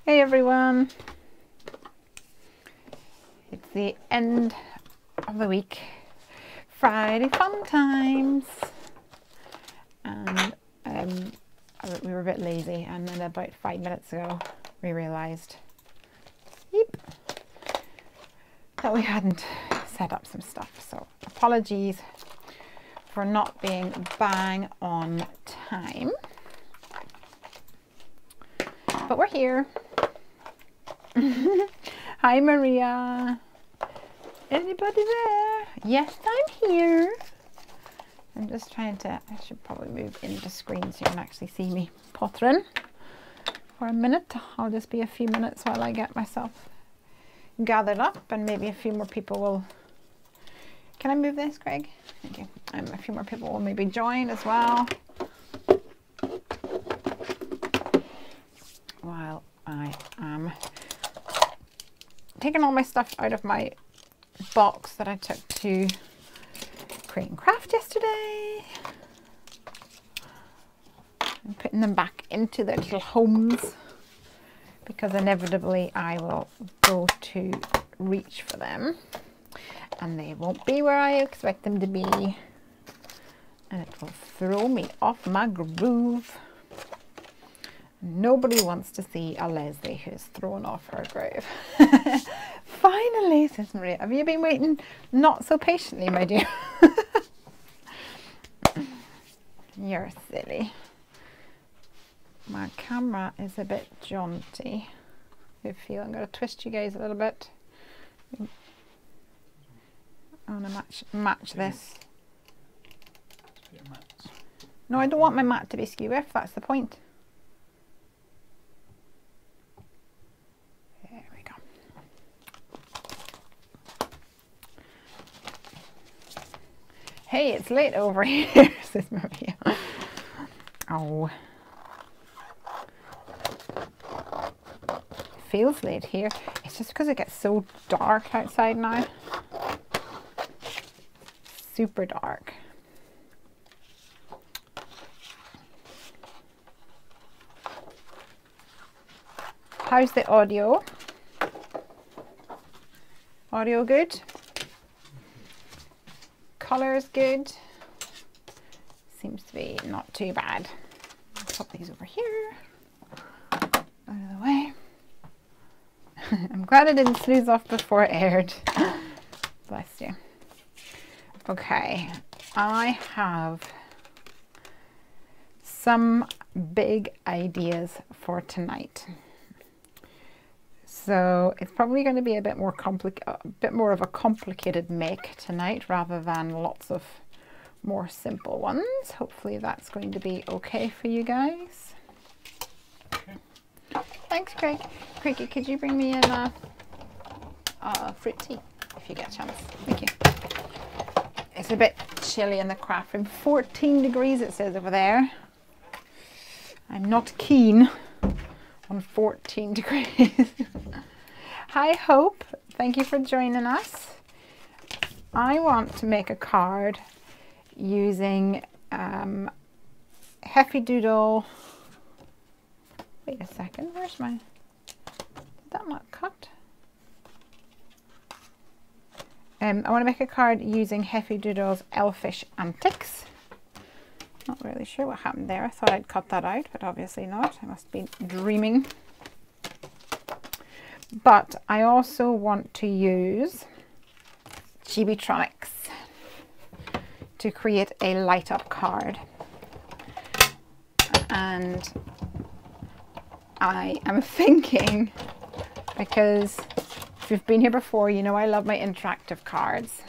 Hey everyone, it's the end of the week, Friday fun times, and we were a bit lazy, and then about 5 minutes ago we realised that we hadn't set up some stuff, so apologies for not being bang on time, but we're here. Hi Maria. Anybody there? Yes, I'm here. I'm just trying to, I should probably move into screen so you can actually see me pottering for a minute. I'll just be a few minutes while I get myself gathered up, and maybe a few more people will, can I move this, Craig? Thank you. A few more people will maybe join as well while I am taking all my stuff out of my box that I took to Create and Craft yesterday and putting them back into their little homes, because inevitably I will go to reach for them and they won't be where I expect them to be, and it will throw me off my groove. Nobody wants to see a Lesley who's thrown off her groove. Finally, says Maria. Have you been waiting not so patiently, my dear? You're silly. My camera is a bit jaunty. I feel I'm going to twist you guys a little bit. I want to match this. No, I don't want my mat to be skew if that's the point. Hey, it's late over here, says Maria. Oh. It feels late here. It's just because it gets so dark outside now. Super dark. How's the audio? Audio good? Colours good. Seems to be not too bad. Let's pop these over here. Out of the way. I'm glad I didn't snooze off before it aired. Bless you. Okay, I have some big ideas for tonight. So it's probably going to be a bit more of a complicated make tonight rather than lots of more simple ones. Hopefully that's going to be okay for you guys. Okay. Thanks, Craig. Craigie, could you bring me in a fruit tea if you get a chance? Thank you. It's a bit chilly in the craft room. 14 degrees it says over there. I'm not keen on 14 degrees. Hi Hope, thank you for joining us. I want to make a card using Heffy Doodle. Wait a second, where's my, did that not cut? I want to make a card using Heffy Doodle's Elfish Antics. Not really sure what happened there. I thought I'd cut that out, but obviously not. I must be dreaming. But I also want to use Chibitronics to create a light up card. And I am thinking, because if you've been here before, you know I love my interactive cards.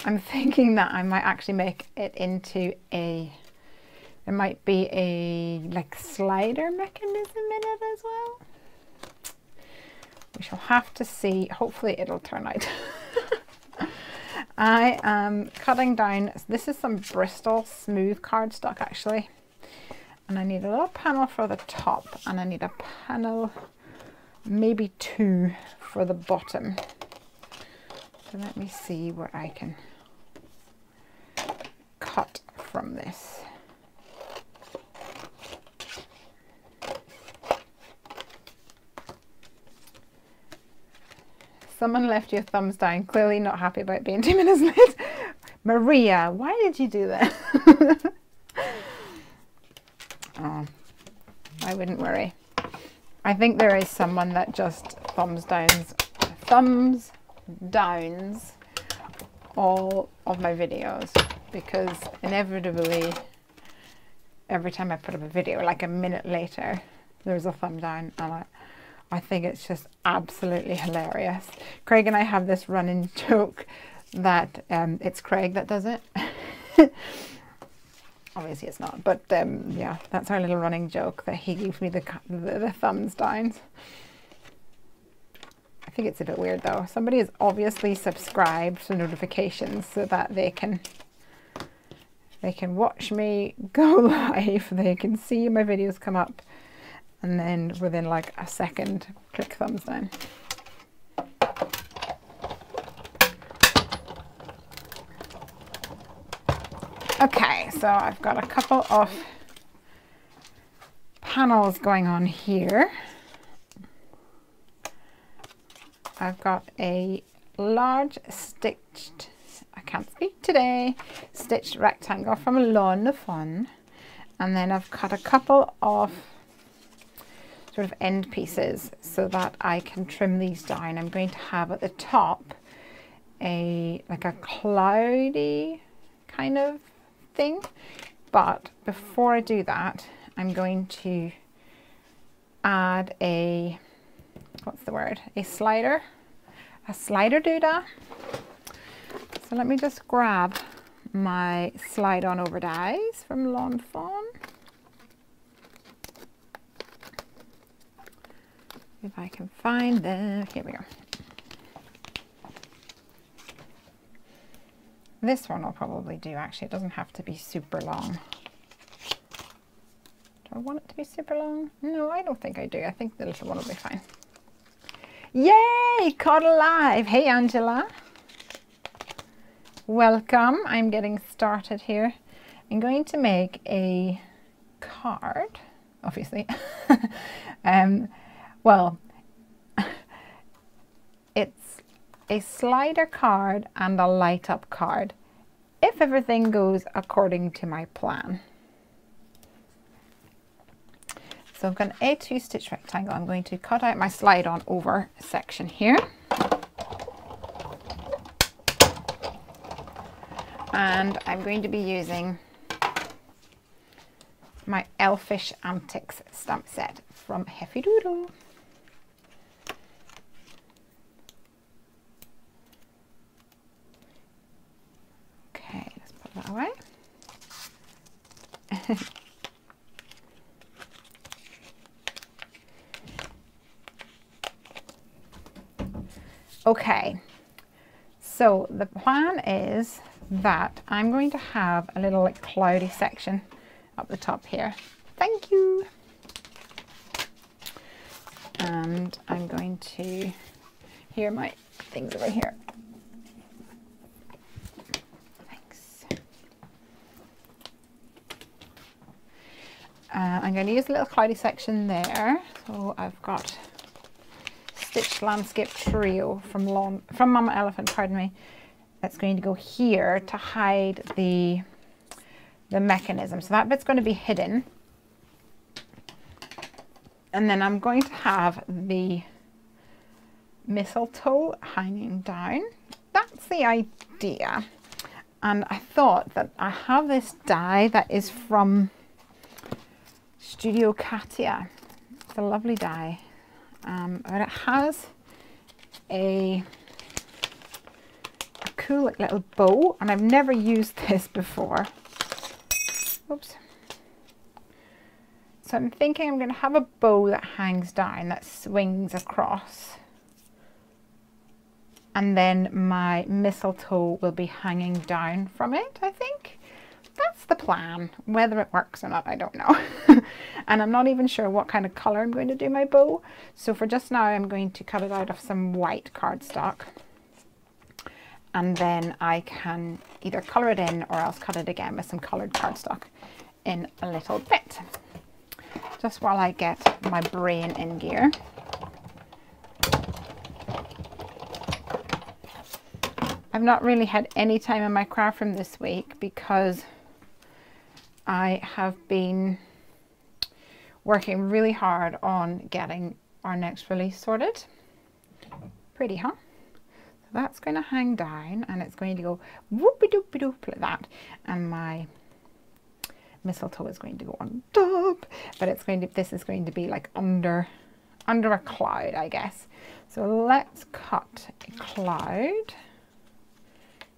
I'm thinking that I might actually make it into a, there might be a like slider mechanism in it as well. We shall have to see. Hopefully it'll turn out. I am cutting down, this is some Bristol smooth cardstock actually. And I need a little panel for the top, and I need a panel, maybe 2 for the bottom. So let me see what I can cut from this. Someone left you a thumbs down, clearly not happy about being 2 minutes late. Maria, why did you do that? Oh, I wouldn't worry. I think there is someone that just thumbs downs all of my videos, because inevitably every time I put up a video, like a minute later, there's a thumb down, and I think it's just absolutely hilarious. Craig and I have this running joke that it's Craig that does it. Obviously it's not, but yeah, that's our little running joke, that he gives me the thumbs downs. I think it's a bit weird though. Somebody is obviously subscribed to notifications so that they can watch me go live, they can see my videos come up, and then within like a second click thumbs down. Okay, so I've got a couple of panels going on here. I've got a large stitched, I can't speak today, stitched rectangle from Lawn of Fun, and then I've cut a couple of sort of end pieces so that I can trim these down. I'm going to have at the top like a cloudy kind of thing, but before I do that, I'm going to add a, what's the word, a slider doodah. So let me just grab my slide on over dies from Lawn Fawn. If I can find them, here we go. This one I'll probably do, actually. It doesn't have to be super long. Do I want it to be super long? No, I don't think I do. I think the little one will be fine. Yay! Caught alive! Hey, Angela. Welcome. I'm getting started here. I'm going to make a card, obviously. Well, it's a slider card and a light up card, if everything goes according to my plan. So I've got an A2 stitch rectangle. I'm going to cut out my slide on over section here. And I'm going to be using my Elfish Antics stamp set from Heffy Doodle. Okay, let's put that away. Okay, so the plan is that I'm going to have a little like cloudy section up the top here. Thank you. And I'm going to, here are my things over here. Thanks. I'm going to use a little cloudy section there. So I've got Stitched Landscape Trio from Mama Elephant, pardon me. That's going to go here to hide the mechanism. So that bit's going to be hidden. And then I'm going to have the mistletoe hanging down. That's the idea. And I thought that I have this die that is from Studio Katia. It's a lovely die. But it has a cool little bow, and I've never used this before. Oops. So I'm thinking I'm going to have a bow that hangs down, that swings across. And then my mistletoe will be hanging down from it, I think. That's the plan. Whether it works or not, I don't know. And I'm not even sure what kind of colour I'm going to do my bow. So for just now, I'm going to cut it out of some white cardstock. And then I can either colour it in or else cut it again with some coloured cardstock in a little bit. Just while I get my brain in gear. I've not really had any time in my craft room this week because I have been working really hard on getting our next release sorted. Pretty, huh? So that's going to hang down and it's going to go whoopie doopie doop like that. And my mistletoe is going to go on top, but it's going to, this is going to be like under a cloud, I guess. So let's cut a cloud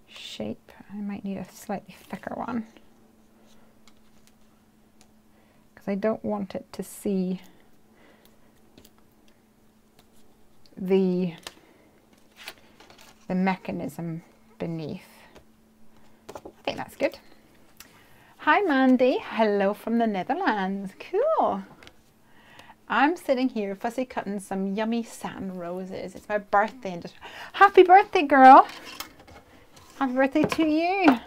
shape. I might need a slightly thicker one because I don't want it to see the mechanism beneath. I think that's good. Hi Mandy, hello from the Netherlands. Cool. I'm sitting here fussy cutting some yummy satin roses. It's my birthday and just happy birthday, girl. Happy birthday to you.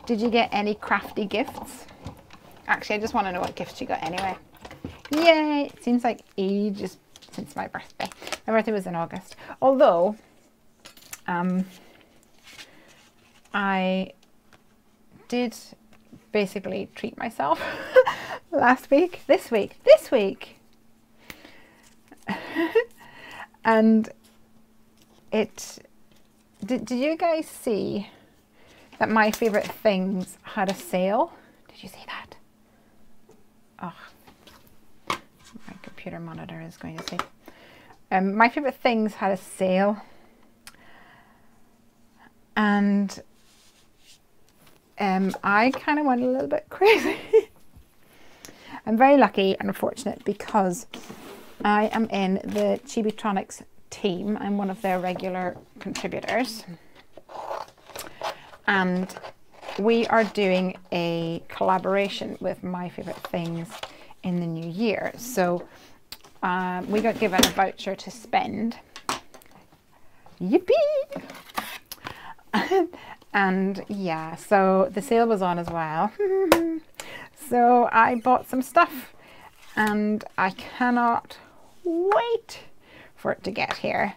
Did you get any crafty gifts? Actually, I just want to know what gifts you got anyway. Yay! It seems like ages since my birthday. My birthday was in August. Although, I did basically treat myself last week, this week, and did you guys see that my favorite things had a sale? Did you see that? Oh, my computer monitor is going to say my favorite things had a sale, and I kind of went a little bit crazy. I'm very lucky and fortunate because I am in the Chibitronics team. I'm one of their regular contributors. And we are doing a collaboration with My Favorite Things in the new year. So we got given a voucher to spend. Yippee! And yeah, so the sale was on as well. So I bought some stuff and I cannot wait for it to get here.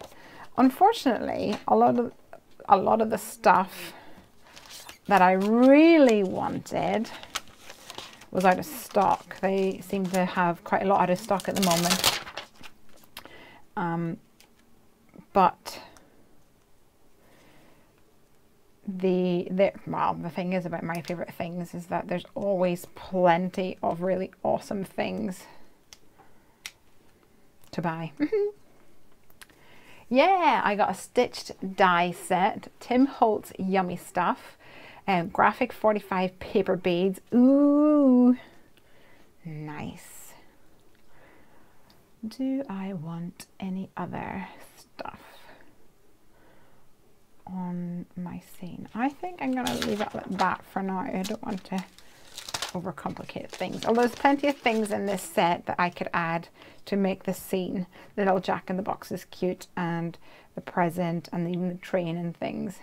Unfortunately, a lot of the stuff that I really wanted was out of stock. They seem to have quite a lot out of stock at the moment. But the thing is about My Favorite Things is that there's always plenty of really awesome things to buy. Yeah, I got a stitched die set, Tim Holtz Yummy Stuff, graphic 45 paper beads. Ooh, nice. Do I want any other stuff on my scene? I think I'm gonna leave it like that for now. I don't want to overcomplicate things. Although there's plenty of things in this set that I could add to make the scene. The little Jack in the Box is cute, and the present, and even the train and things.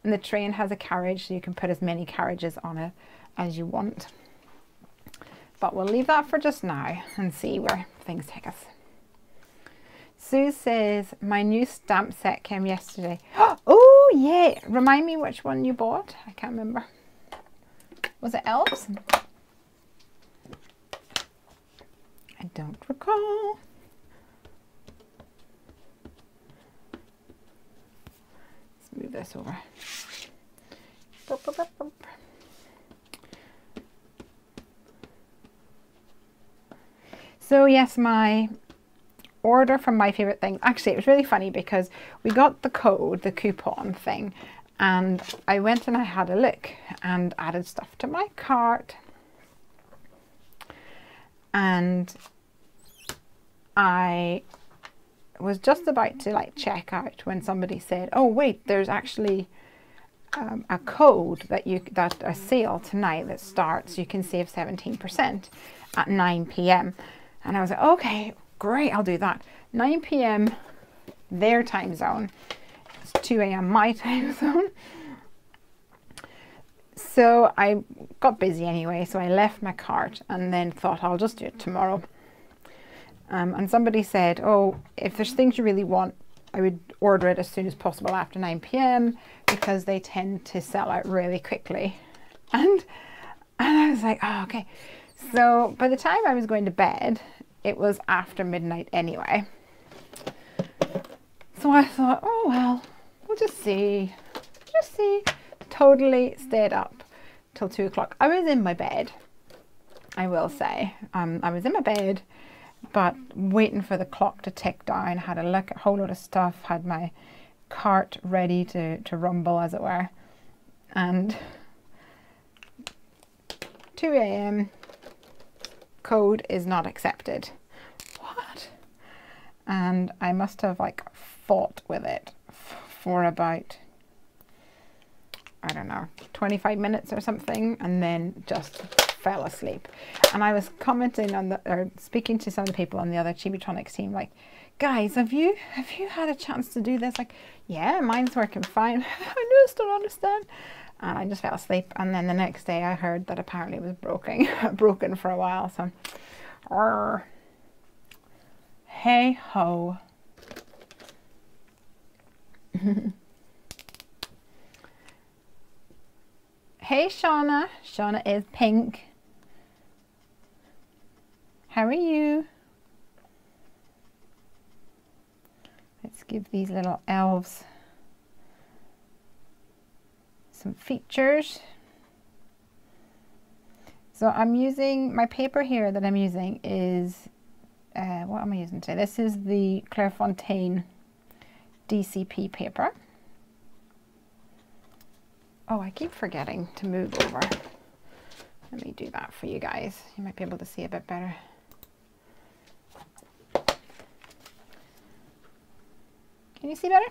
And the train has a carriage, so you can put as many carriages on it as you want. But we'll leave that for just now and see where things take us. Sue says, my new stamp set came yesterday. Oh yeah, remind me which one you bought. I can't remember. Was it elves? I don't recall. Let's move this over. Burp, burp, burp, burp. So yes, my order from My Favorite Things, actually it was really funny because we got the code, the coupon thing, and I went and I had a look and added stuff to my cart, and I was just about to like check out when somebody said, oh wait, there's actually a code that a sale tonight that starts, you can save 17% at 9 p.m. and I was like, okay, great, I'll do that. 9 p.m. their time zone. It's 2 a.m. my time zone. So I got busy anyway, so I left my cart and then thought I'll just do it tomorrow. And somebody said, oh, if there's things you really want, I would order it as soon as possible after 9 p.m. because they tend to sell out really quickly. And I was like, oh, okay. So by the time I was going to bed, it was after midnight anyway. So I thought, oh well, we'll just see. Just see. Totally stayed up till 2 o'clock. I was in my bed, I will say. I was in my bed, but waiting for the clock to tick down. Had a look at a whole lot of stuff. Had my cart ready to rumble, as it were. And 2 a.m. code is not accepted. What? And I must have like fought with it for about, I don't know, 25 minutes or something, and then just fell asleep. And I was commenting on or speaking to some of the people on the other Chibitronics team, like, guys, have you had a chance to do this? Like, yeah, mine's working fine. I just don't understand. And I just fell asleep. And then the next day I heard that apparently it was broken for a while. So, hey ho. Hey Shauna. Shauna is pink. How are you? Let's give these little elves some features. So I'm using, my paper here that I'm using is, what am I using today? This is the Clairefontaine DCP paper. Oh, I keep forgetting to move over. Let me do that for you guys. You might be able to see a bit better. Can you see better?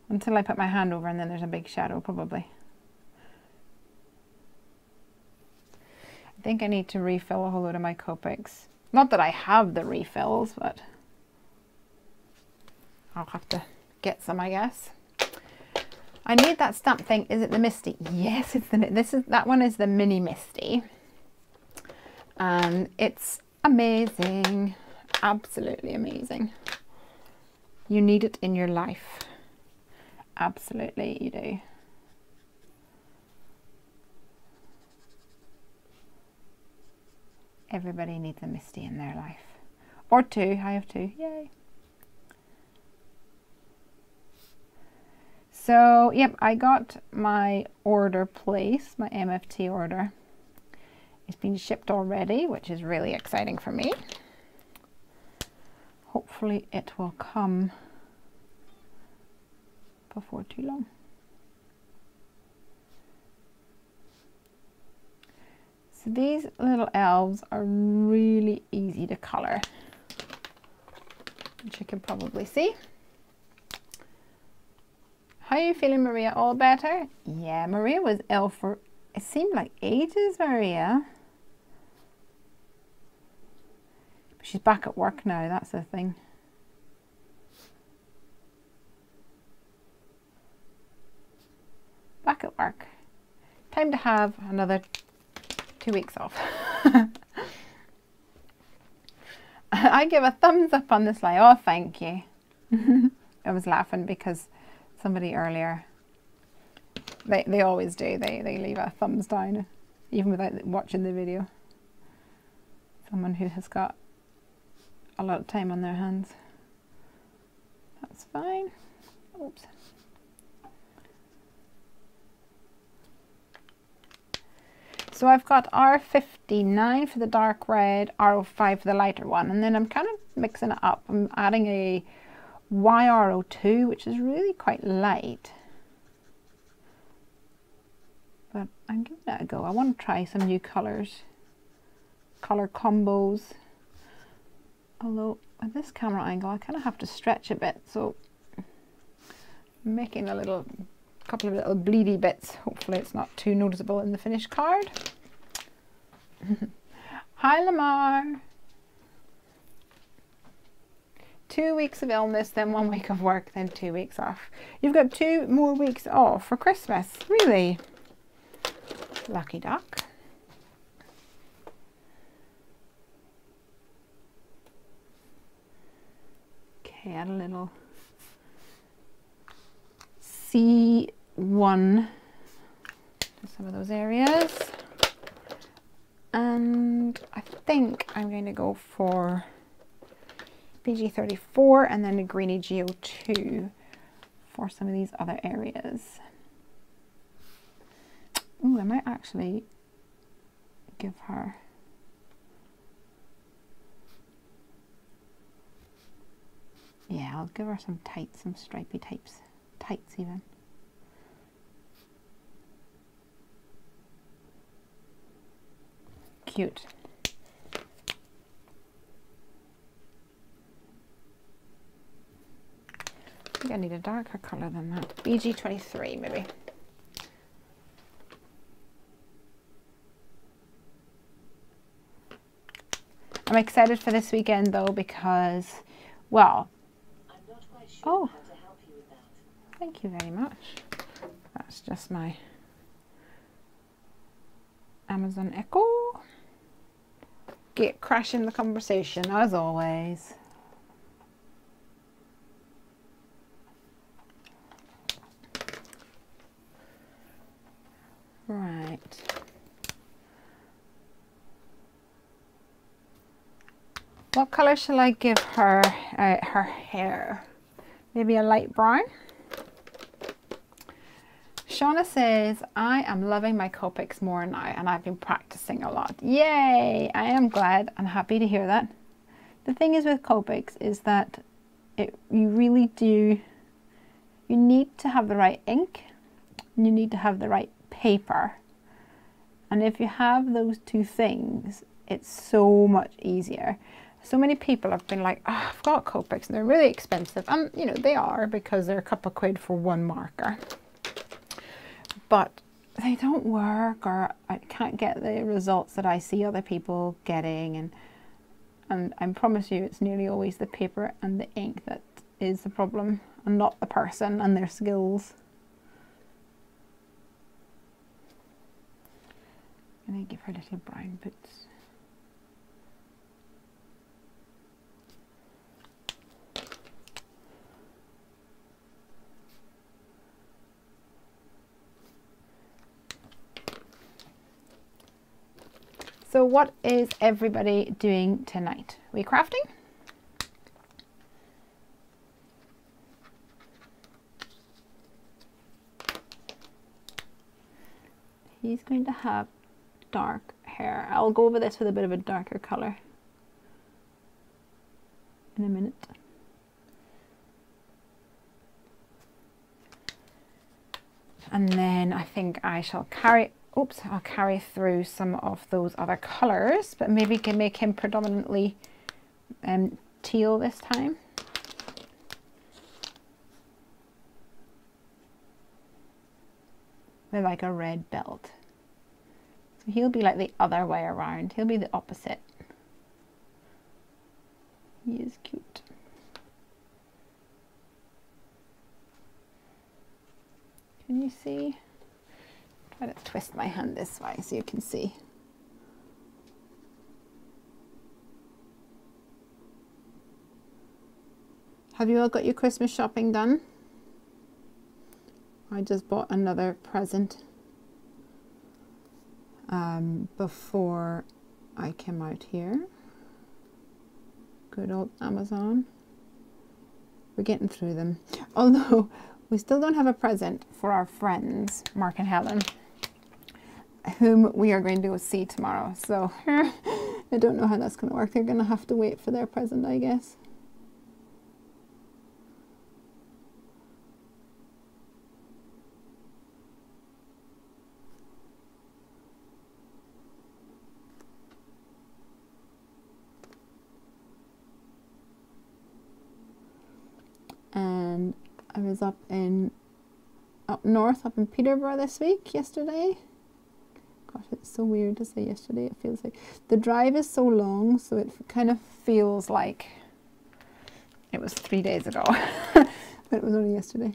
Until I put my hand over and then there's a big shadow probably. I think I need to refill a whole load of my Copics. Not that I have the refills, but I'll have to get some, I guess. I need that stamp thing. Is it the Misty? Yes, it's that one is the mini Misty. And it's amazing. Absolutely amazing. You need it in your life. Absolutely you do. Everybody needs a Misty in their life. Or two. I have two. Yay. So, yep, I got my order placed, my MFT order. It's been shipped already, which is really exciting for me. Hopefully it will come before too long. So these little elves are really easy to colour, which you can probably see. How are you feeling, Maria? All better? Yeah, Maria was ill for, it seemed like ages, Maria. But she's back at work now, that's the thing. Back at work. Time to have another 2 weeks off. I give a thumbs up on this line. Oh, thank you. I was laughing because somebody earlier, they always do, they leave a thumbs down even without watching the video. Someone who has got a lot of time on their hands. That's fine. Oops. So I've got R59 for the dark red, R05 for the lighter one, and then I'm kind of mixing it up. I'm adding a YR02, which is really quite light, but I'm giving it a go. I want to try some new colours, colour combos, although at this camera angle I kind of have to stretch a bit, so I'm making a couple of little bleedy bits. Hopefully it's not too noticeable in the finished card. Hi Lamar. 2 weeks of illness, then 1 week of work, then 2 weeks off. You've got 2 more weeks off for Christmas. Really? Lucky duck. Okay, add a little C1 to some of those areas. And I think I'm going to go for BG34 and then a greeny GO2 for some of these other areas. Ooh, I might actually give her I'll give her some tights, some stripy tights even. Cute. I think I need a darker colour than that. BG23 maybe. I'm excited for this weekend though because, well, I'm not quite sure how to help you with that. Thank you very much. That's just my Amazon Echo. Get crashing the conversation as always. Right. What colour shall I give her her hair? Maybe a light brown? Shauna says, I am loving my Copics more now and I've been practicing a lot. Yay! I am glad and happy to hear that. The thing is with Copics is that you really do, you need to have the right ink and you need to have the right paper. And if you have those two things, it's so much easier. So many people have been like, oh, I've got Copics and they're really expensive. And you know, they are because they're a couple of quid for one marker. But they don't work, or I can't get the results that I see other people getting. And I promise you, it's nearly always the paper and the ink that is the problem and not the person and their skills. I'm going to give her little brown boots. So what is everybody doing tonight? We crafting? He's going to have dark hair. I'll go over this with a bit of a darker color in a minute. And then I think I shall carry, I'll carry through some of those other colors, but maybe can make him predominantly teal this time. With like a red belt. So he'll be like the other way around. He'll be the opposite. He is cute. Can you see? Try to twist my hand this way so you can see. Have you all got your Christmas shopping done? I just bought another present before I came out here. Good old Amazon. We're getting through them. Although we still don't have a present for our friends, Mark and Helen, whom we are going to go see tomorrow. So I don't know how that's going to work. They're going to have to wait for their present, I guess. And I was up north, up in Peterborough this week, yesterday. Gosh, it's so weird to say yesterday. It feels like the drive is so long, so it kind of feels like it was 3 days ago, but it was only yesterday.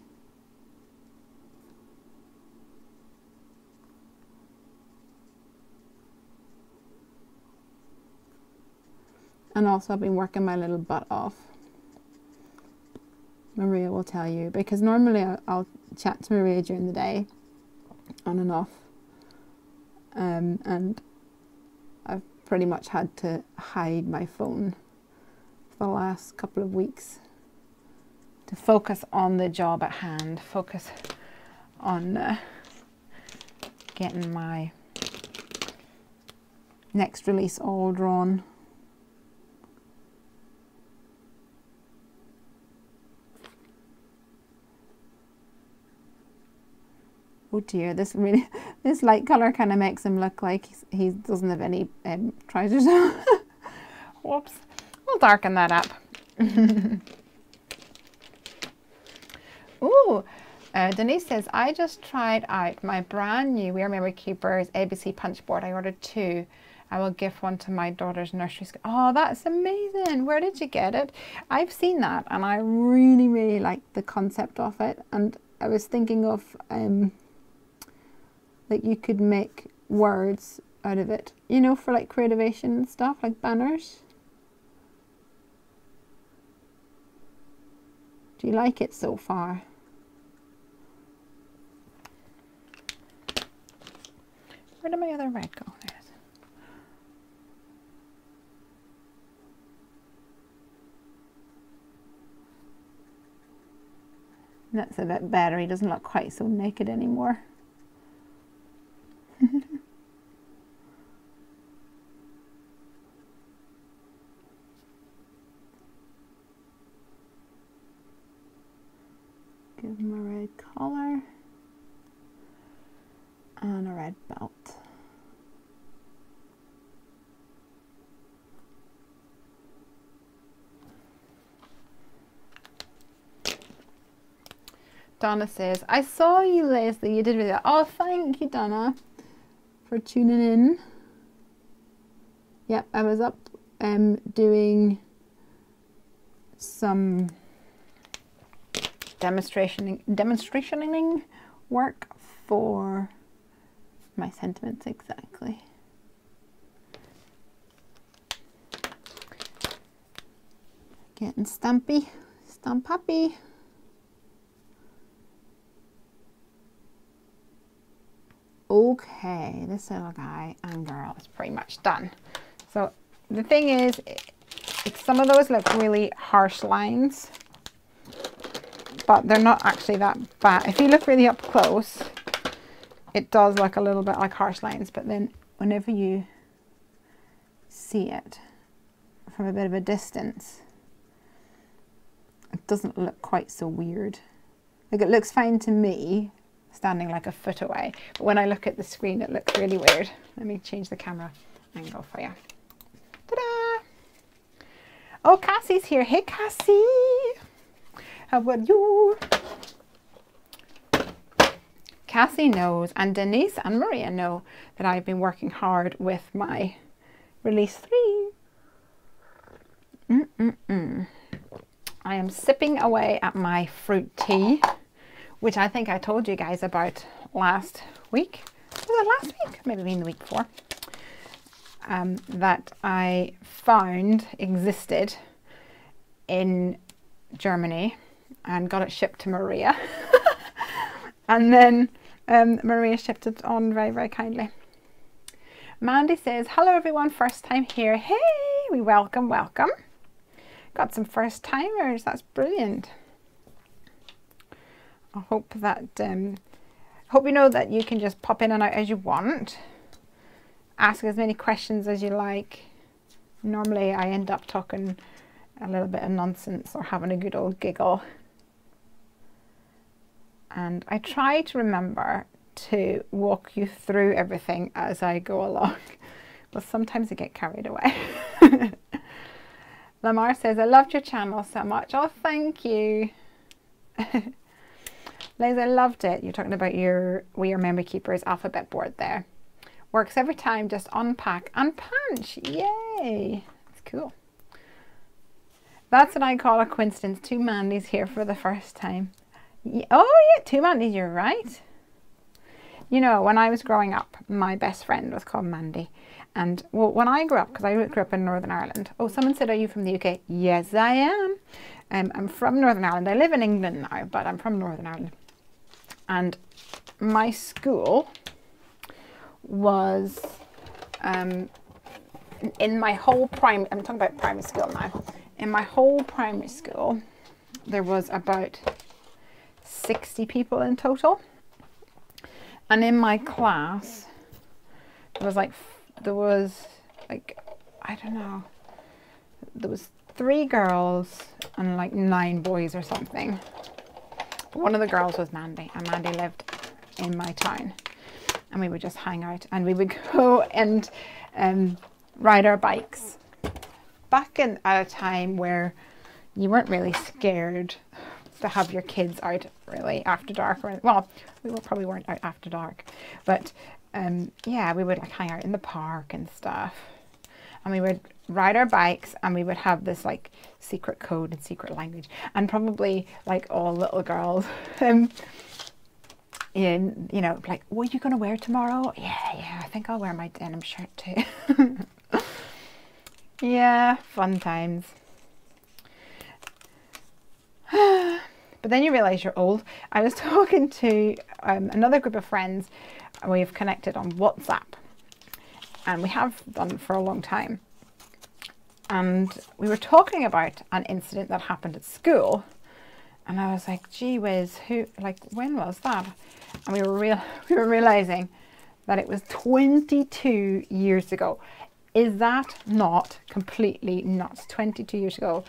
And also I've been working my little butt off Maria will tell you, because normally I'll chat to Maria during the day, on and off, and I've pretty much had to hide my phone for the last couple of weeks to focus on the job at hand, focus on getting my next release all drawn. Oh dear, this light colour kind of makes him look like he doesn't have any trousers on. Whoops. We'll darken that up. Ooh, Denise says, I just tried out my brand new We Are Memory Keepers ABC punch board. I ordered 2. I will gift one to my daughter's nursery school. Oh, that's amazing. Where did you get it? I've seen that and I really, really like the concept of it. And I was thinking of that you could make words out of it, you know, for like creativation and stuff, like banners. Do you like it so far? Where did my other red go? There it is. That's a bit better. He doesn't look quite so naked anymore. Give him a red collar and a red belt. Donna says, I saw you, Lesley. You did really well. Oh, thank you, Donna, for tuning in. Yep, I was up doing some demonstrationing work for my sentiments, exactly. Getting stampy, stamp happy. Okay, this little guy and girl is pretty much done. So the thing is, some of those look really harsh lines, but they're not actually that bad. If you look really up close, it does look a little bit like harsh lines, but then whenever you see it from a bit of a distance, it doesn't look quite so weird. Like, it looks fine to me standing like a foot away, but when I look at the screen it looks really weird. Let me change the camera angle for you. Ta-da! Oh, Cassie's here. Hey Cassie! How about you? Cassie knows, and Denise and Maria know, that I've been working hard with my release 3. I am sipping away at my fruit tea, which I think I told you guys about last week. Was it last week? Maybe the week before. That I found existed in Germany and got it shipped to Maria. And then Maria shipped it on very, very kindly. Mandy says, hello everyone, first time here. Hey, we welcome. Got some first timers, that's brilliant. I hope that, hope you know that you can just pop in and out as you want. Ask as many questions as you like. Normally I end up talking a little bit of nonsense or having a good old giggle. And I try to remember to walk you through everything as I go along, but sometimes I get carried away. Lamar says, I loved your channel so much. Oh, thank you. Liz, I loved it. You're talking about your We Are Memory Keepers alphabet board there. Works every time, just unpack and punch. Yay. That's cool. That's what I call a coincidence. 2 Mandys here for the first time. Oh yeah, 2 Mandys, you're right. You know, when I was growing up, my best friend was called Mandy. And well, when I grew up, because I grew up in Northern Ireland. Oh, someone said, are you from the UK? Yes, I am. I'm from Northern Ireland. I live in England now, but I'm from Northern Ireland. And my school was in my whole I'm talking about primary school now. In my whole primary school, there was about 60 people in total. And in my class, there was I don't know, there was 3 girls and like 9 boys or something. One of the girls was Mandy, and Mandy lived in my town. And we would just hang out, and we would go and ride our bikes. Back at a time where you weren't really scared to have your kids out really after dark. Well, we probably weren't out after dark, but yeah, we would like hang out in the park and stuff. And we would ride our bikes, and we would have this like secret code and secret language, and probably like all little girls in, you know, like, what are you going to wear tomorrow? Yeah, I think I'll wear my denim shirt too. Yeah, fun times. But then you realize you're old. I was talking to another group of friends. We've connected on WhatsApp, and we have done for a long time. And we were talking about an incident that happened at school. And I was like, gee whiz, when was that? And we were realizing that it was 22 years ago. Is that not completely nuts? 22 years ago.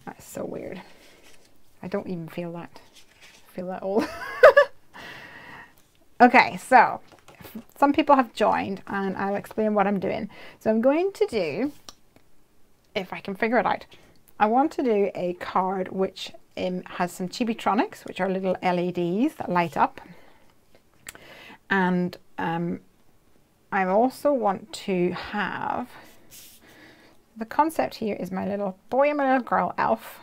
That's so weird. I don't even feel that old. Okay, so some people have joined, and I'll explain what I'm doing. So I'm going to do, if I can figure it out, I want to do a card which has some Chibitronics, which are little LEDs that light up. And I also want to have, the concept here is my little boy and my little girl elf,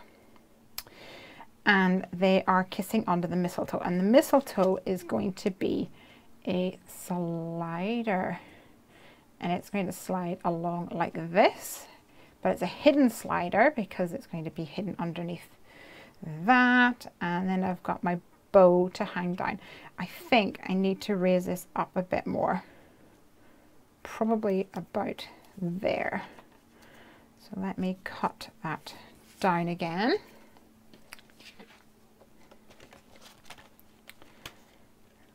and they are kissing under the mistletoe, and the mistletoe is going to be a slider, and it's going to slide along like this, but it's a hidden slider because it's going to be hidden underneath that. And then I've got my bow to hang down. I think I need to raise this up a bit more, probably about there. So let me cut that down again.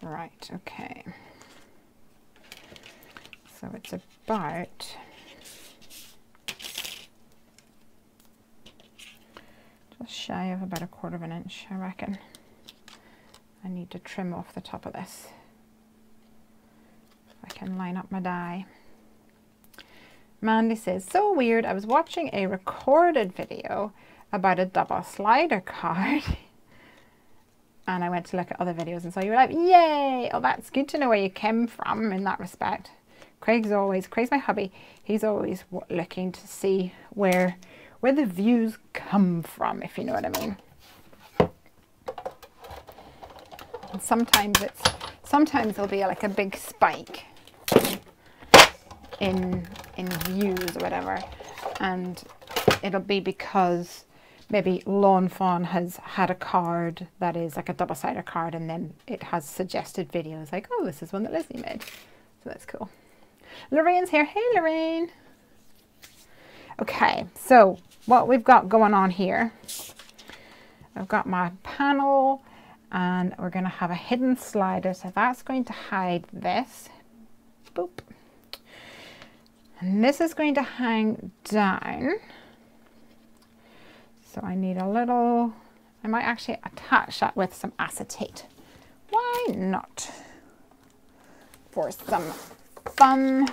Right, okay. So it's about just shy of about 1/4 of an inch, I reckon. I need to trim off the top of this. If I can line up my die. Mandy says, so weird, I was watching a recorded video about a double slider card. And I went to look at other videos and saw you were like, yay! Oh, that's good to know where you came from in that respect. Craig's my hubby. He's always looking to see where the views come from, if you know what I mean. And sometimes there'll be like a big spike in views or whatever, and it'll be because maybe Lawn Fawn has had a card that is like a double-sided card, and then it has suggested videos like, oh, this is one that Lesley made. So that's cool. Lorraine's here. Hey, Lorraine. Okay, so what we've got going on here, I've got my panel, and we're going to have a hidden slider. So that's going to hide this. Boop. And this is going to hang down. So I need a little, I might actually attach that with some acetate. Why not? For some fun.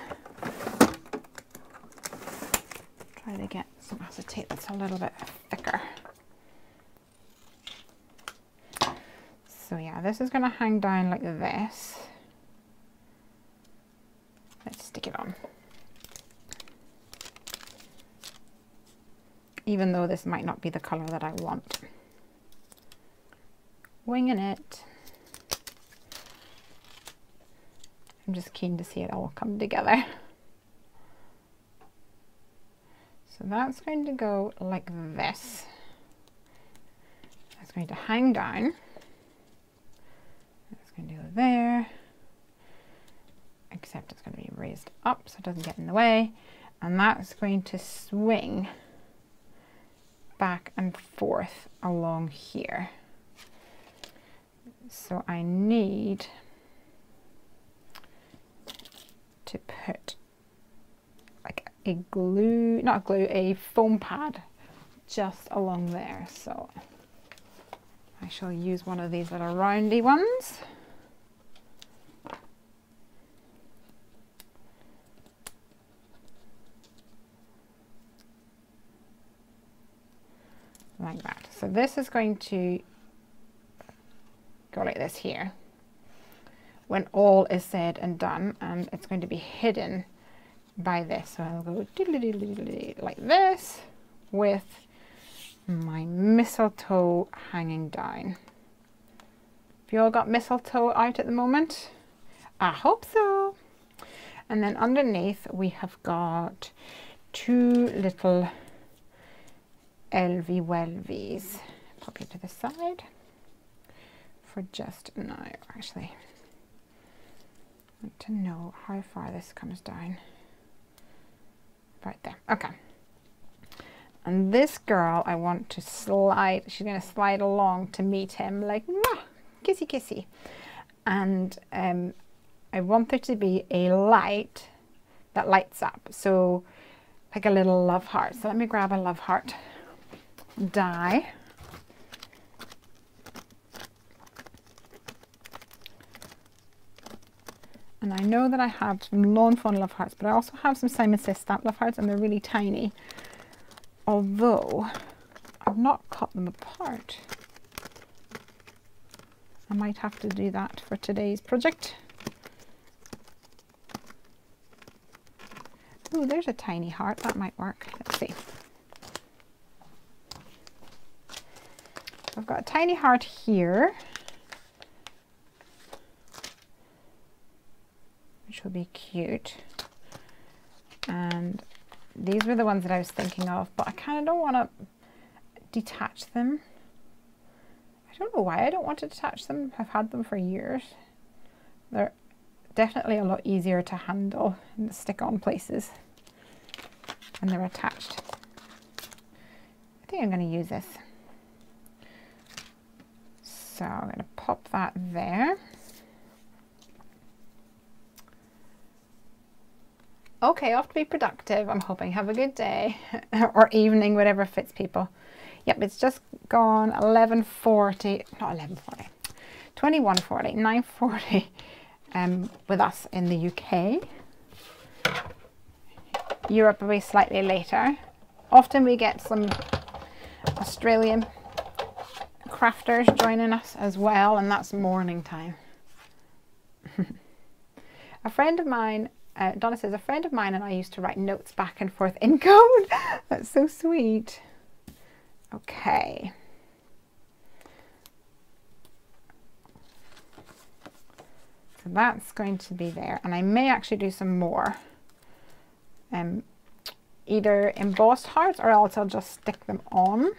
Try to get some acetate that's a little bit thicker. So yeah, this is going to hang down like this. Let's stick it on. Even though this might not be the color that I want. Winging it. I'm just keen to see it all come together. So that's going to go like this. it's going to hang down. It's going to go there, except it's going to be raised up so it doesn't get in the way, and that's going to swing back and forth along here. So I need to put like a glue, not glue, a foam pad just along there. So I shall use one of these little roundy ones. Like that. So this is going to go like this here when all is said and done, and it's going to be hidden by this. So I'll go like this with my mistletoe hanging down. Have you all got mistletoe out at the moment? I hope so. And then underneath we have got two little Elvie Welvies. Pop you to the side for just now. Actually, I want to know how far this comes down. Right there. Okay. And this girl, I want to slide. She's going to slide along to meet him, like mwah, kissy kissy. And I want there to be a light that lights up. So like a little love heart. So let me grab a love heart die. And I know that I have some Lawn Fawn love hearts, but I also have some Simon Says stamp love hearts, and they're really tiny. Although I've not cut them apart. I might have to do that for today's project. Oh, there's a tiny heart. That might work. Let's see. I've got a tiny heart here, which will be cute. And these were the ones that I was thinking of, but I kind of don't want to detach them. I don't know why I don't want to detach them. I've had them for years. They're definitely a lot easier to handle and stick on places when they're attached. I think I'm going to use this. So I'm going to pop that there. Okay, off to be productive. I'm hoping. Have a good day or evening, whatever fits people. Yep, it's just gone 11:40, not 11:40, 21:40, 9:40 with us in the UK. Europe will be slightly later. Often we get some Australian crafters joining us as well, and that's morning time. A friend of mine, Donna says, a friend of mine and I used to write notes back and forth in code. That's so sweet. Okay. So that's going to be there, and I may actually do some more. Either embossed hearts or else I'll just stick them on.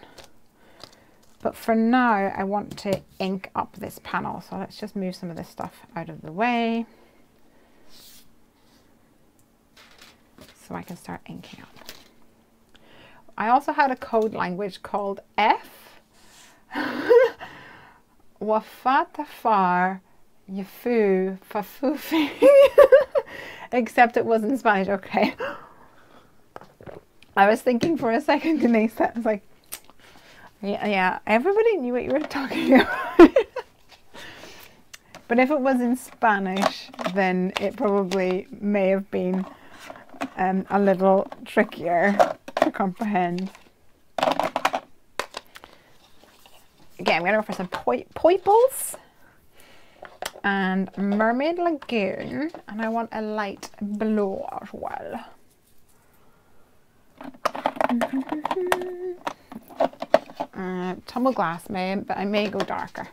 But for now, I want to ink up this panel. So let's just move some of this stuff out of the way so I can start inking up. I also had a code language called F. Wafatafar Yafu Fafufi. Except it was in Spanish. Okay. I was thinking for a second, Denise, I was like, yeah, everybody knew what you were talking about. But if it was in Spanish, then it probably may have been a little trickier to comprehend. Again, I'm going to go for some poiples and Mermaid Lagoon, and I want a light blue as well. Tumble glass but I may go darker.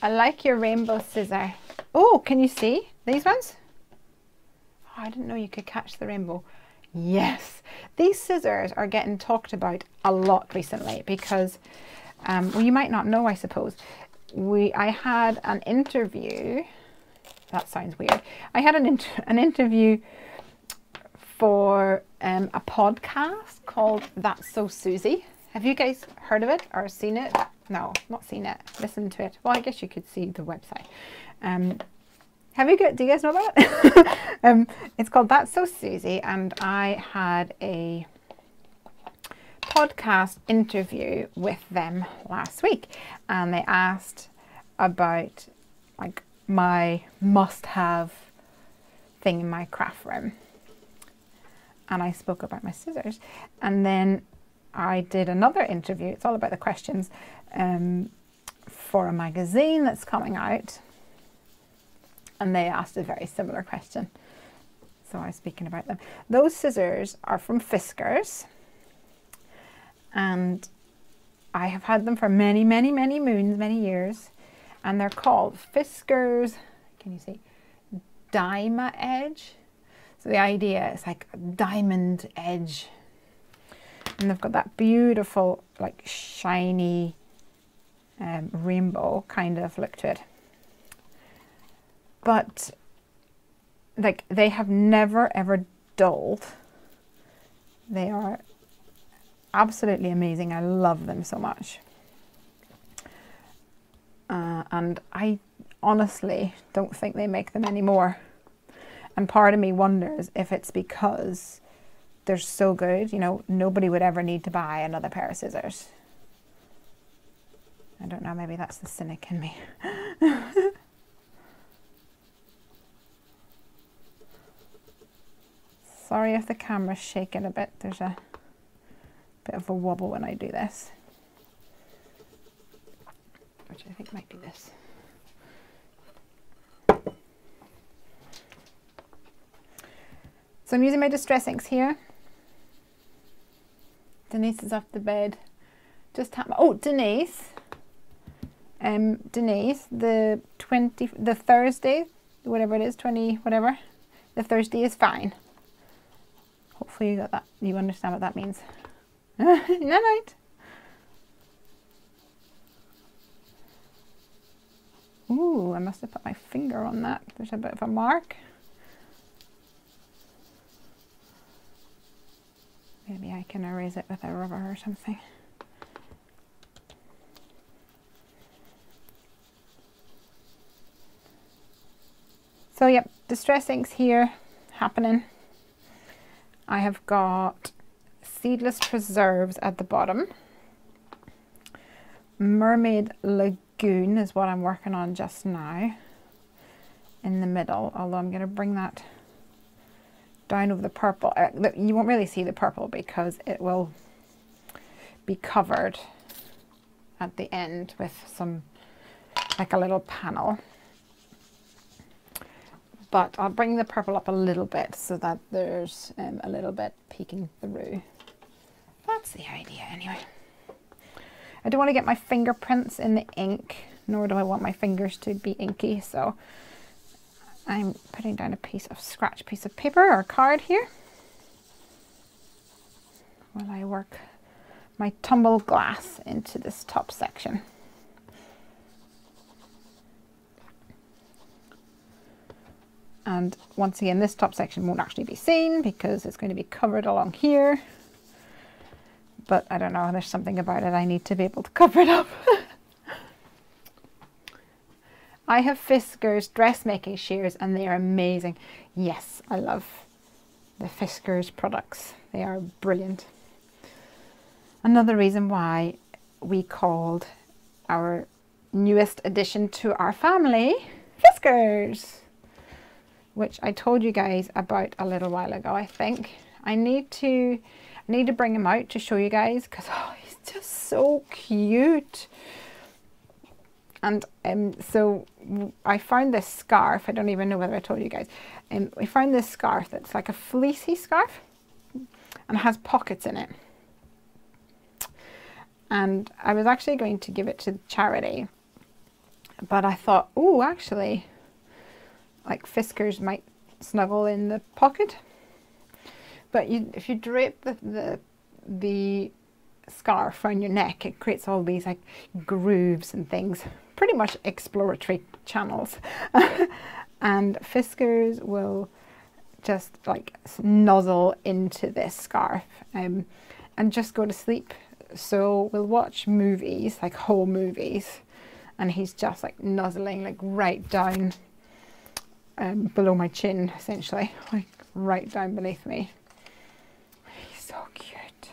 I like your rainbow scissor. Oh, can you see these ones? Oh, I didn't know you could catch the rainbow. Yes, These scissors are getting talked about a lot recently because, well, you might not know, I suppose. I had an interview. That sounds weird. I had an interview for a podcast called That's So Susie. Have you guys heard of it or seen it? No, not seen it. Listened to it. Well, I guess you could see the website. Do you guys know about it? It's called That's So Susie, and I had a podcast interview with them last week, and they asked about like my must-have thing in my craft room, and I spoke about my scissors, and then I did another interview. It's all about the questions for a magazine that's coming out. And they asked a very similar question. So I was speaking about them. Those scissors are from Fiskars. And I have had them for many, many, many moons, many years. And they're called Fiskars, can you see, Dyma Edge. So the idea is like a diamond edge. And they've got that beautiful, like shiny rainbow kind of look to it. But like they have never ever dulled. They are absolutely amazing. I love them so much. And I honestly don't think they make them anymore. And part of me wonders if it's because they're so good, you know, nobody would ever need to buy another pair of scissors. I don't know, maybe that's the cynic in me. Sorry if the camera's shaking a bit. There's a bit of a wobble when I do this. Which I think might be this. So I'm using my distress inks here. Denise is off the bed. Just tap. Oh, Denise. Denise, the Thursday, whatever it is, 20, whatever. The Thursday is fine. Hopefully you got that. You understand what that means. Night. Ooh, I must have put my finger on that. There's a bit of a mark. Maybe I can erase it with a rubber or something. So yep, distress inks here happening. I have got Seedless Preserves at the bottom. Mermaid Lagoon is what I'm working on just now in the middle, although I'm going to bring that down over the purple. You won't really see the purple because it will be covered at the end with some, like a little panel. But I'll bring the purple up a little bit so that there's a little bit peeking through. That's the idea anyway. I don't want to get my fingerprints in the ink, nor do I want my fingers to be inky, so I'm putting down a scratch piece of paper or card here while I work my tumbled glass into this top section. And once again, this top section won't actually be seen because it's going to be covered along here. But I don't know, there's something about it. I need to be able to cover it up. I have Fiskars dressmaking shears and they are amazing. Yes, I love the Fiskars products. They are brilliant. Another reason why we called our newest addition to our family Fiskars, which I told you guys about a little while ago, I think. I need to bring him out to show you guys because he's just so cute. And so I found this scarf. I don't even know whether I told you guys. We found this scarf that's like a fleecy scarf and has pockets in it. And I was actually going to give it to charity, but I thought, oh, actually, like Fiskars might snuggle in the pocket. But if you drape the scarf around your neck, it creates all these like grooves and things, pretty much exploratory channels. And Fiskars will just like nuzzle into this scarf and just go to sleep. So we'll watch movies, like whole movies, and he's just like nuzzling like right down below my chin, essentially, like right down beneath me. He's so cute.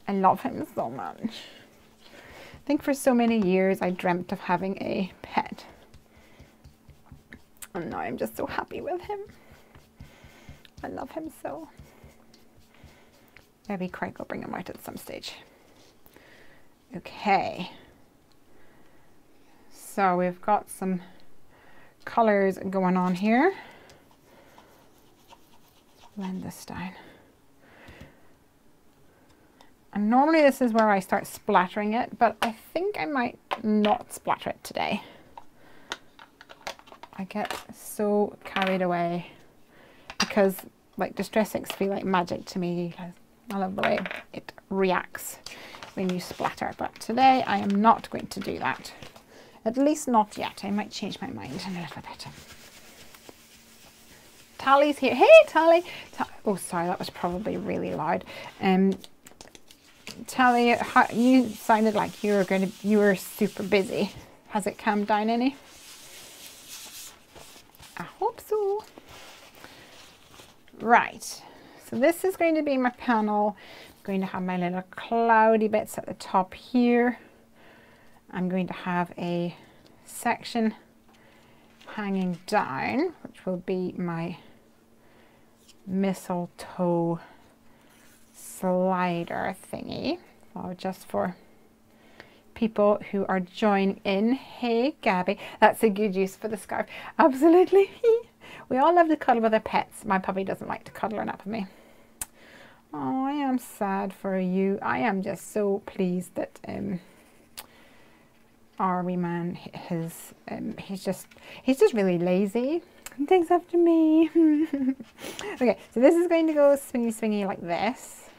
I love him so much. I think for so many years I dreamt of having a pet, and now I'm just so happy with him. I love him so. Maybe Craig will bring him out at some stage. Okay. So we've got some colors going on here. Blend this down. And normally this is where I start splattering it, but I think I might not splatter it today. I get so carried away because like Distress Inks feel like magic to me. I love the way it reacts when you splatter, but today I am not going to do that. At least not yet. I might change my mind in a little bit. Tally's here. Hey, Tally. Oh, sorry, that was probably really loud. Tally, you sounded like you were super busy. Has it calmed down any? I hope so. Right. So this is going to be my panel. I'm going to have my little cloudy bits at the top here. I'm going to have a section hanging down, which will be my mistletoe slider thingy. So just for people who are joining in. Hey, Gabby, that's a good use for the scarf. Absolutely. We all love to cuddle with our pets. My puppy doesn't like to cuddle or nap with me. Oh, I am sad for you. I am just so pleased that our wee man, he's just really lazy. He takes after me. Okay, so this is going to go swingy swingy like this,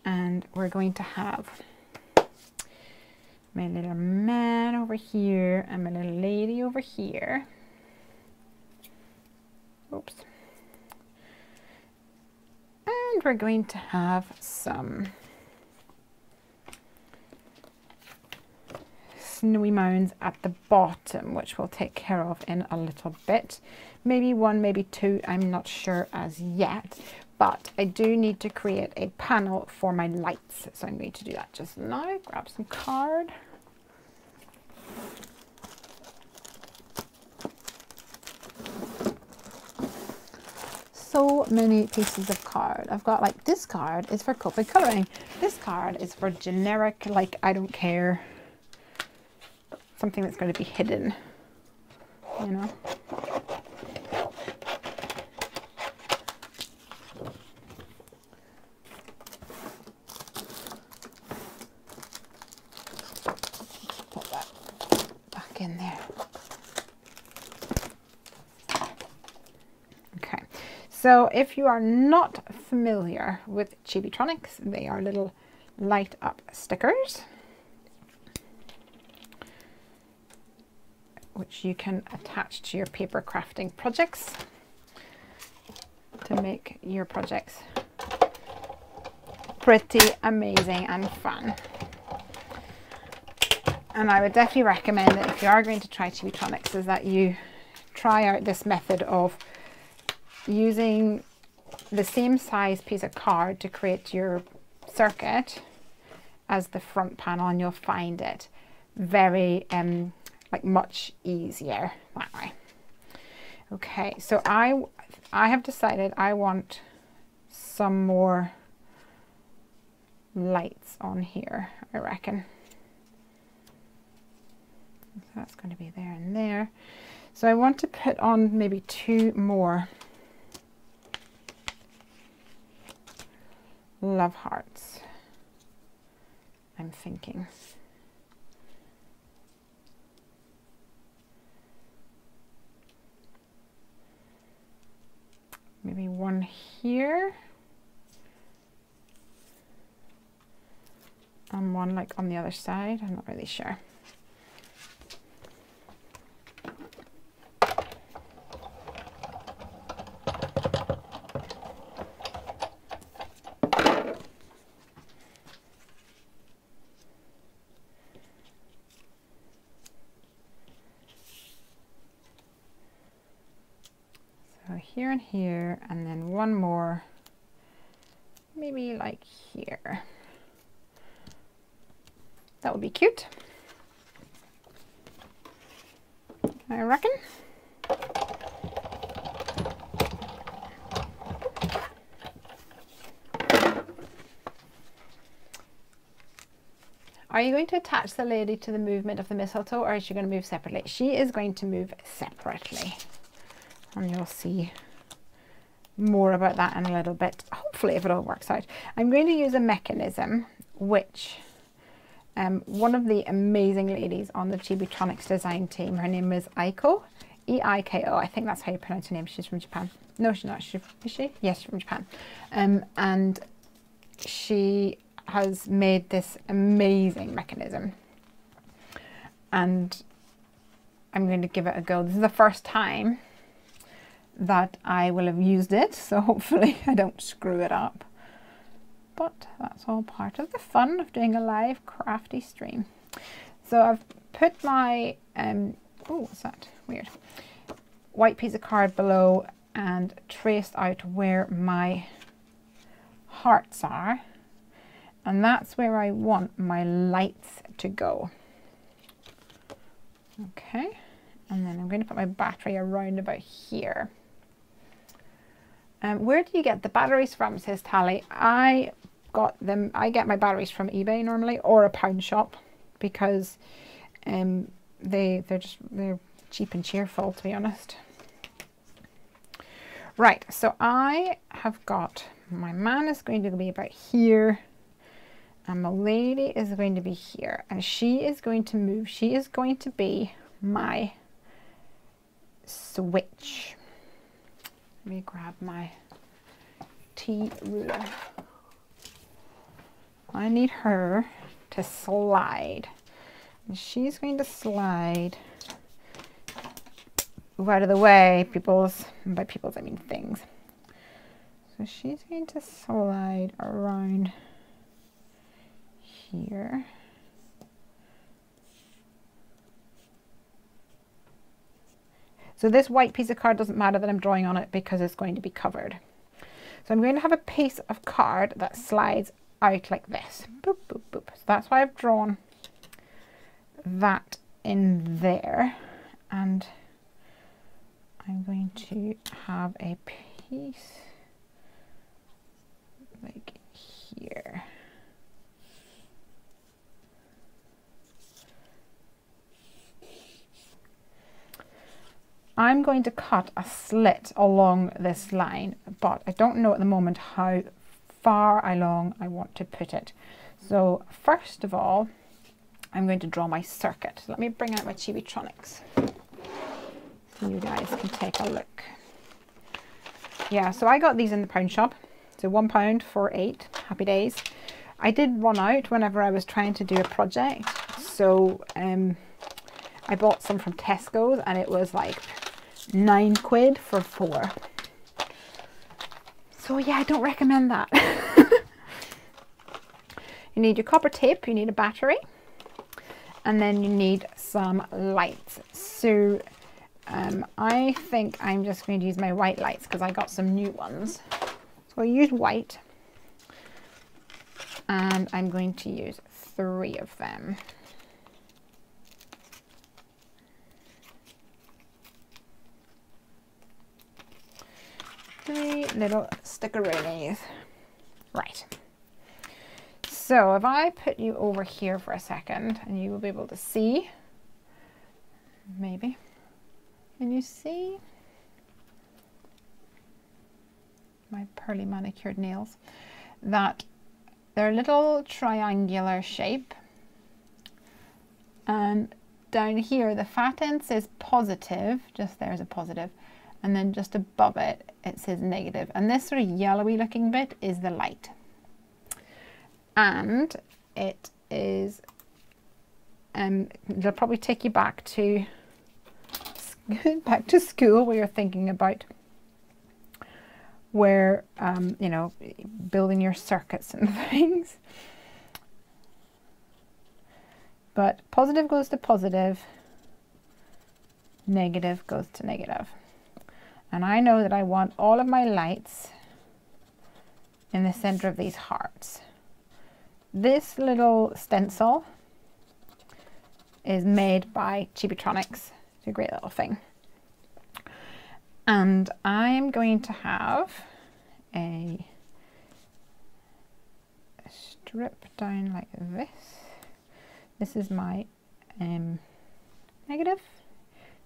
and we're going to have my little man over here and my little lady over here. Oops. And we're going to have some snowy mounds at the bottom, which we'll take care of in a little bit. Maybe one, maybe two, I'm not sure as yet. But I do need to create a panel for my lights. So I'm going to do that just now. Grab some card. So many pieces of card. I've got like this card is for Copic coloring. This card is for generic, like I don't care. Something that's going to be hidden, you know. Put that back in there. Okay, so if you are not familiar with Chibitronics, they are little light up stickers, which you can attach to your paper crafting projects to make your projects pretty amazing and fun. And I would definitely recommend that if you are going to try Chibitronics, is that you try out this method of using the same size piece of card to create your circuit as the front panel, and you'll find it very like much easier that way. Okay, so I have decided I want some more lights on here, I reckon. So that's going to be there and there. So I want to put on maybe two more love hearts, I'm thinking. Maybe maybe one here. And one like on the other side, I'm not really sure. So here and here, and then one more, maybe like here. That would be cute, I reckon. Are you going to attach the lady to the movement of the mistletoe, or is she going to move separately? She is going to move separately, and you'll see more about that in a little bit, hopefully, if it all works out. I'm going to use a mechanism which one of the amazing ladies on the Chibitronics design team, her name is Eiko, E-I-K-O, I think that's how you pronounce her name. She's from Japan. No, she's not. Is she? Yes, she's from Japan. And she has made this amazing mechanism. And I'm going to give it a go. This is the first time that I will have used it, so hopefully I don't screw it up. But that's all part of the fun of doing a live crafty stream. So I've put my, oh, what's that? Weird. White piece of card below and traced out where my hearts are. And that's where I want my lights to go. Okay. And then I'm going to put my battery around about here. Where do you get the batteries from, says Tally? I get my batteries from eBay normally, or a pound shop, because they're cheap and cheerful, to be honest. Right, so I have got, my man is going to be about here, and my lady is going to be here, and she is going to move. She is going to be my switch. Let me grab my tea ruler. I need her to slide. And she's going to slide. Move out of the way, peoples. And by peoples, I mean things. So she's going to slide around here. So this white piece of card doesn't matter that I'm drawing on it, because it's going to be covered. So I'm going to have a piece of card that slides out like this. Boop, boop, boop. So that's why I've drawn that in there. And I'm going to have a piece like here. I'm going to cut a slit along this line, but I don't know at the moment how far along I want to put it. So first of all, I'm going to draw my circuit. Let me bring out my Chibitronics so you guys can take a look. Yeah, so I got these in the pound shop. So £1 for 8, happy days. I did run out whenever I was trying to do a project. So I bought some from Tesco's, and it was like £9 for 4. So yeah, I don't recommend that. You need your copper tape, you need a battery, and then you need some lights. So I think I'm just going to use my white lights because I got some new ones. So I'll use white, and I'm going to use 3 of them. 3 little stickeroonies. Right. So if I put you over here for a second, and you will be able to see, maybe, can you see my pearly manicured nails, that they're a little triangular shape, and down here the fat end says positive, just there's a positive, and then just above it, it says negative. And this sort of yellowy looking bit is the light. And it is, it'll probably take you back to school where you're thinking about where, you know, building your circuits and things. But positive goes to positive, negative goes to negative. And I know that I want all of my lights in the center of these hearts. This little stencil is made by Cheapotronics. It's a great little thing. And I'm going to have a strip down like this. This is my negative.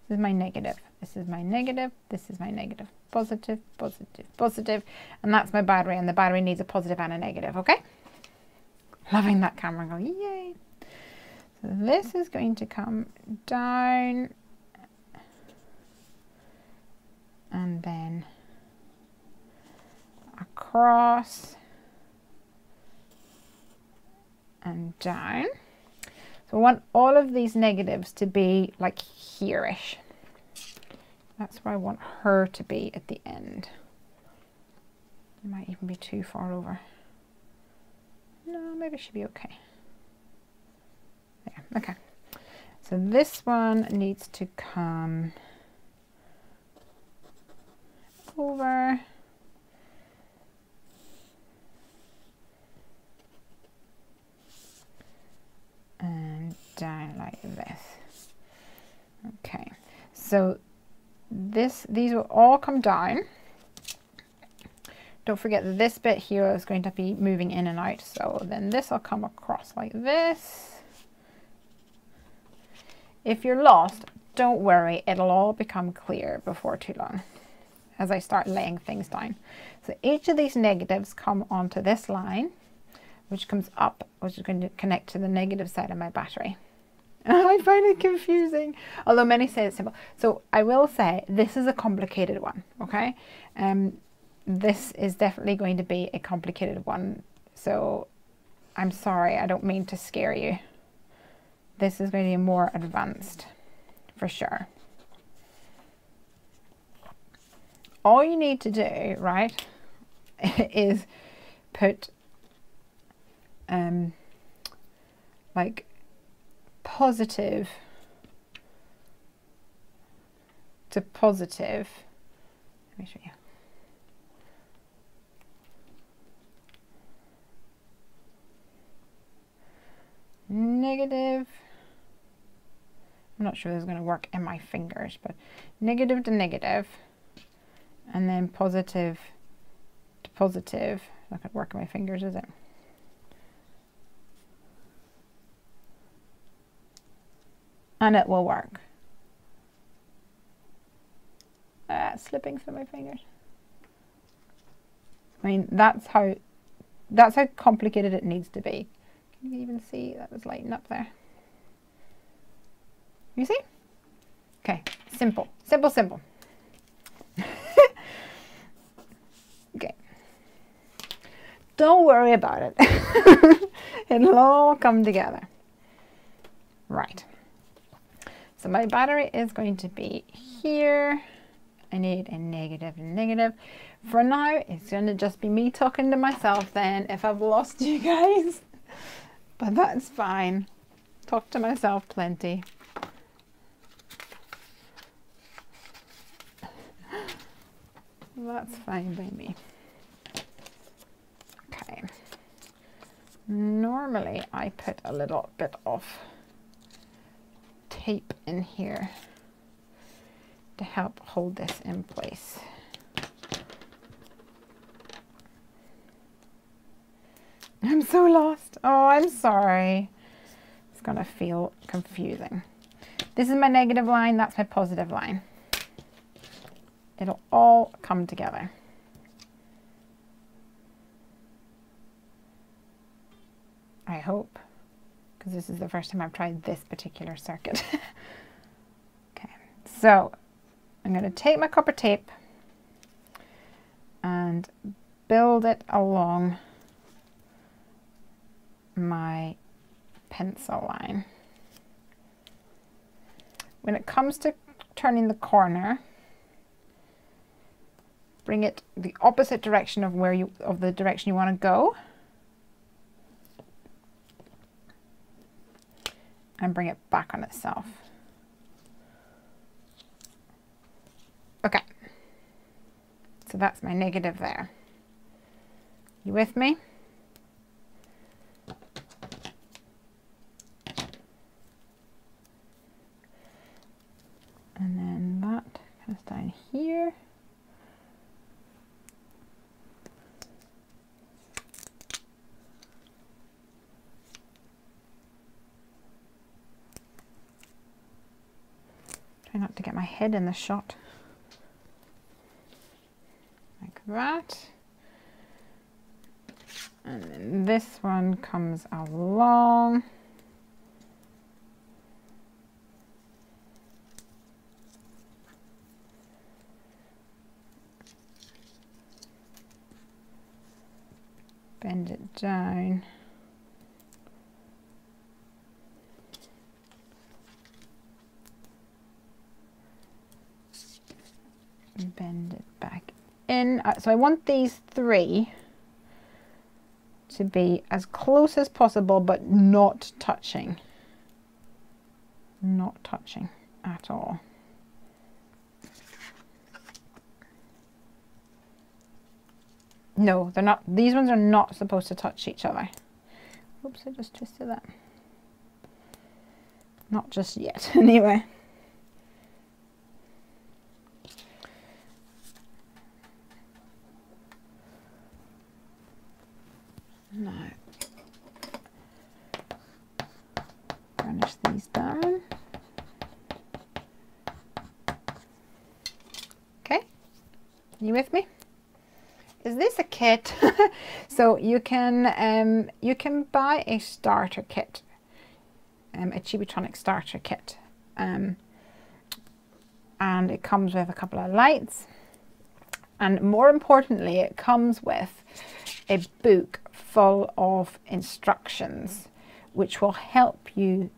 This is my negative. This is my negative. This is my negative. Positive, positive, positive. And that's my battery. And the battery needs a positive and a negative, okay? Loving that camera going, yay. So this is going to come down and then across and down. So I want all of these negatives to be like here-ish. That's where I want her to be at the end. It might even be too far over. No, maybe it should be okay. There, okay. So this one needs to come over. And down like this. Okay, so these will all come down. Don't forget that this bit here is going to be moving in and out. So then this will come across like this. If you're lost, don't worry, it'll all become clear before too long as I start laying things down. So each of these negatives come onto this line, which comes up, which is going to connect to the negative side of my battery. I find it confusing, although many say it's simple. So I will say this is a complicated one, okay? This is definitely going to be a complicated one. So I'm sorry, I don't mean to scare you. This is going to be more advanced for sure. All you need to do, right, is put like positive to positive. Let me show you. Negative. I'm not sure this is going to work in my fingers, but negative to negative, and then positive to positive. Not going to work in my fingers, is it? And it will work. It's slipping through my fingers. I mean, that's how complicated it needs to be. Can you even see that was lighting up there? You see? Okay, simple, simple, simple. Okay. Don't worry about it. It'll all come together. Right. So my battery is going to be here. I need a negative and negative. For now, it's going to just be me talking to myself then if I've lost you guys. But that's fine. Talk to myself plenty. That's fine by me. Okay. Normally I put a little bit of tape in here to help hold this in place. I'm so lost. Oh, I'm sorry. It's gonna feel confusing. This is my negative line, that's my positive line. It'll all come together. I hope, because this is the first time I've tried this particular circuit. Okay, so I'm going to take my copper tape and build it along my pencil line. When it comes to turning the corner, bring it the opposite direction of the direction you want to go, and bring it back on itself. Okay, so that's my negative there. You with me? And then that comes down here. Try not to get my head in the shot. Like that. And then this one comes along. Bend it down. And bend it back in. So I want these three to be as close as possible, but not touching. Not touching at all. No, they're not. These ones are not supposed to touch each other. Oops, I just twisted that. Not just yet, anyway. Now, burnish these down. Okay, you with me? Is this a kit? So you can buy a starter kit, a Chibitronic starter kit, and it comes with a couple of lights, and more importantly, it comes with a book full of instructions, which will help you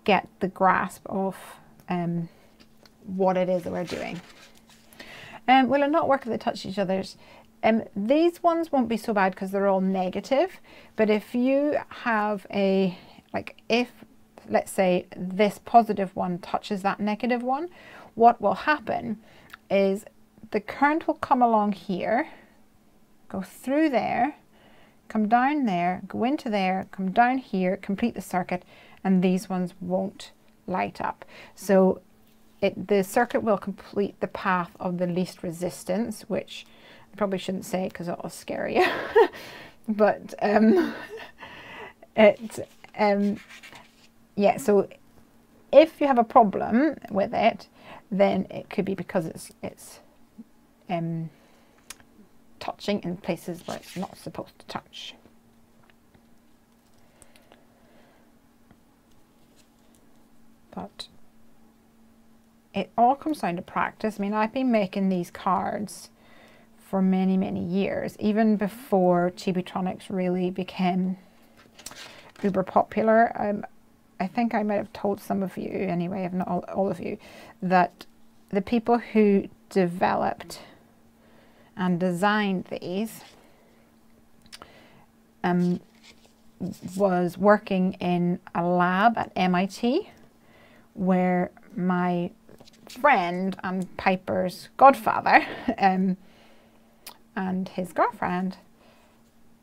get the grasp of what it is that we're doing. Will it not work if they touch each other's? These ones won't be so bad because they're all negative, but if you have if let's say this positive one touches that negative one, what will happen is the current will come along here, go through there, come down there, go into there, come down here, complete the circuit, and these ones won't light up. So the circuit will complete the path of the least resistance, which I probably shouldn't say because it'll scare you. But yeah, so if you have a problem with it, then it could be because it's touching in places where it's not supposed to touch. But it all comes down to practice. I mean, I've been making these cards for many, many years, even before Chibitronics really became uber popular. I think I might have told some of you, anyway, if not all of you, that the people who developed and designed these was working in a lab at MIT, where my friend and Piper's godfather and his girlfriend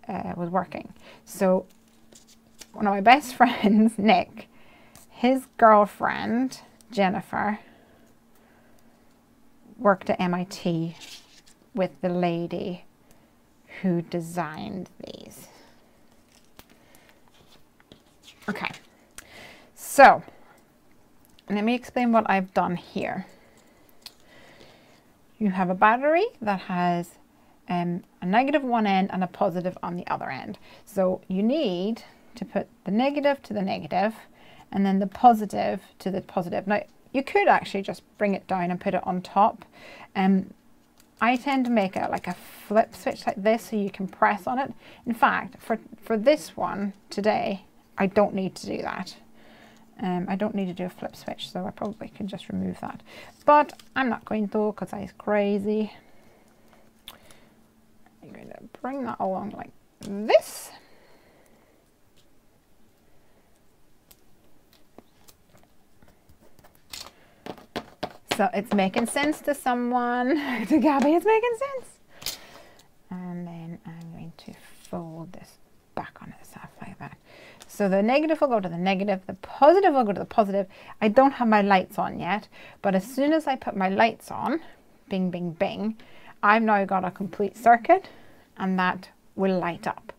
was working. So one of my best friends, Nick, his girlfriend, Jennifer, worked at MIT with the lady who designed these. Okay, so let me explain what I've done here. You have a battery that has a negative one end and a positive on the other end. So you need to put the negative to the negative and then the positive to the positive. Now, You could actually just bring it down and put it on top. I tend to make it like a flip switch like this so you can press on it. In fact, for this one today, I don't need to do that. I don't need to do a flip switch, so I probably can just remove that. But I'm not going to because I'm crazy. I'm going to bring that along like this. So it's making sense to someone. To Gabby, it's making sense. And then I'm going to fold this back on itself like that. So the negative will go to the negative, the positive will go to the positive. I don't have my lights on yet, but as soon as I put my lights on, bing, bing, bing, I've now got a complete circuit and that will light up.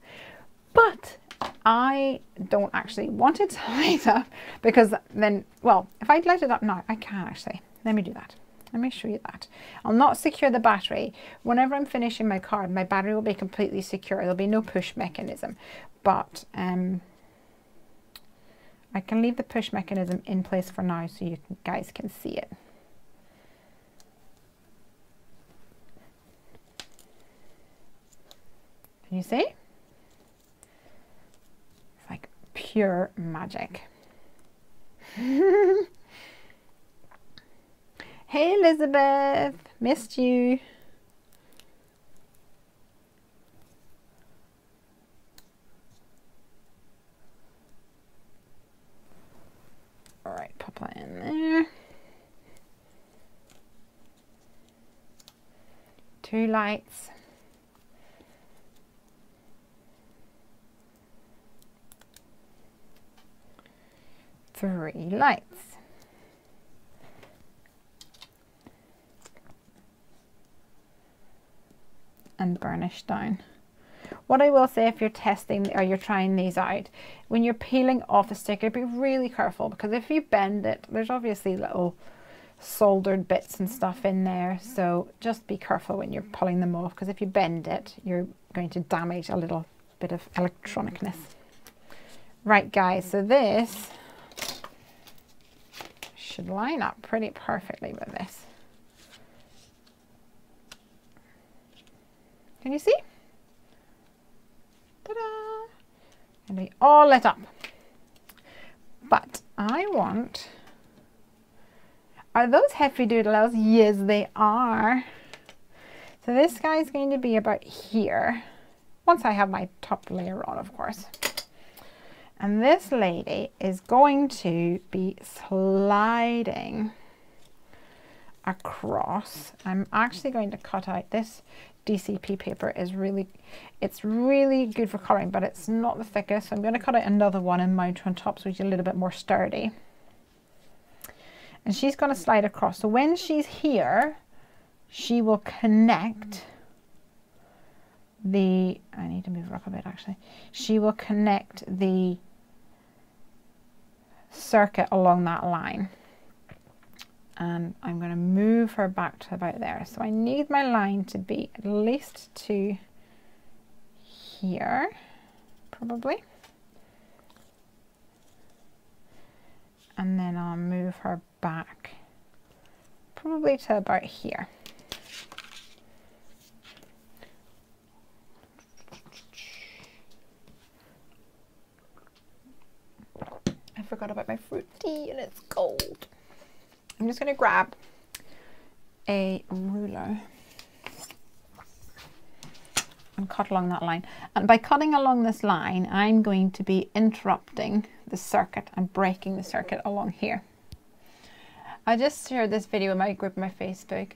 But I don't actually want it to light up because then, well, if I light it up now, I can actually. Let me do that. Let me show you that. I'll not secure the battery. Whenever I'm finishing my card, my battery will be completely secure. There'll be no push mechanism. But I can leave the push mechanism in place for now so you guys can see it. Can you see? It's like pure magic. Hey Elizabeth, missed you. All right, pop that in there. 2 lights. 3 lights. And burnish down. What I will say if you're testing or you're trying these out, when you're peeling off a sticker, be really careful because if you bend it, there's obviously little soldered bits and stuff in there. So just be careful when you're pulling them off because if you bend it, you're going to damage a little bit of electronicness. Right guys, so this should line up pretty perfectly with this. Can you see? Ta-da! And they all lit up. But I want... Are those Heffy doodles? Yes, they are. So this guy is going to be about here. Once I have my top layer on, of course. And this lady is going to be sliding across. I'm actually going to cut out this DCP paper. It's really good for coloring, but it's not the thickest. So I'm going to cut out another one and mount on top so it's a little bit more sturdy. And she's going to slide across. So when she's here, she will connect the, I need to move her up a bit actually. She will connect the circuit along that line. And I'm going to move her back to about there. So I need my line to be at least to here, probably. And then I'll move her back probably to about here. I forgot about my fruit tea and it's cold. I'm just going to grab a ruler and cut along that line. And by cutting along this line, I'm going to be interrupting the circuit and breaking the circuit along here. I just shared this video in my group on my Facebook.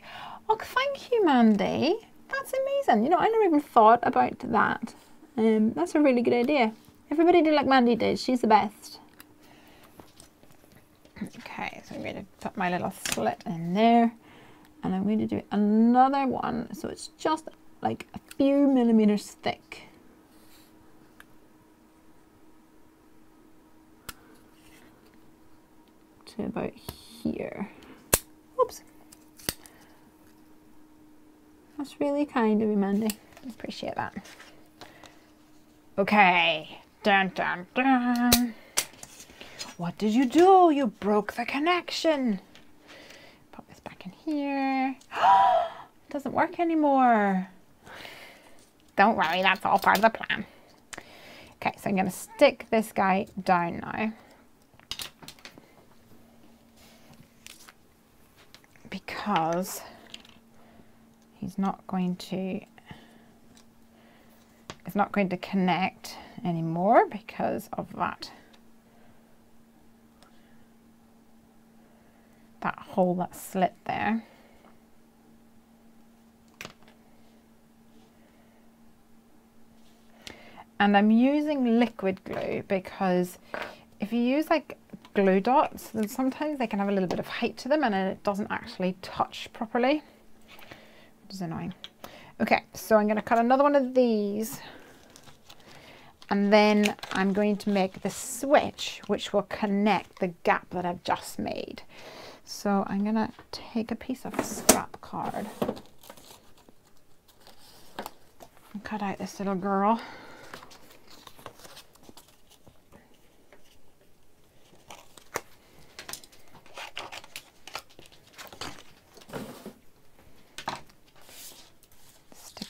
Oh, thank you, Mandy. That's amazing. You know, I never even thought about that. That's a really good idea. Everybody do like Mandy did. She's the best. Okay, so I'm going to put my little slit in there and I'm going to do another one so it's just like a few millimeters thick. To about here. Oops. That's really kind of you, Mandy. I appreciate that. Okay. Dun, dun, dun. What did you do? You broke the connection. here. It doesn't work anymore. Don't worry, that's all part of the plan. Okay, so I'm going to stick this guy down now. Because it's not going to connect anymore because of that hole, that slit there. And I'm using liquid glue because if you use like glue dots, then sometimes they can have a little bit of height to them and then it doesn't actually touch properly, which is annoying. Okay, so I'm going to cut another one of these and then I'm going to make the switch which will connect the gap that I've just made. So I'm going to take a piece of scrap card and cut out this little girl.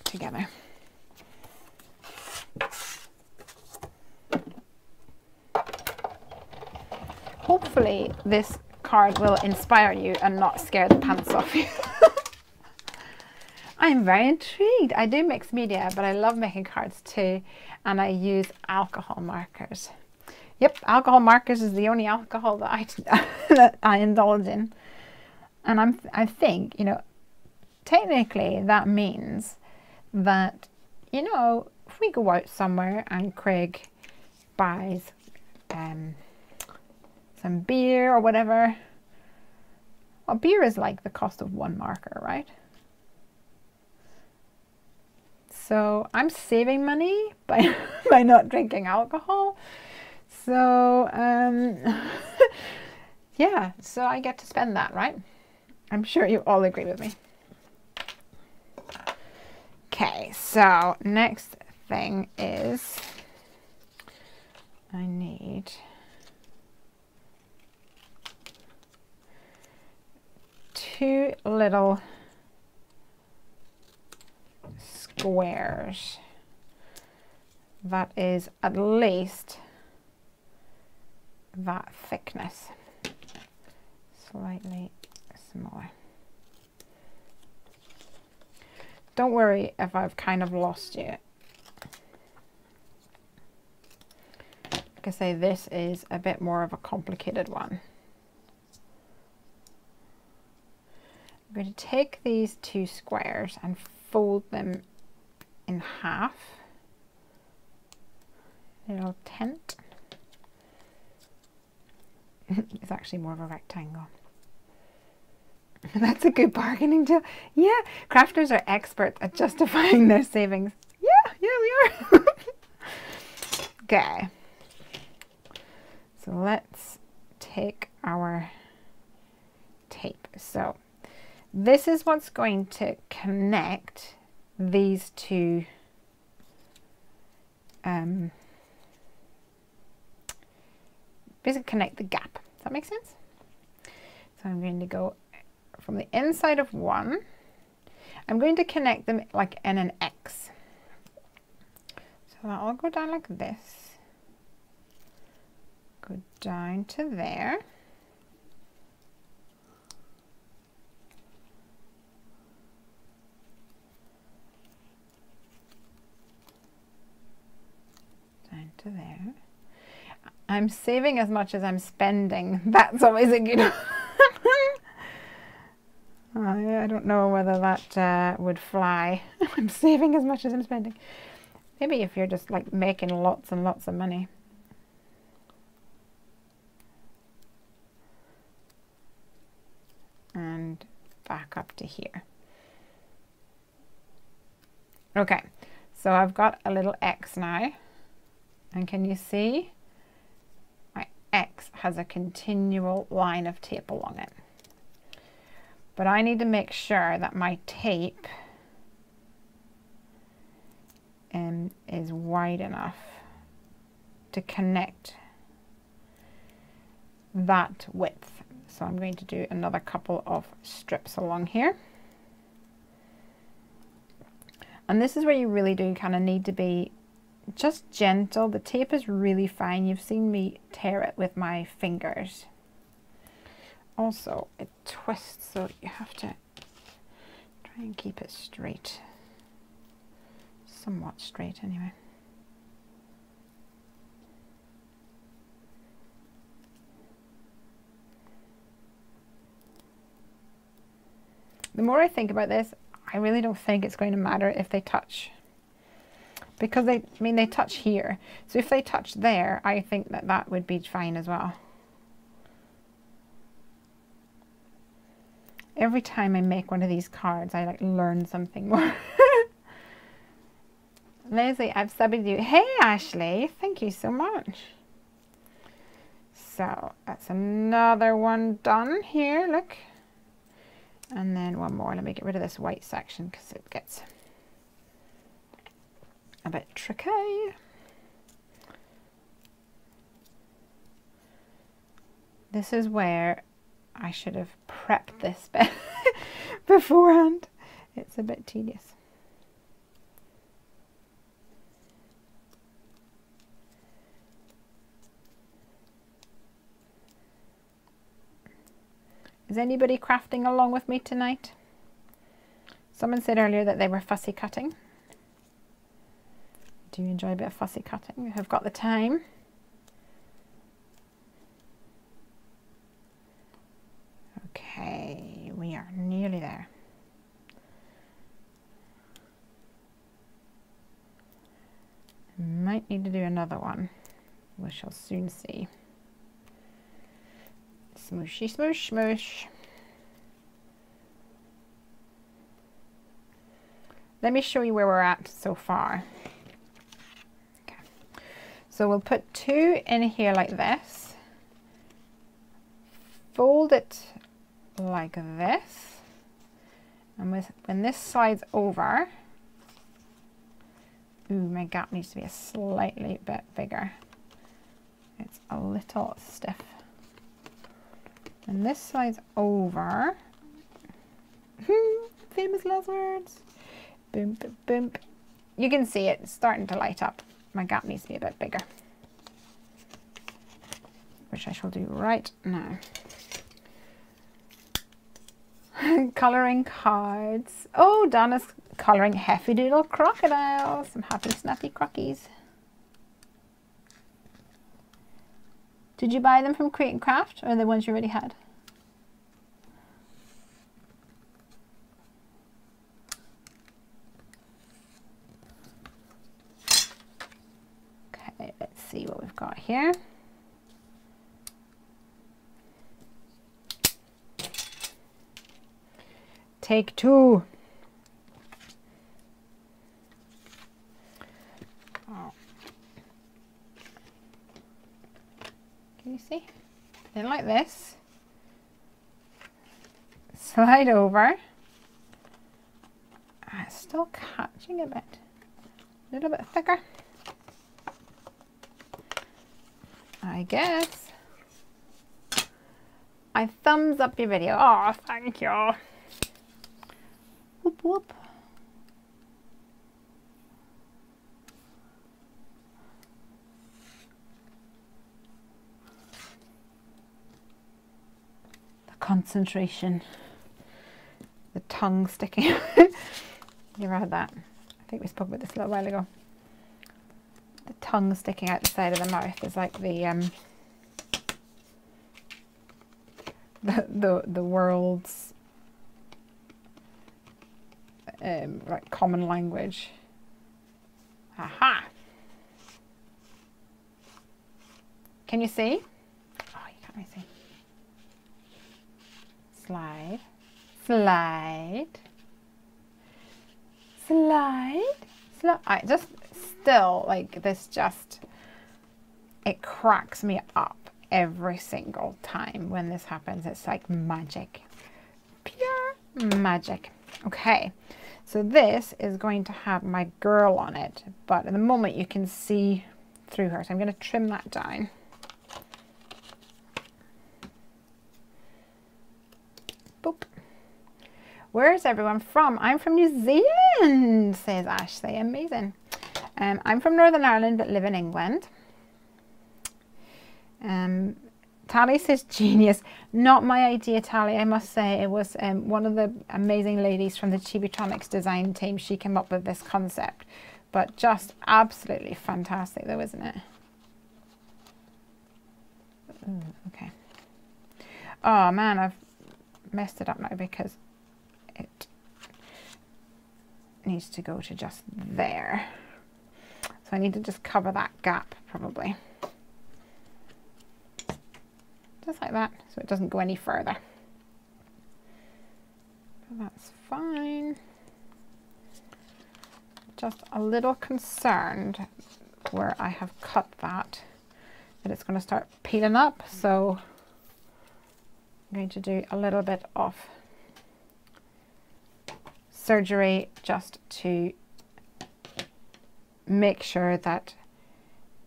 Together. Hopefully this card will inspire you and not scare the pants off you. I'm very intrigued. I do mixed media, but I love making cards too, and I use alcohol markers. Yep, alcohol markers is the only alcohol that that I indulge in. And I think, you know, technically that means that, you know, if we go out somewhere and Craig buys some beer or whatever, well, beer is like the cost of one marker, right? So I'm saving money by not drinking alcohol. So yeah, so I get to spend that, right? I'm sure you all agree with me. Okay, so next thing is I need two little squares that is at least that thickness, slightly smaller. Don't worry if I've kind of lost you. Like I say, this is a bit more of a complicated one. I'm going to take these two squares and fold them in half. Little tent. It's actually more of a rectangle. That's a good bargaining tool. Yeah, crafters are experts at justifying their savings. Yeah, we are. Okay. So let's take our tape. So this is what's going to connect these two basically connect the gap. Does that make sense? So I'm going to go from the inside of one. I'm going to connect them like in an X. So that'll go down like this. Go down to there. Down to there. I'm saving as much as I'm spending. That's always a good I don't know whether that would fly. I'm saving as much as I'm spending. Maybe if you're just like making lots and lots of money. And back up to here. Okay, so I've got a little X now. And can you see? My X has a continual line of tape along it. But I need to make sure that my tape is wide enough to connect that width. So I'm going to do another couple of strips along here. And this is where you really do kind of need to be just gentle. The tape is really fine. You've seen me tear it with my fingers. Also, it twists, so you have to try and keep it straight. Somewhat straight anyway. The more I think about this, I really don't think it's going to matter if they touch. Because they touch here. So if they touch there, I think that that would be fine as well. Every time I make one of these cards, I like learn something more. Lesley, I've subbed you. Hey Ashley, thank you so much. So that's another one done here, look. And then one more. Let me get rid of this white section because it gets a bit tricky. This is where I should have prepped this bit beforehand. It's a bit tedious. Is anybody crafting along with me tonight? Someone said earlier that they were fussy cutting. Do you enjoy a bit of fussy cutting? I've got the time. Okay, we are nearly there. Might need to do another one. We shall soon see. Smooshy, smoosh, smoosh. Let me show you where we're at so far. Okay. So we'll put two in here like this. Fold it like this. And when this slides over, ooh, my gap needs to be a slightly bit bigger. It's a little stiff. And this slides over. Famous last words. Boom, boom, boom. You can see it starting to light up. My gap needs to be a bit bigger, which I shall do right now. Colouring cards. Oh, Donna's colouring Heffy Doodle crocodiles. Some happy snappy crockies. Did you buy them from Create and Craft or the ones you already had? Okay, let's see what we've got here. Take two. Oh. Can you see? Then like this. Slide over. It's still catching a bit. A little bit thicker, I guess. I thumbs up your video. Oh, thank you. Whoop whoop. The concentration. The tongue sticking. You ever had that? I think we spoke about this a little while ago. The tongue sticking out the side of the mouth is like the world's like common language. Aha! Can you see? Oh, you can't really see. Slide, slide, slide, slide. I just still like this. Just it cracks me up every single time when this happens. It's like magic, pure magic. Okay. So this is going to have my girl on it, but at the moment you can see through her. So I'm going to trim that down. Where's everyone from? I'm from New Zealand, says Ashley. Amazing. I'm from Northern Ireland but live in England. Tally says genius. Not my idea, Tally, I must say. It was one of the amazing ladies from the Chibitronics design team. She came up with this concept. But just absolutely fantastic though, isn't it? Ooh, okay. Oh man, I've messed it up now because it needs to go to just there. So I need to just cover that gap probably. Just like that, so it doesn't go any further. But that's fine. Just a little concerned where I have cut that it's going to start peeling up. So I'm going to do a little bit of surgery just to make sure that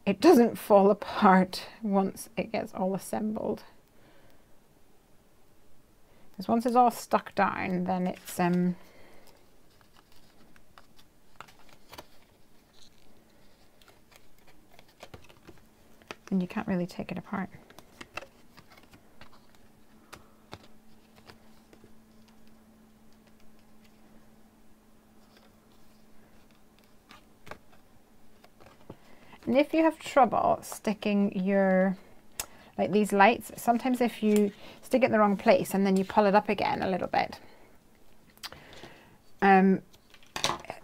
it doesn't fall apart once it gets all assembled. Because once it's all stuck down, then it's and you can't really take it apart. And if you have trouble sticking your, like these lights, sometimes if you stick it in the wrong place and then you pull it up again a little bit,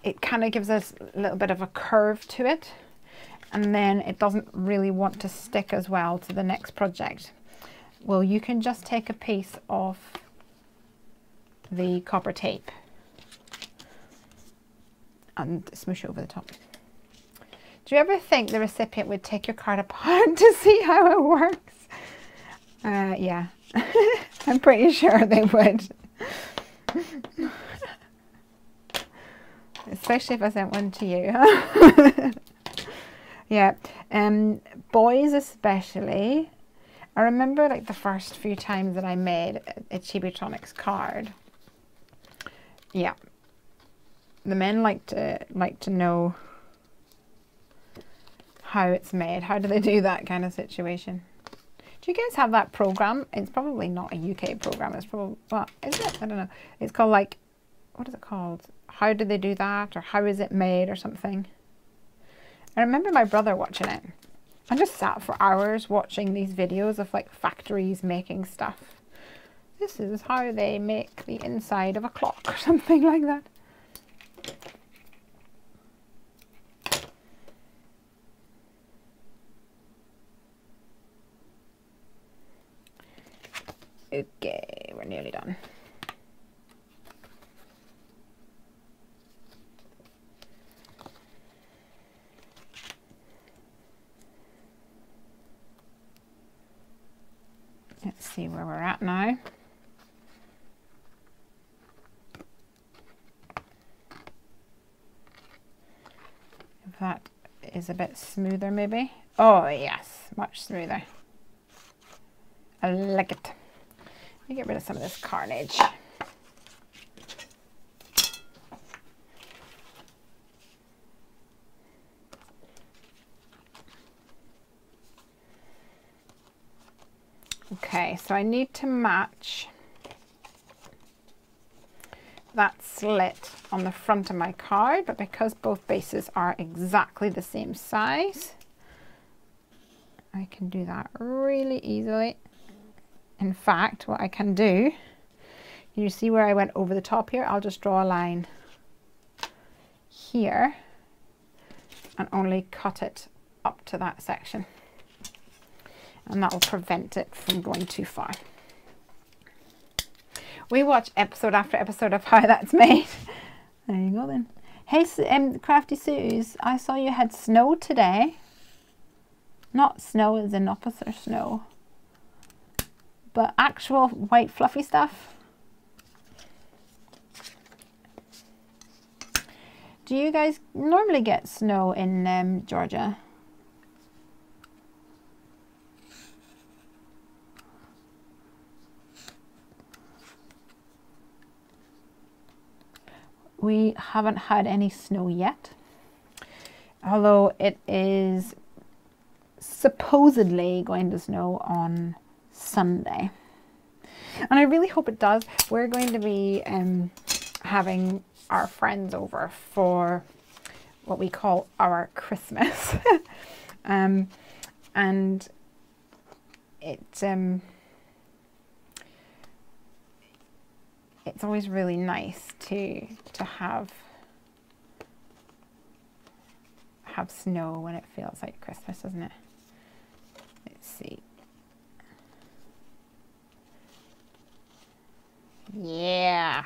it kind of gives us a little bit of a curve to it, and then it doesn't really want to stick as well to the next project. Well, you can just take a piece of the copper tape and smoosh it over the top. Do you ever think the recipient would take your card apart to see how it works? Yeah, I'm pretty sure they would. Especially if I sent one to you. Yeah, boys especially. I remember like the first few times that I made a Chibitronics card. Yeah, the men like to know how it's made. How do they do that kind of situation? Do you guys have that program? It's probably not a UK program. It's probably, well, is it? I don't know. It's called like, what is it called? How do they do that? Or how is it made or something? I remember my brother watching it. I just sat for hours watching these videos of like factories making stuff. This is how they make the inside of a clock or something like that. Okay, we're nearly done. Let's see where we're at now. If that is a bit smoother maybe. Oh yes, much smoother. I like it. Let me get rid of some of this carnage. Okay, so I need to match that slit on the front of my card, but because both bases are exactly the same size, I can do that really easily. In fact, what I can do, you see where I went over the top here? I'll just draw a line here and only cut it up to that section. And that will prevent it from going too far. We watch episode after episode of how that's made. There you go then. Hey, Crafty Suze, I saw you had snow today. Not snow as in opposite snow, but actual white fluffy stuff. Do you guys normally get snow in Georgia? We haven't had any snow yet, although it is supposedly going to snow on Sunday. And I really hope it does. We're going to be having our friends over for what we call our Christmas. And it's always really nice to have snow when it feels like Christmas, isn't it? Let's see. Yeah.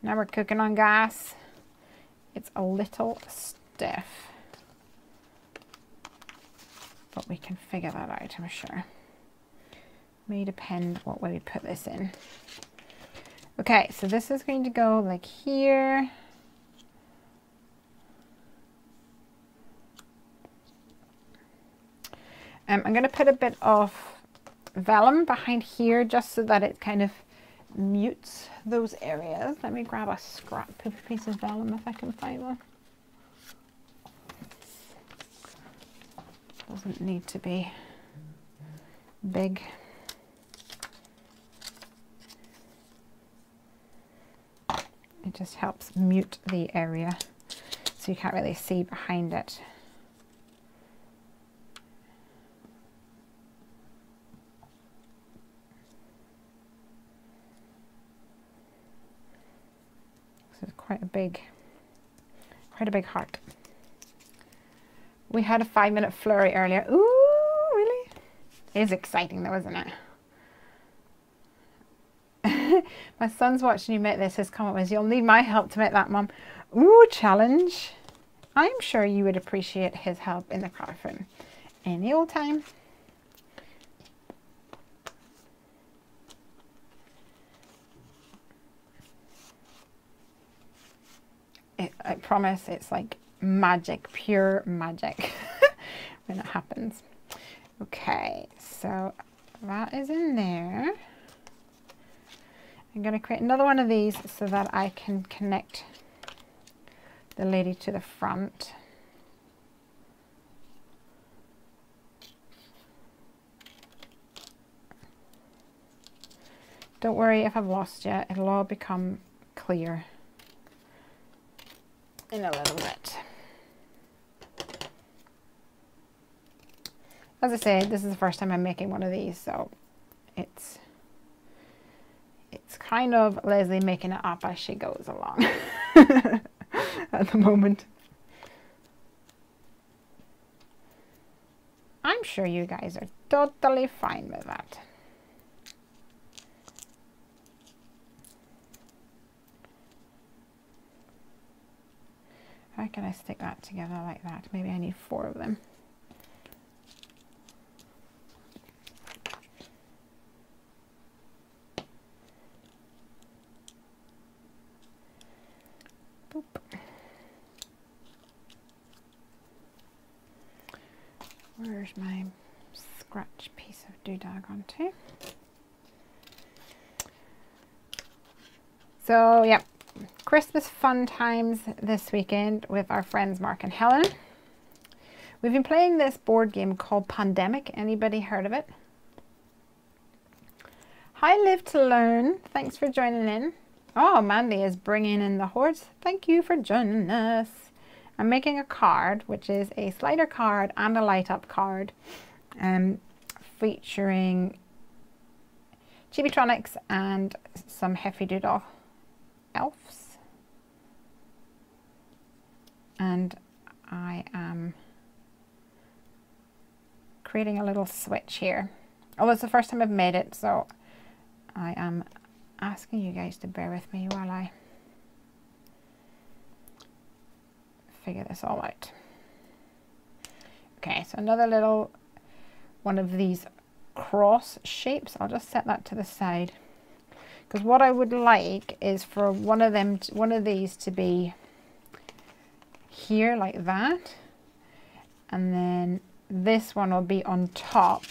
Now we're cooking on gas. It's a little stiff, but we can figure that out, I'm sure. May depend what way we put this in. Okay, so this is going to go like here. I'm going to put a bit of vellum behind here just so that it kind of mutes those areas. Let me grab a scrap piece of vellum if I can find one. Doesn't need to be big. It just helps mute the area so you can't really see behind it. This is quite a big heart. We had a 5-minute flurry earlier. Ooh, really? It is exciting though, isn't it? My son's watching you make this. His comment was, "You'll need my help to make that, Mum." Ooh, challenge. I'm sure you would appreciate his help in the craft room any old time. I promise it's like magic, pure magic when it happens. Okay, so that is in there. I'm going to create another one of these so that I can connect the lady to the front. Don't worry if I've lost you, it'll all become clear in a little bit. As I said, this is the first time I'm making one of these, so it's kind of Lesley making it up as she goes along at the moment. I'm sure you guys are totally fine with that. How can I stick that together like that? Maybe I need 4 of them. Boop. Where's my scratch piece of doodad onto? So, yeah. Christmas fun times this weekend with our friends Mark and Helen. We've been playing this board game called Pandemic. Anybody heard of it? Hi, Live to Learn. Thanks for joining in. Oh, Mandy is bringing in the hordes. Thank you for joining us. I'm making a card, which is a slider card and a light up card, featuring Chibitronics and some Heffy Doodle elves. And I am creating a little switch here. Oh, it's the first time I've made it, so I am asking you guys to bear with me while I figure this all out. Okay, so another little one of these cross shapes. I'll just set that to the side, because what I would like is for one of these to be here like that, and then this one will be on top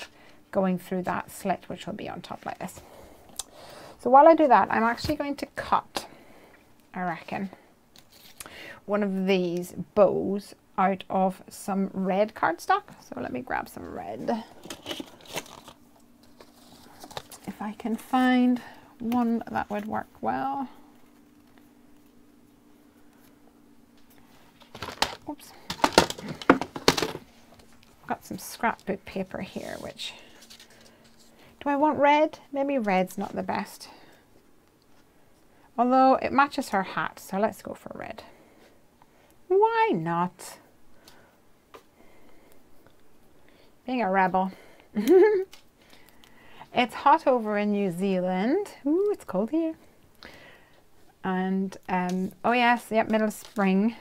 going through that slit, which will be on top like this. So while I do that, I'm actually going to cut, I reckon. one of these bows out of some red cardstock. So let me grab some red. If I can find one that would work well. Oops. Got some scrapbook paper here, which, do I want red? Maybe red's not the best. Although it matches her hat, so let's go for red. Why not? Being a rebel. It's hot over in New Zealand. Ooh, it's cold here. And, oh yes, yep, middle of spring.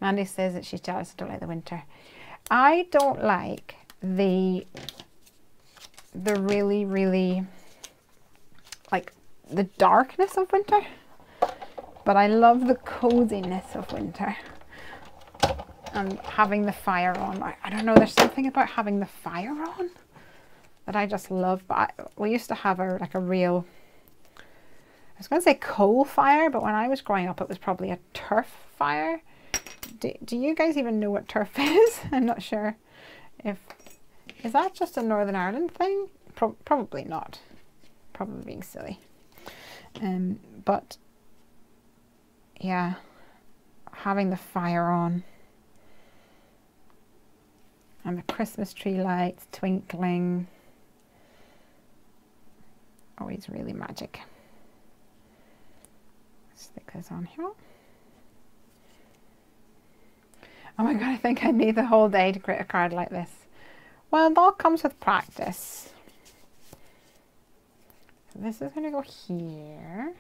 Mandy says that she's jealous. I don't like the winter. I don't like the really, really, like, the darkness of winter. But I love the coziness of winter. And having the fire on. I don't know, there's something about having the fire on that I just love. But we used to have a real, I was going to say coal fire, but when I was growing up it was probably a turf fire. Do you guys even know what turf is? I'm not sure. Is that just a Northern Ireland thing? Probably not. Probably being silly. But yeah, having the fire on and the Christmas tree lights twinkling, always really magic. Stick this on here. Oh my god, I think I need the whole day to create a card like this. Well, it all comes with practice. So this is going to go here.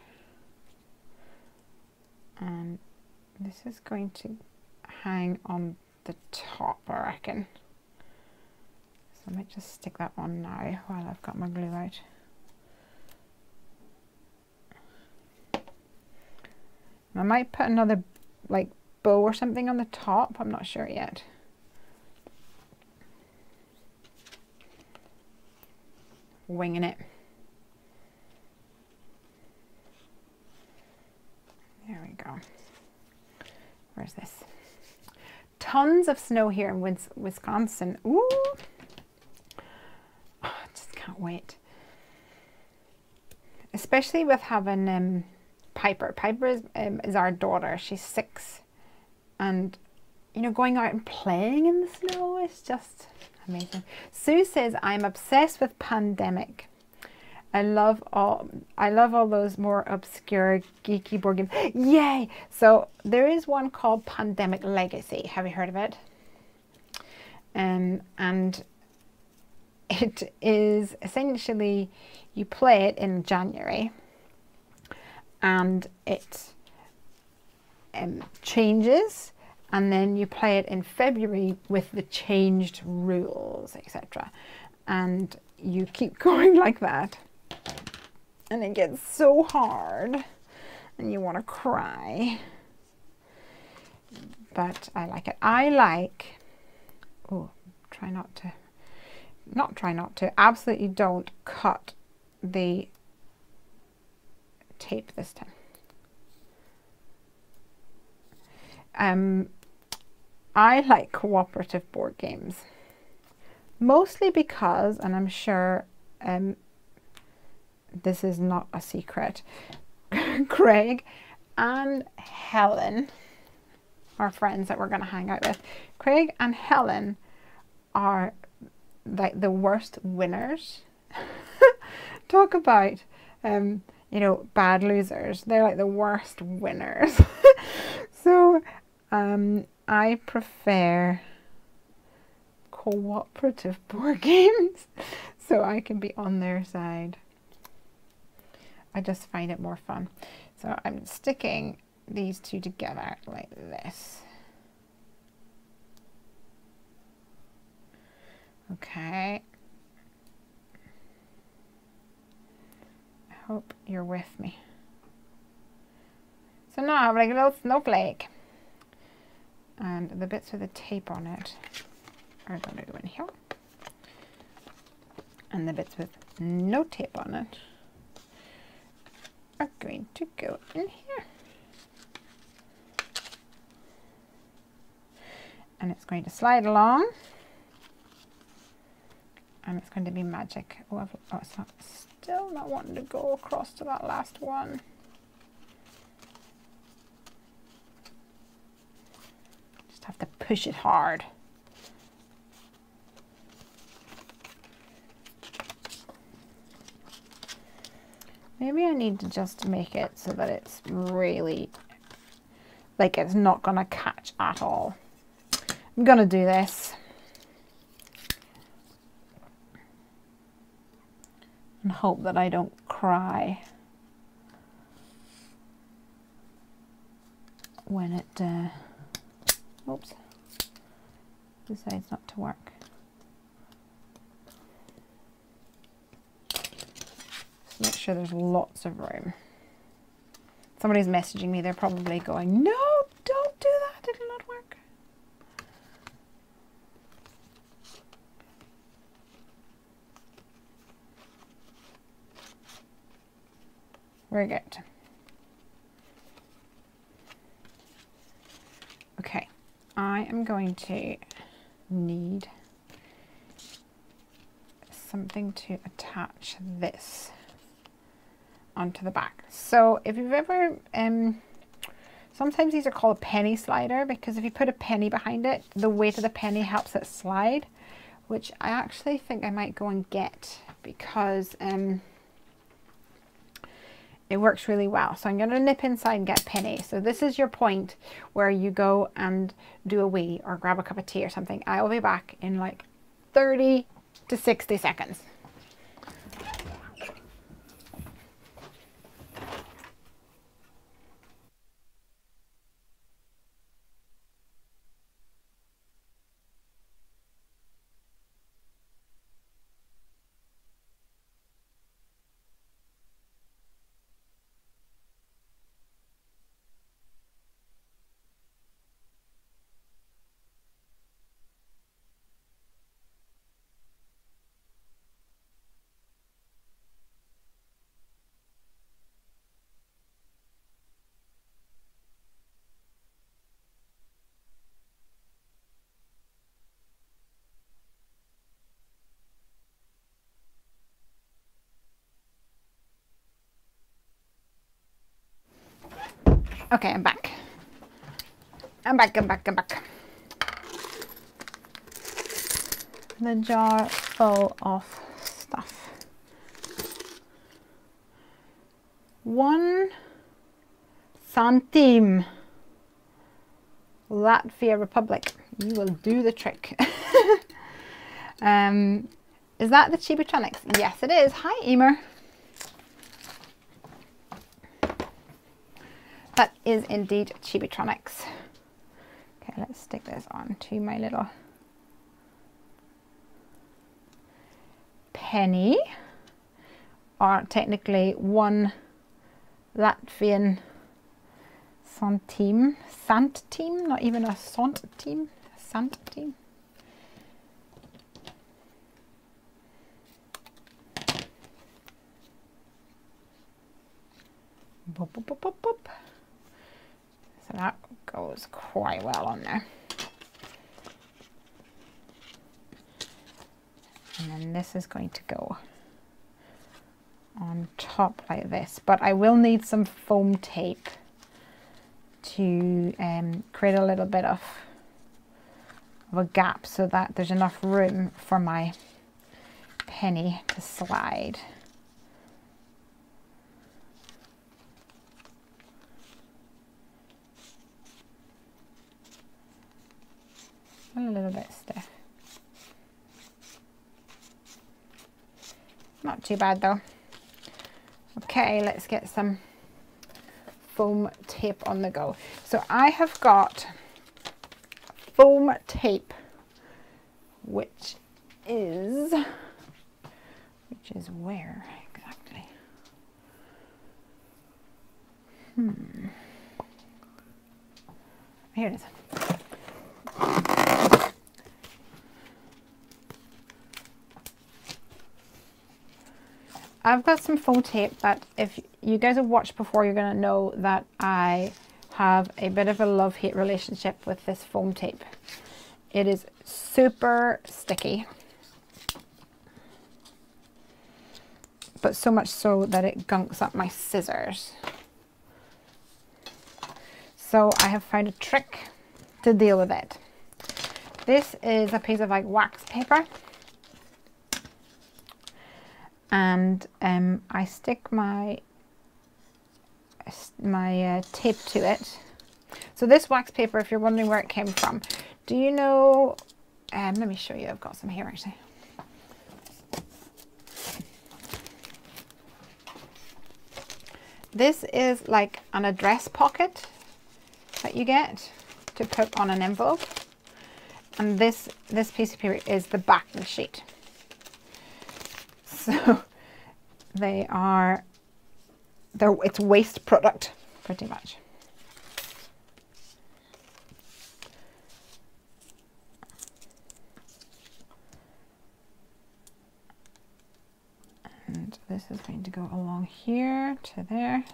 And this is going to hang on the top, I reckon. So I might just stick that on now while I've got my glue out. I might put another like bow or something on the top. I'm not sure yet. Winging it. There we go. Where's this? Tons of snow here in Wisconsin. Ooh! Oh, I just can't wait. Especially with having Piper. Piper is our daughter. She's 6. And, you know, going out and playing in the snow is just amazing. Sue says, I'm obsessed with Pandemic. I love all those more obscure geeky board games. Yay! So there is one called Pandemic Legacy. Have you heard of it? And it is essentially, you play it in January and it changes, and then you play it in February with the changed rules, etc. And you keep going like that. And it gets so hard and you want to cry. But I like it. I like, oh, absolutely don't cut the tape this time. I like cooperative board games. Mostly because, and I'm sure this is not a secret, Craig and Helen are friends that we're going to hang out with. Craig and Helen are like the worst winners. Talk about, you know, bad losers. They're like the worst winners. So, I prefer cooperative board games so I can be on their side. I just find it more fun. So I'm sticking these two together like this. Okay. I hope you're with me. So now I have like a little snowflake. And the bits with the tape on it are going to go in here. And the bits with no tape on it are going to go in here. and it's going to slide along, and it's going to be magic. Oh, it's not, still not wanting to go across to that last one. Just have to push it hard. Maybe I need to just make it so that it's really, like, it's not going to catch at all. I'm going to do this. And hope that I don't cry when it, oops, decides not to work. Make sure there's lots of room. Somebody's messaging me. They're probably going, no, don't do that. It'll not work. Very good. Okay, I am going to need something to attach this onto the back. So if you've ever, sometimes these are called a penny slider, because if you put a penny behind it, the weight of the penny helps it slide, which I actually think I might go and get, because it works really well. So I'm going to nip inside and get a penny. So this is your point where you go and do a wee or grab a cup of tea or something. I will be back in like 30 to 60 seconds. Okay, I'm back. I'm back. The jar full of stuff. 1 centime. Latvia Republic. You will do the trick. Is that the Chibitronics? Yes, it is. Hi, Emer. That is indeed Chibitronics. Okay, let's stick this onto my little penny, or technically 1 Latvian centime. Centime, not even a centime. Centime. Boop, boop, boop, boop, boop. So that goes quite well on there. And then this is going to go on top like this. But I will need some foam tape to create a little bit of a gap so that there's enough room for my penny to slide. A little bit stiff. Not too bad though. Okay, let's get some foam tape on the go. So I have got foam tape, which is where exactly? Here it is. I've got some foam tape that if you guys have watched before, you're going to know that I have a bit of a love-hate relationship with this foam tape. It is super sticky, but so much so that it gunks up my scissors. So I have found a trick to deal with it. This is a piece of like wax paper, and I stick my tape to it. So this wax paper, if you're wondering where it came from, do you know, let me show you, I've got some here actually. This is like an address pocket that you get to put on an envelope. And this piece of paper is the backing sheet. So it's waste product pretty much. And this is going to go along here to there.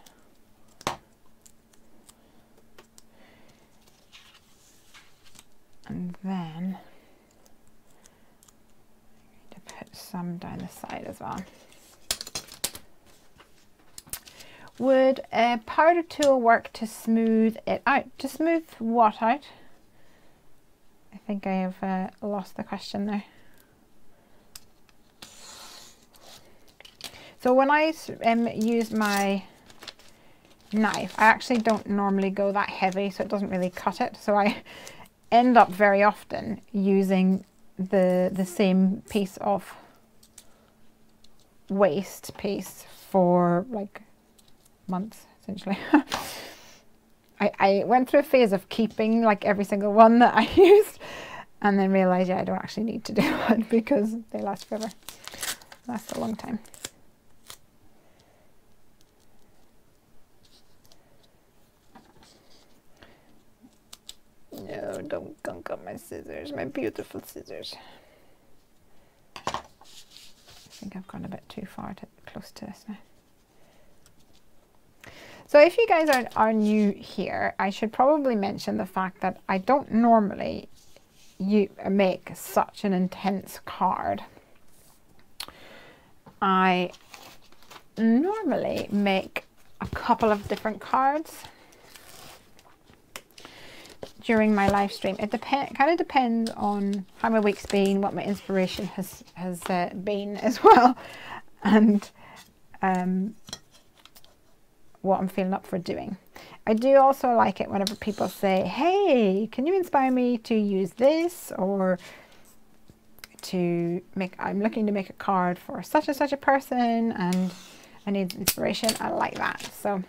And then I'm going to put some down the side as well. Would a powder tool work to smooth it out? To smooth what out? I think I have lost the question there. So when I use my knife, I actually don't normally go that heavy, so it doesn't really cut it. So I end up very often using the same piece of waste piece for like months essentially. I went through a phase of keeping like every single one that I used, and then realized, yeah, I don't actually need to do that because they last forever. Last a long time. No, don't gunk up my scissors, my beautiful scissors. I think I've gone a bit too far close to this now. So if you guys are new here, I should probably mention the fact that I don't normally make such an intense card. I normally make a couple of different cards during my live stream. It kind of depends on how my week's been, what my inspiration has been as well, and what I'm feeling up for doing. I do also like it whenever people say, hey, can you inspire me to use this, or to make, I'm looking to make a card for such and such a person and I need inspiration. I like that. So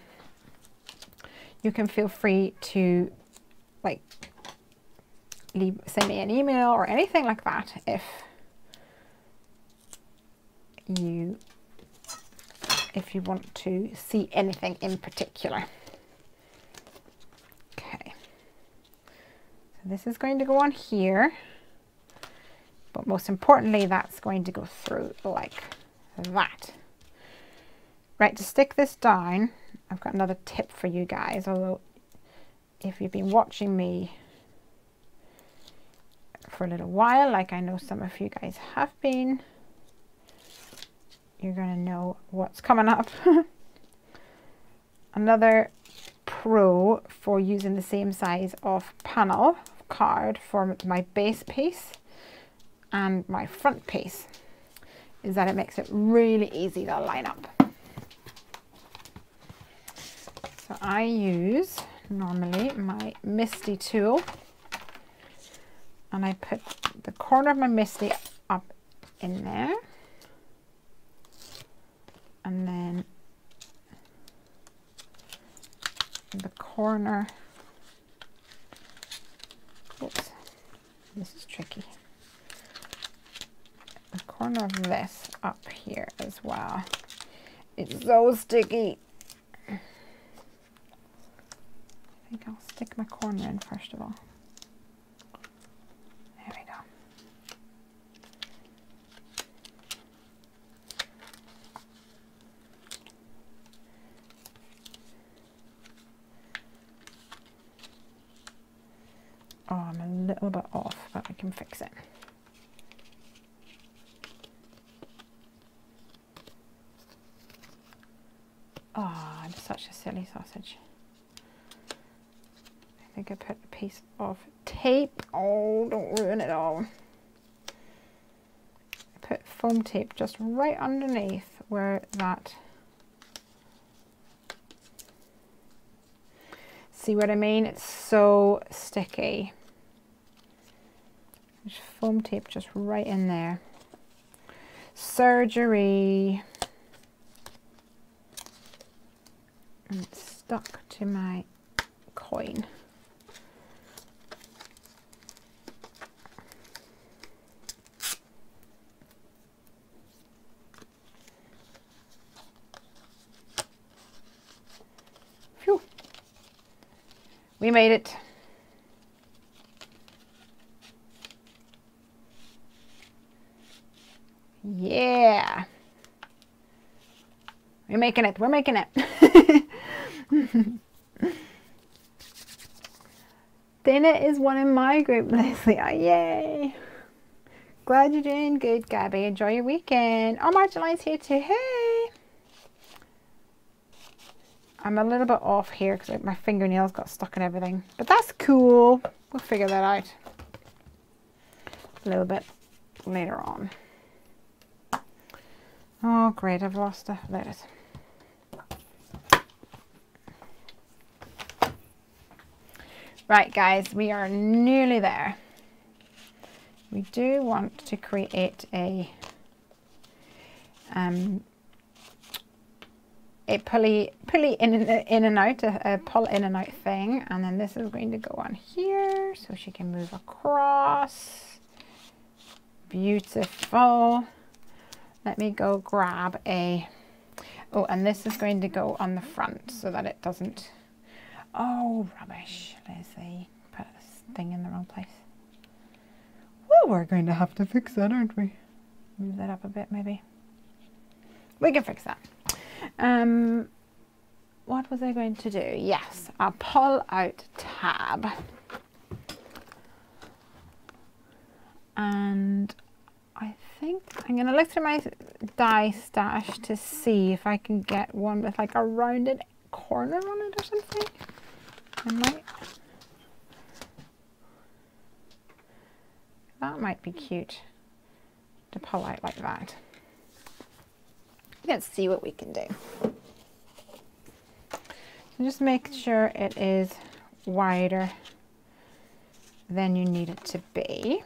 you can feel free to like send me an email or anything like that if you want to see anything in particular. Okay, so this is going to go on here, but most importantly that's going to go through like that. Right, to stick this down, I've got another tip for you guys, although if you've been watching me for a little while, like I know some of you guys have been, you're going to know what's coming up. Another pro for using the same size of panel card for my base piece and my front piece is that it makes it really easy to line up. So I use normally my Misty tool, and I put the corner of my Misty up in there, and then the corner, oops, this is tricky, the corner of this up here as well. It's so sticky. I think I'll stick my corner in first of all. There we go. Oh, little bit off, but I can fix it. Oh, I'm such a silly sausage. I think I put a piece of tape. Oh, don't ruin it all. I put foam tape just right underneath where that... See what I mean? It's so sticky. There's foam tape just right in there. Surgery. And it's stuck to my coin. Phew. We made it. Yeah. We're making it. We're making it. Dana is one in my group, Lesley. Oh, yay. Glad you're doing good, Gabby. Enjoy your weekend. Oh, Marjolaine's here too. Hey. I'm a little bit off here because my fingernails got stuck in everything. But that's cool. We'll figure that out a little bit later on. Oh, great. I've lost it. There it is. Right, guys, we are nearly there. We do want to create a pulley in and out, a pull in and out thing, and then this is going to go on here so she can move across. Beautiful. Let me go grab a, oh, and this is going to go on the front so that it doesn't. Oh, rubbish, Lesley. Put this thing in the wrong place. Well, we're going to have to fix that, aren't we? Move that up a bit, maybe. We can fix that. What was I going to do? Yes, a pull out tab. And I think I'm going to look through my die stash to see if I can get one with like a rounded corner on it or something. I might. That might be cute to pull out like that. Let's see what we can do. So just make sure it is wider than you need it to be.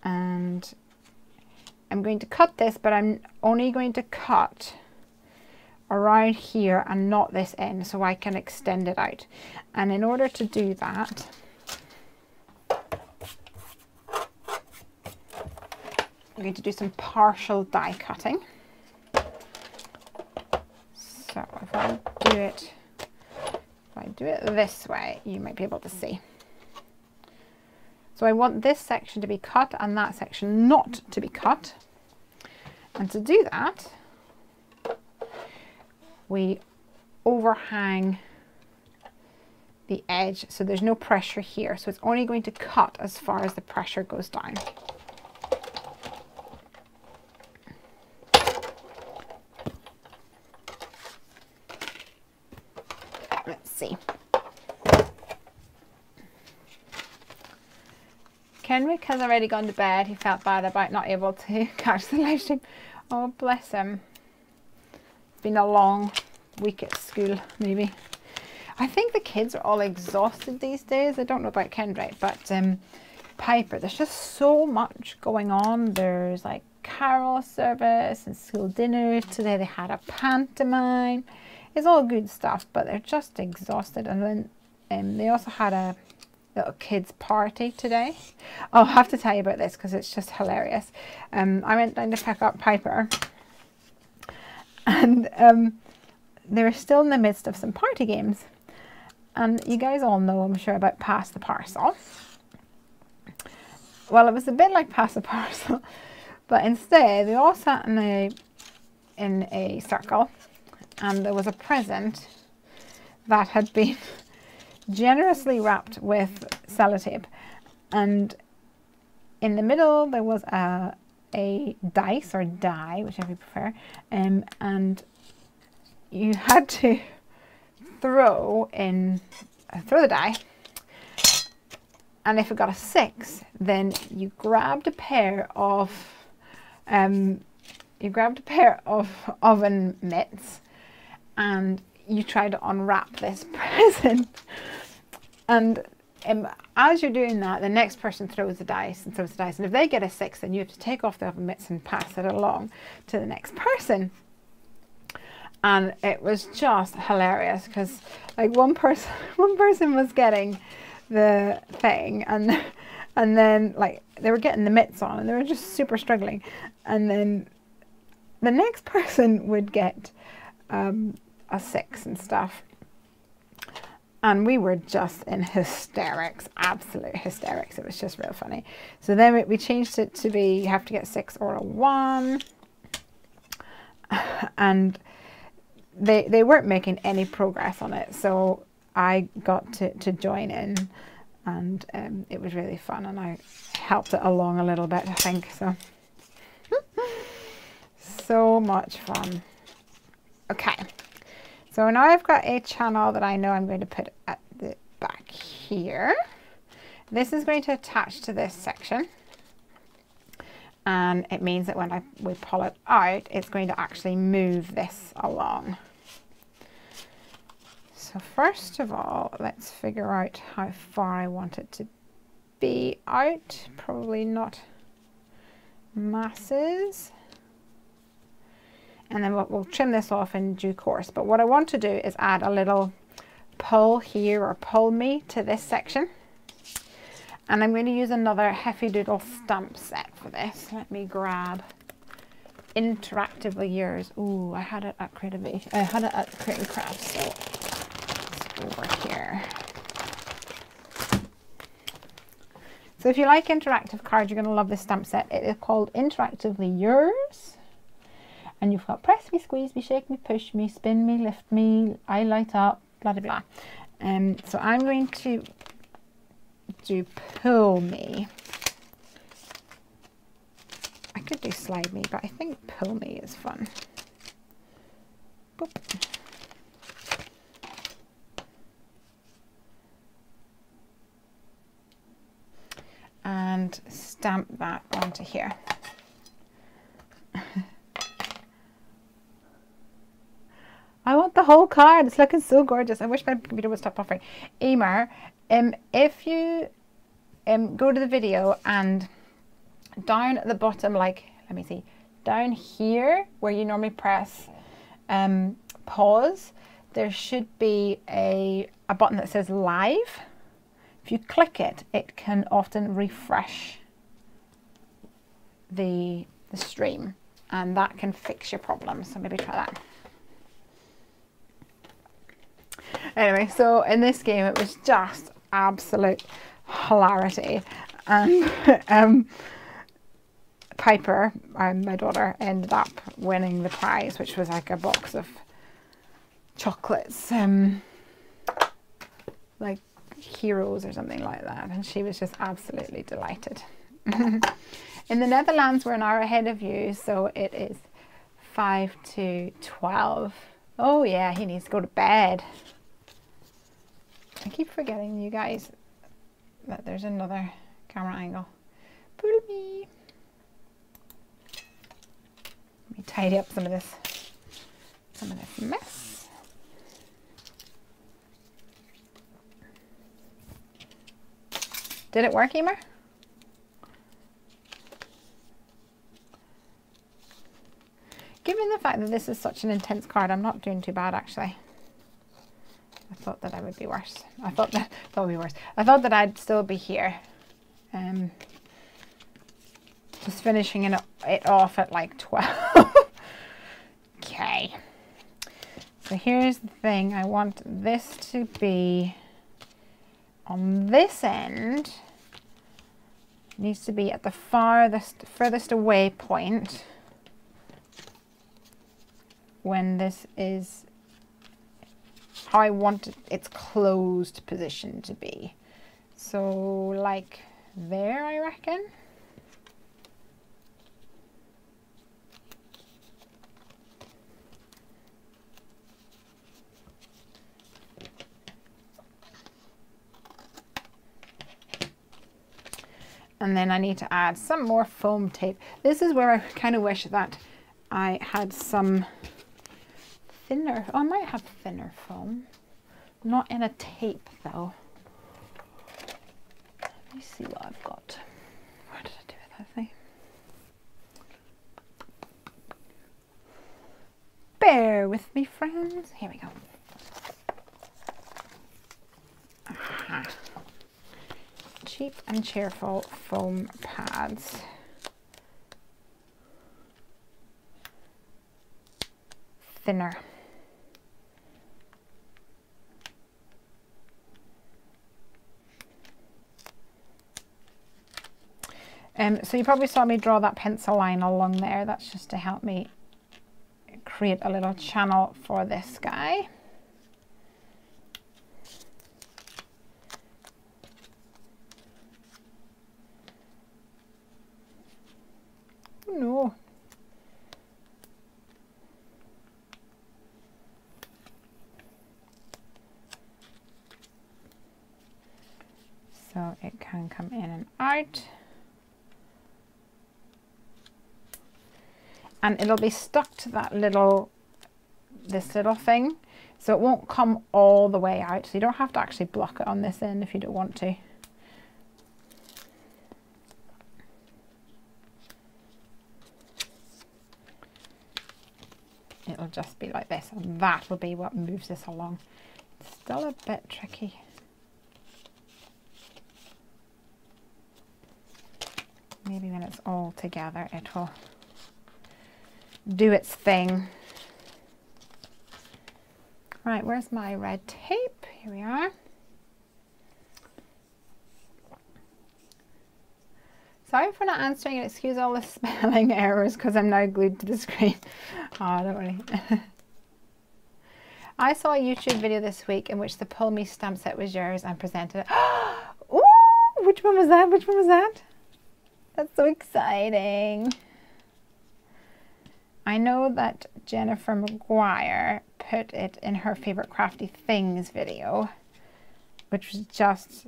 And I'm going to cut this, but I'm only going to cut around here and not this end so I can extend it out. And in order to do that, I'm going to do some partial die cutting. So if I do it this way, you might be able to see. So I want this section to be cut and that section not to be cut. And to do that, we overhang the edge so there's no pressure here. So it's only going to cut as far as the pressure goes down. Let's see. Kenrick has already gone to bed. He felt bad about not able to catch the live stream. Oh, bless him. It's been a long week at school, maybe. I think the kids are all exhausted these days. I don't know about Kendrick, but Piper, there's just so much going on. There's like carol service and school dinner. Today they had a pantomime. It's all good stuff, but they're just exhausted. And then they also had a little kids party today. I'll have to tell you about this because it's just hilarious. I went down to pick up Piper, and they were still in the midst of some party games. And you guys all know, I'm sure, about Pass the Parcel. Well, it was a bit like Pass the Parcel, but instead they all sat in a circle, and there was a present that had been generously wrapped with sellotape, and in the middle there was a dice or die, whichever you prefer, and you had to throw the die, and if it got a 6, then you grabbed a pair of oven mitts, and you try to unwrap this present. And as you're doing that, the next person throws the dice and throws the dice, and if they get a 6, then you have to take off the oven mitts and pass it along to the next person. And it was just hilarious, because like one person was getting the thing, and then like they were getting the mitts on, and they were just super struggling, and then the next person would get a 6 and stuff, and we were just in hysterics, absolute hysterics. It was just real funny. So then we changed it to be you have to get 6 or a 1, and they weren't making any progress on it, so I got to join in, and it was really fun, and I helped it along a little bit, I think. So so much fun. Okay, so now I've got a channel that I know I'm going to put at the back here. This is going to attach to this section, and it means that when we pull it out, it's going to actually move this along. So first of all, let's figure out how far I want it to be out. Probably not masses. And then we'll trim this off in due course. But what I want to do is add a little pull here, or pull me, to this section. And I'm going to use another Heffy Doodle stamp set for this. Let me grab Interactively Yours. Ooh, I had it at Creative Crafts, so over here. So if you like interactive cards, you're going to love this stamp set. It is called Interactively Yours, and you've got press me, squeeze me, shake me, push me, spin me, lift me, I light up, blah blah blah. So I'm going to do pull me. I could do slide me, but I think pull me is fun. Boop. And stamp that onto here. I want the whole card. It's looking so gorgeous. I wish my computer would stop buffering. Emer, if you go to the video, and down at the bottom, like, let me see, down here where you normally press pause, there should be a button that says live. If you click it, it can often refresh the stream, and that can fix your problems. So maybe try that. Anyway, so in this game, it was just absolute hilarity, and Piper, my daughter, ended up winning the prize, which was like a box of chocolates, like Heroes or something like that, and she was just absolutely delighted. In the Netherlands, we're an hour ahead of you, so it is 5 to 12. Oh yeah, he needs to go to bed. I keep forgetting, you guys, that there's another camera angle. Pull me. Let me tidy up some of this mess. Did it work, Emer? Given the fact that this is such an intense card, I'm not doing too bad, actually. I thought that I would be worse. I thought that I'd still be here. Just finishing it off at like 12. Okay. So here's the thing. I want this to be on this end. It needs to be at the furthest away point when this is how I want its closed position to be. So like there, I reckon. And then I need to add some more foam tape. This is where I kind of wish that I had some thinner, oh, I might have thinner foam. Not in a tape though. Let me see what I've got. What did I do with that thing? Bear with me, friends. Here we go. Aha. Cheap and cheerful foam pads. Thinner. So you probably saw me draw that pencil line along there. That's just to help me create a little channel for this guy. Oh no. So it can come in and out. And it'll be stuck to that little, this little thing. So it won't come all the way out. So you don't have to actually block it on this end if you don't want to. It'll just be like this, and that will be what moves this along. It's still a bit tricky. Maybe when it's all together, it will do its thing. Right, where's my red tape? Here we are. Sorry for not answering, and excuse all the spelling errors because I'm now glued to the screen. Oh, don't worry. I saw a YouTube video this week in which the Pull Me stamp set was yours and presented it. Ooh, which one was that? Which one was that? That's so exciting. I know that Jennifer McGuire put it in her favorite crafty things video, which was just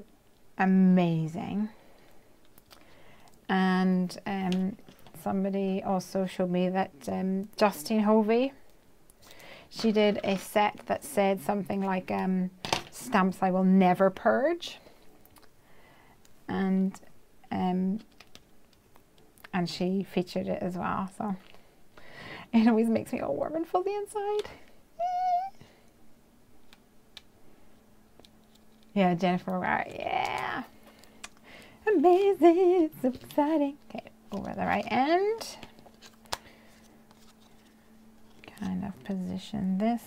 amazing. And somebody also showed me that Justine Hovey, she did a set that said something like stamps I will never purge. And she featured it as well, so it always makes me all warm and fuzzy inside. Yeah, Jennifer McGuire, yeah. Amazing, it's so exciting. Okay, over the right end. Kind of position this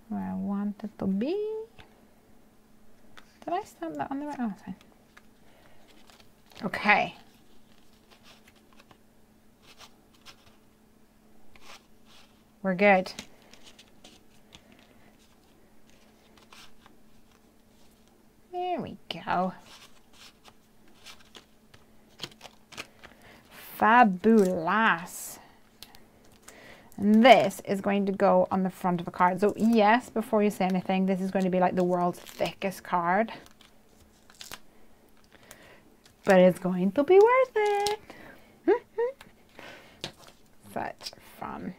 where I want it to be. Did I stamp that on the right? Oh, fine. Okay. We're good. There we go. Fabulous. And this is going to go on the front of a card. So yes, before you say anything, this is going to be like the world's thickest card. But it's going to be worth it. Such fun.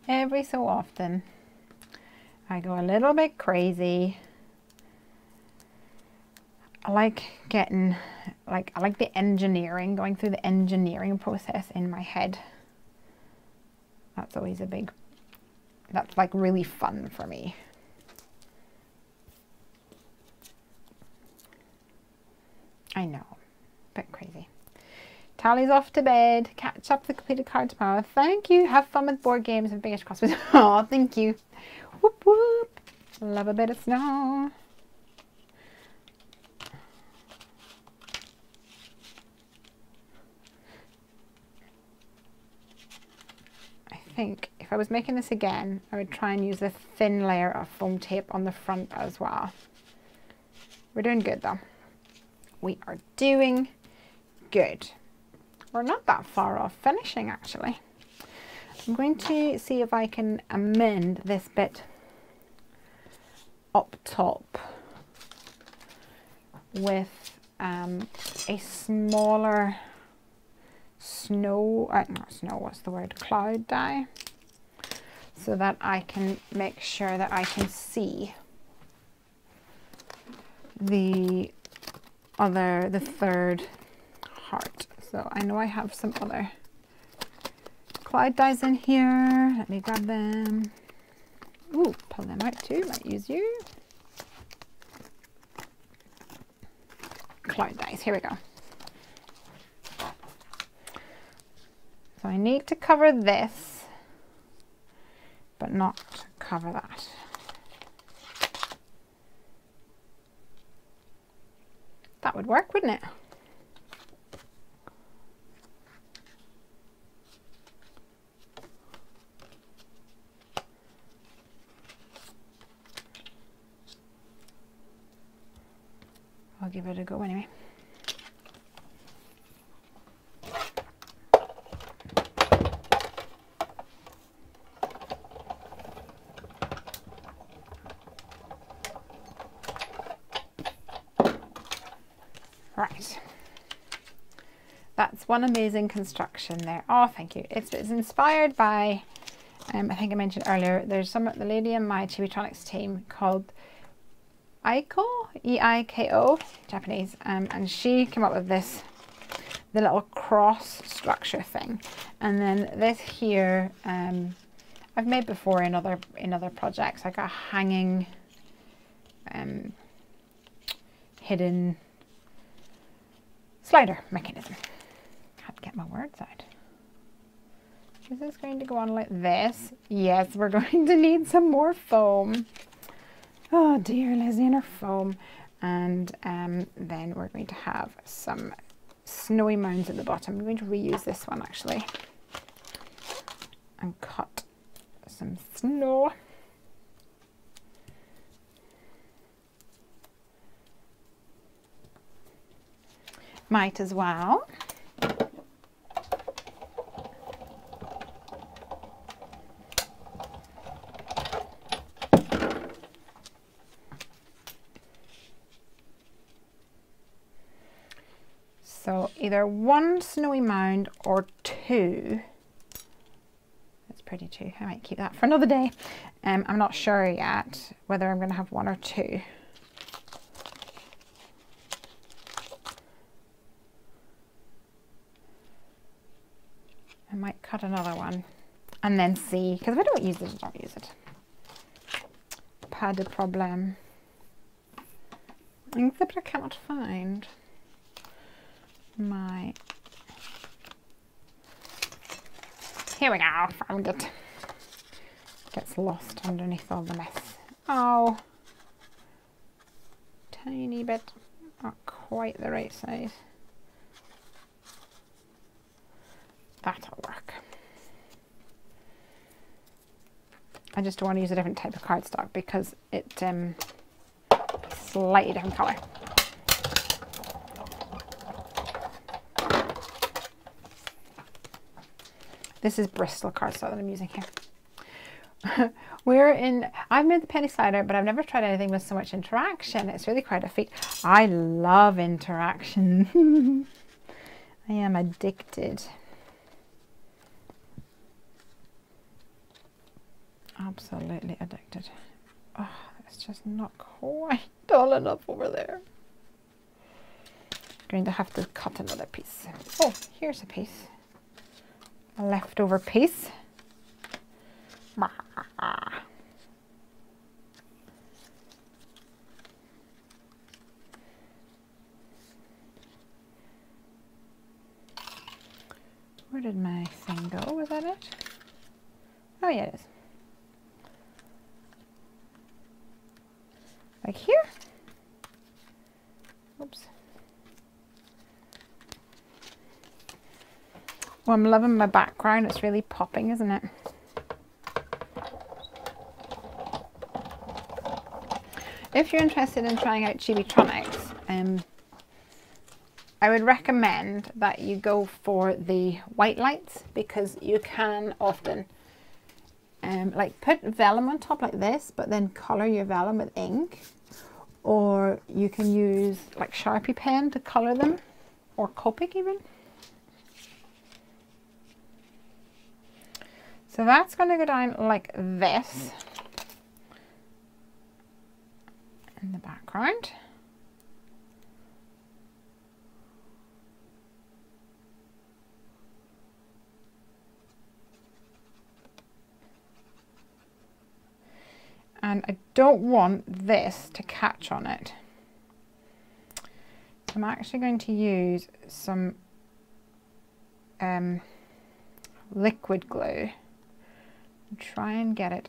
Every so often, I go a little bit crazy. I like getting, I like the engineering, going through the engineering process in my head. That's always a big, that's like really fun for me. I know, a bit crazy. Tally's off to bed. Catch up the completed card tomorrow. Thank you. Have fun with board games and biggest crosswords. Oh, thank you. Whoop whoop. Love a bit of snow. think if I was making this again, I would try and use a thin layer of foam tape on the front as well. We're doing good though. We are doing good. We're not that far off finishing actually. I'm going to see if I can amend this bit up top with a smaller cloud die, so that I can make sure that I can see the third heart. So I know I have some other cloud dies in here. Let me grab them. Ooh, pull them out too, might use you. Cloud dies, here we go. So I need to cover this, but not cover that. That would work, wouldn't it? I'll give it a go anyway. Right. That's one amazing construction there. Oh, thank you. It's inspired by, I think I mentioned earlier, there's the lady in my Chibitronics team called Eiko, E-I-K-O, Japanese, and she came up with this, the little cross structure thing. And then this here, I've made before in other projects, like a hanging, hidden slider mechanism. Can't get my words out. Is this going to go on like this? Yes, we're going to need some more foam. Oh dear, Lesley and her foam. And then we're going to have some snowy mounds at the bottom. I'm going to reuse this one actually and cut some snow. Might as well. So either one snowy mound or two. That's pretty too. I might keep that for another day. I'm not sure yet whether I'm going to have one or two. I might cut another one and then see, because if I don't use it, I don't use it. Pas de problème. Except I cannot find my, here we go, found it. Gets lost underneath all the mess. Oh, tiny bit, not quite the right size. That'll work. I just don't want to use a different type of cardstock because it's slightly different colour. This is Bristol cardstock that I'm using here. I've made the penny slider, but I've never tried anything with so much interaction. It's really quite a feat. I love interaction. I am addicted. Absolutely addicted. Oh, it's just not quite dull enough over there. I'm going to have to cut another piece. Oh, here's a piece. A leftover piece. Where did my thing go? Was that it? Oh yeah, it is. Like here. Oops. Well, I'm loving my background. It's really popping, isn't it? if you're interested in trying out Chibitronics, I would recommend that you go for the white lights, because you can often like put vellum on top like this, but then colour your vellum with ink, or you can use like Sharpie pen to colour them, or Copic even. So that's going to go down like this in the background. And I don't want this to catch on it. So I'm actually going to use some liquid glue and try and get it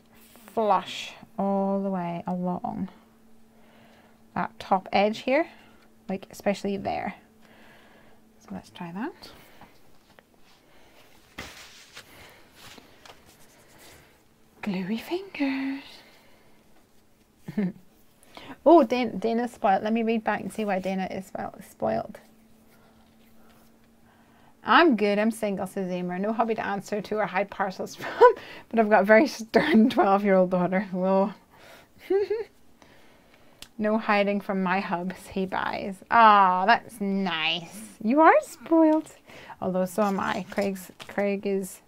flush all the way along that top edge here, like especially there. So let's try that. Gluey fingers. Oh, Dana's spoiled. Let me read back and see why Dana is spoiled. I'm good. I'm single, says Emer. No hubby to answer to or hide parcels from, but I've got a very stern 12-year-old daughter. Whoa. No hiding from my hubs he buys. Ah, that's nice. You are spoiled. Although so am I. Craig is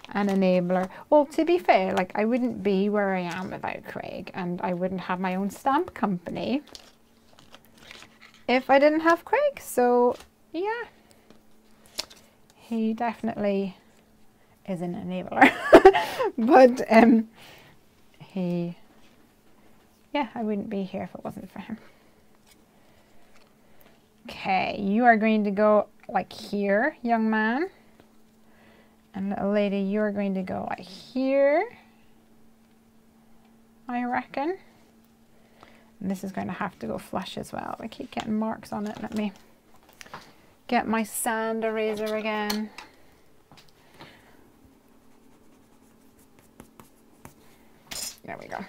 an enabler. Well, to be fair, like I wouldn't be where I am without Craig, and I wouldn't have my own stamp company if I didn't have Craig. So yeah, he definitely is an enabler. But yeah, I wouldn't be here if it wasn't for him. Okay, you are going to go like here, young man. And little lady, you're going to go like here, I reckon. And this is going to have to go flush as well. I keep getting marks on it. Let me get my sand eraser again. There we go.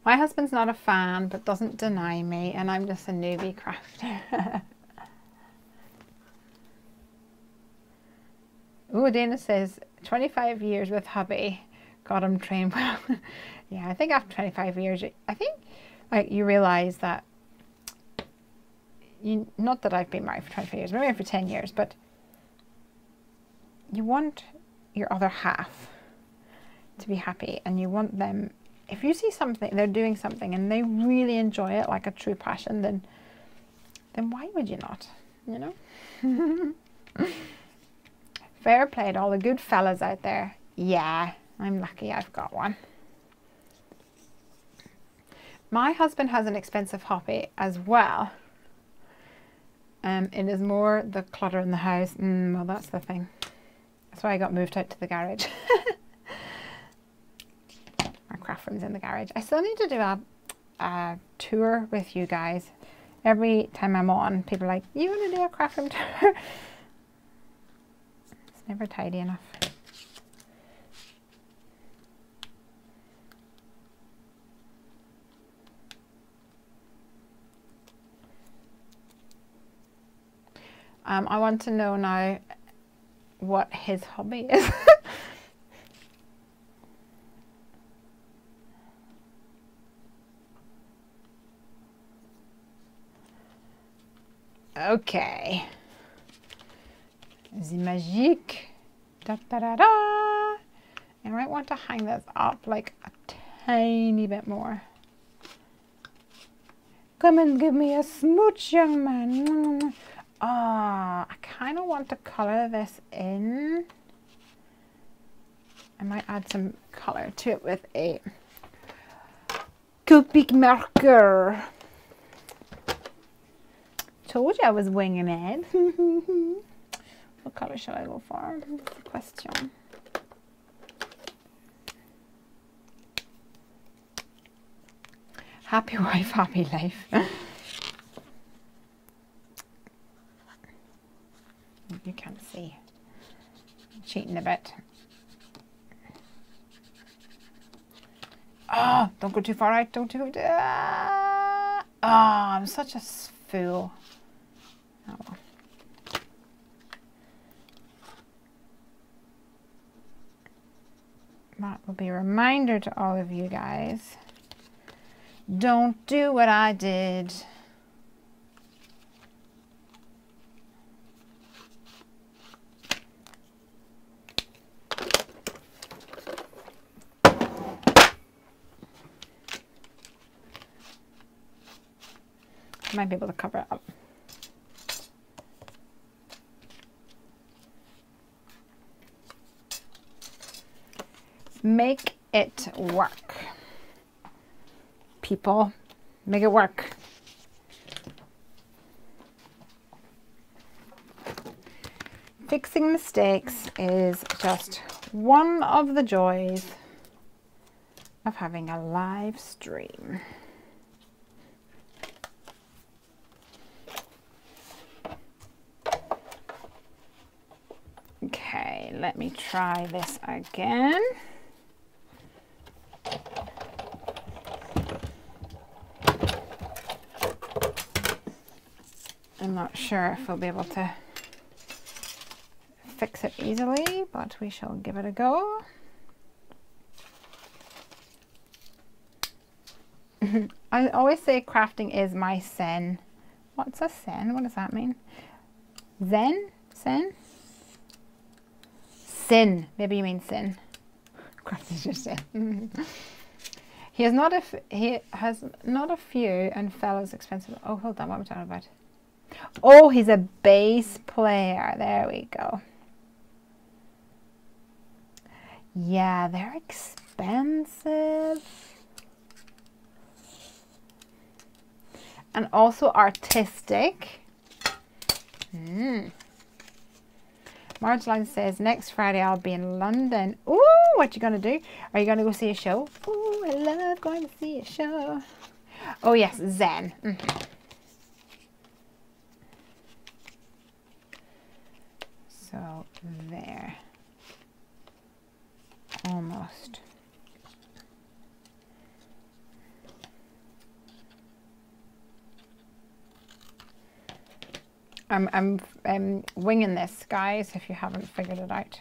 My husband's not a fan, but doesn't deny me, and I'm just a newbie crafter. Ooh, Dana says, 25 years with hubby, got him trained well. Yeah, I think after 25 years, I think like you realise that, not that I've been married for 25 years, maybe for 10 years, but you want your other half to be happy, and you want them, if you see something, they're doing something and they really enjoy it like a true passion, then why would you not, you know? Fair play to all the good fellas out there. Yeah, I'm lucky I've got one. My husband has an expensive hobby as well. It is more the clutter in the house. Well, that's the thing. That's why I got moved out to the garage. Our craft room's in the garage. I still need to do a tour with you guys. Every time I'm on, people are like, you want to do a craft room tour? It's never tidy enough. I want to know now what his hobby is. Okay. The magique. Da, da, da, da. I might want to hang this up like a tiny bit more. Come and give me a smooch, young man. Ah, I kind of want to colour this in. I might add some colour to it with a Copic marker. Told you I was winging it. What colour shall I go for? That's the question. Happy wife, happy life. You can't see. I'm cheating a bit. Oh, don't go too far out. Don't go too... Ah, oh, I'm such a fool. Oh, well. That will be a reminder to all of you guys. Don't do what I did. I might be able to cover it up. Make it work. People, make it work. Fixing mistakes is just one of the joys of having a live stream. Okay, let me try this again. I'm not sure if we'll be able to fix it easily, but we shall give it a go. I always say crafting is my sin. What's a sin? What does that mean? Zen? Sin? Sin. Maybe you mean sin. Crafting is just sin. He has not a few and fellows expensive. Oh, hold on. What am I talking about? Oh, he's a bass player. There we go. Yeah, they're expensive. And also artistic. Margeline says, next Friday I'll be in London. Ooh, what you gonna do? Are you gonna go see a show? Ooh, I love going to see a show. Oh yes, Zen. So there. Almost. I'm winging this, guys, if you haven't figured it out.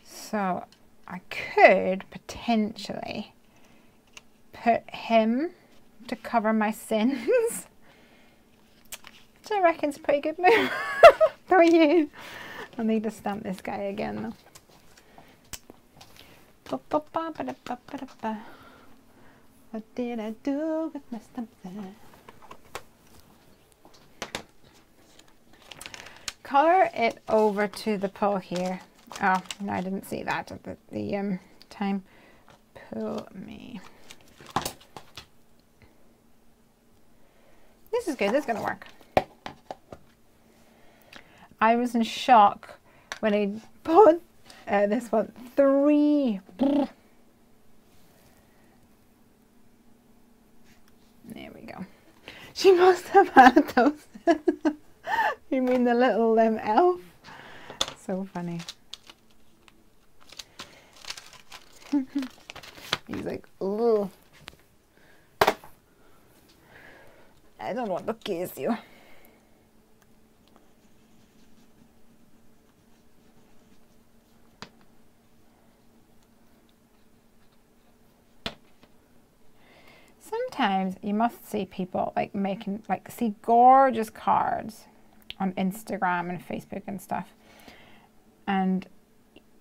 So I could potentially put him to cover my sins, which I reckon is a pretty good move. Don't you? I need to stamp this guy again though. What did I do with my stamp there? Color it over to the pull here. Oh, no, I didn't see that at the time. Pull me. This is good. This is going to work. I was in shock when I put this one 3. There we go. She must have had those. You mean the little elf? So funny. He's like, ugh. I don't want to kiss you. Sometimes you must see people like making, like, see gorgeous cards on Instagram and Facebook and stuff, and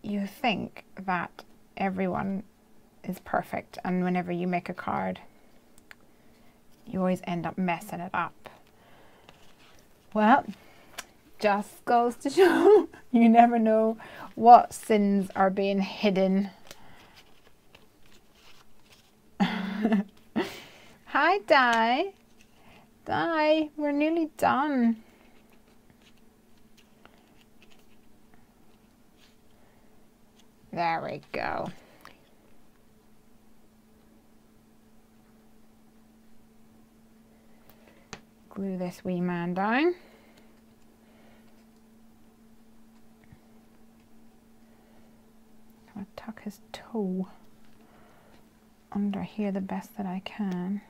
you think that everyone is perfect, and whenever you make a card you always end up messing it up. Well, just goes to show you never know what sins are being hidden. Hi, Di. Di, we're nearly done. There we go. Glue this wee man down. his toe under here the best that I can.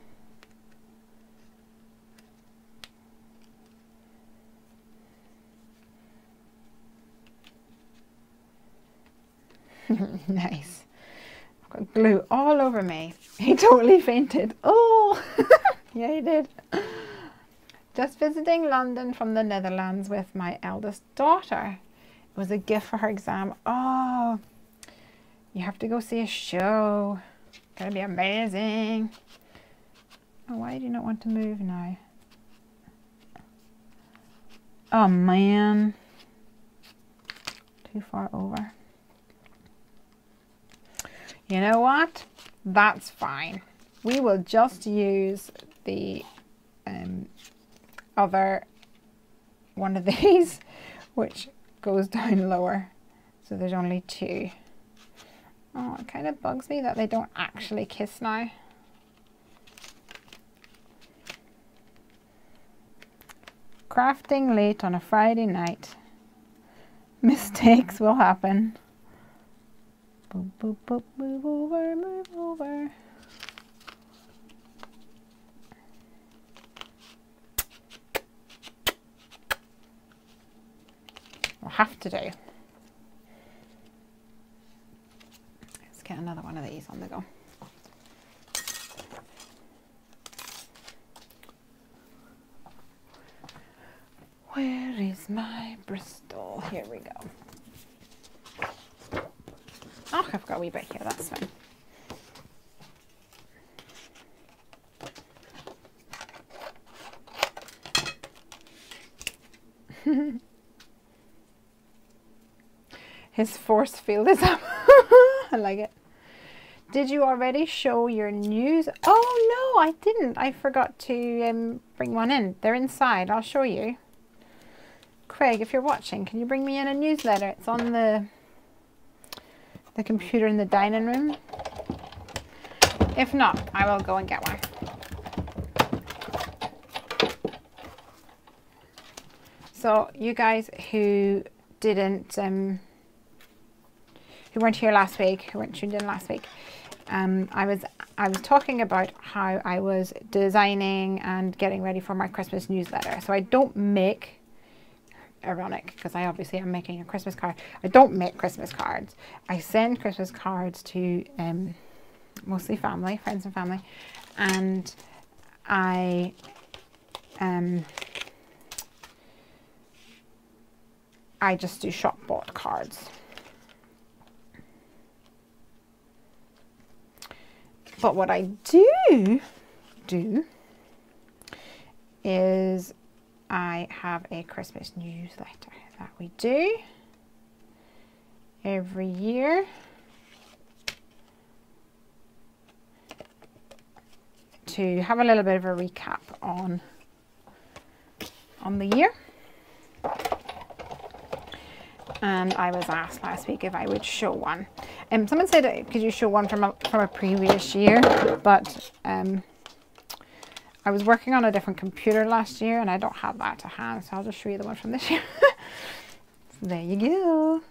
Nice. I've got glue all over me. He totally fainted. Oh, yeah, he did. Just visiting London from the Netherlands with my eldest daughter. It was a gift for her exam. Oh, you have to go see a show. It's gonna be amazing. Oh, why do you not want to move now? Oh man. Too far over. You know what? That's fine. We will just use the other one of these, which goes down lower. So there's only two. Oh, it kind of bugs me that they don't actually kiss now. Crafting late on a Friday night. Mistakes will happen. Boop, boop, boop, move over, move over. We'll have to do. Let's get another one of these on the go. Where is my Bristol? Here we go. Oh, I've got a wee bit here, that's fine. His force field is up. I like it. Did you already show your news? Oh no, I didn't. I forgot to bring one in. They're inside. I'll show you. Craig, if you're watching, can you bring me in a newsletter? It's on the computer in the dining room. If not, I will go and get one. So you guys who didn't, who weren't here last week, who weren't tuned in last week, I was talking about how I was designing and getting ready for my Christmas newsletter. So I don't make, ironic because I obviously am making a Christmas card. I don't make Christmas cards. I send Christmas cards to mostly family, friends and family, and I just do shop bought cards. But what I do is I have a Christmas newsletter that we do every year. To have a little bit of a recap on the year. And I was asked last week if I would show one. Someone said, could you show one from a previous year? But I was working on a different computer last year and I don't have that to hand, so I'll just show you the one from this year. So there you go.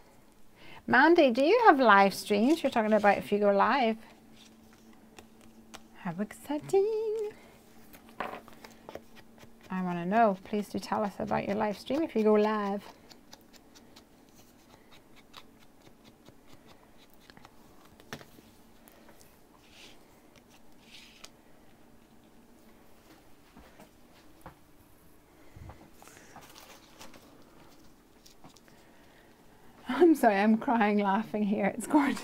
Mandy, do you have live streams? You're talking about if you go live. How exciting. I want to know. Please do tell us about your live stream if you go live. I'm sorry, I'm crying laughing here. It's gorgeous.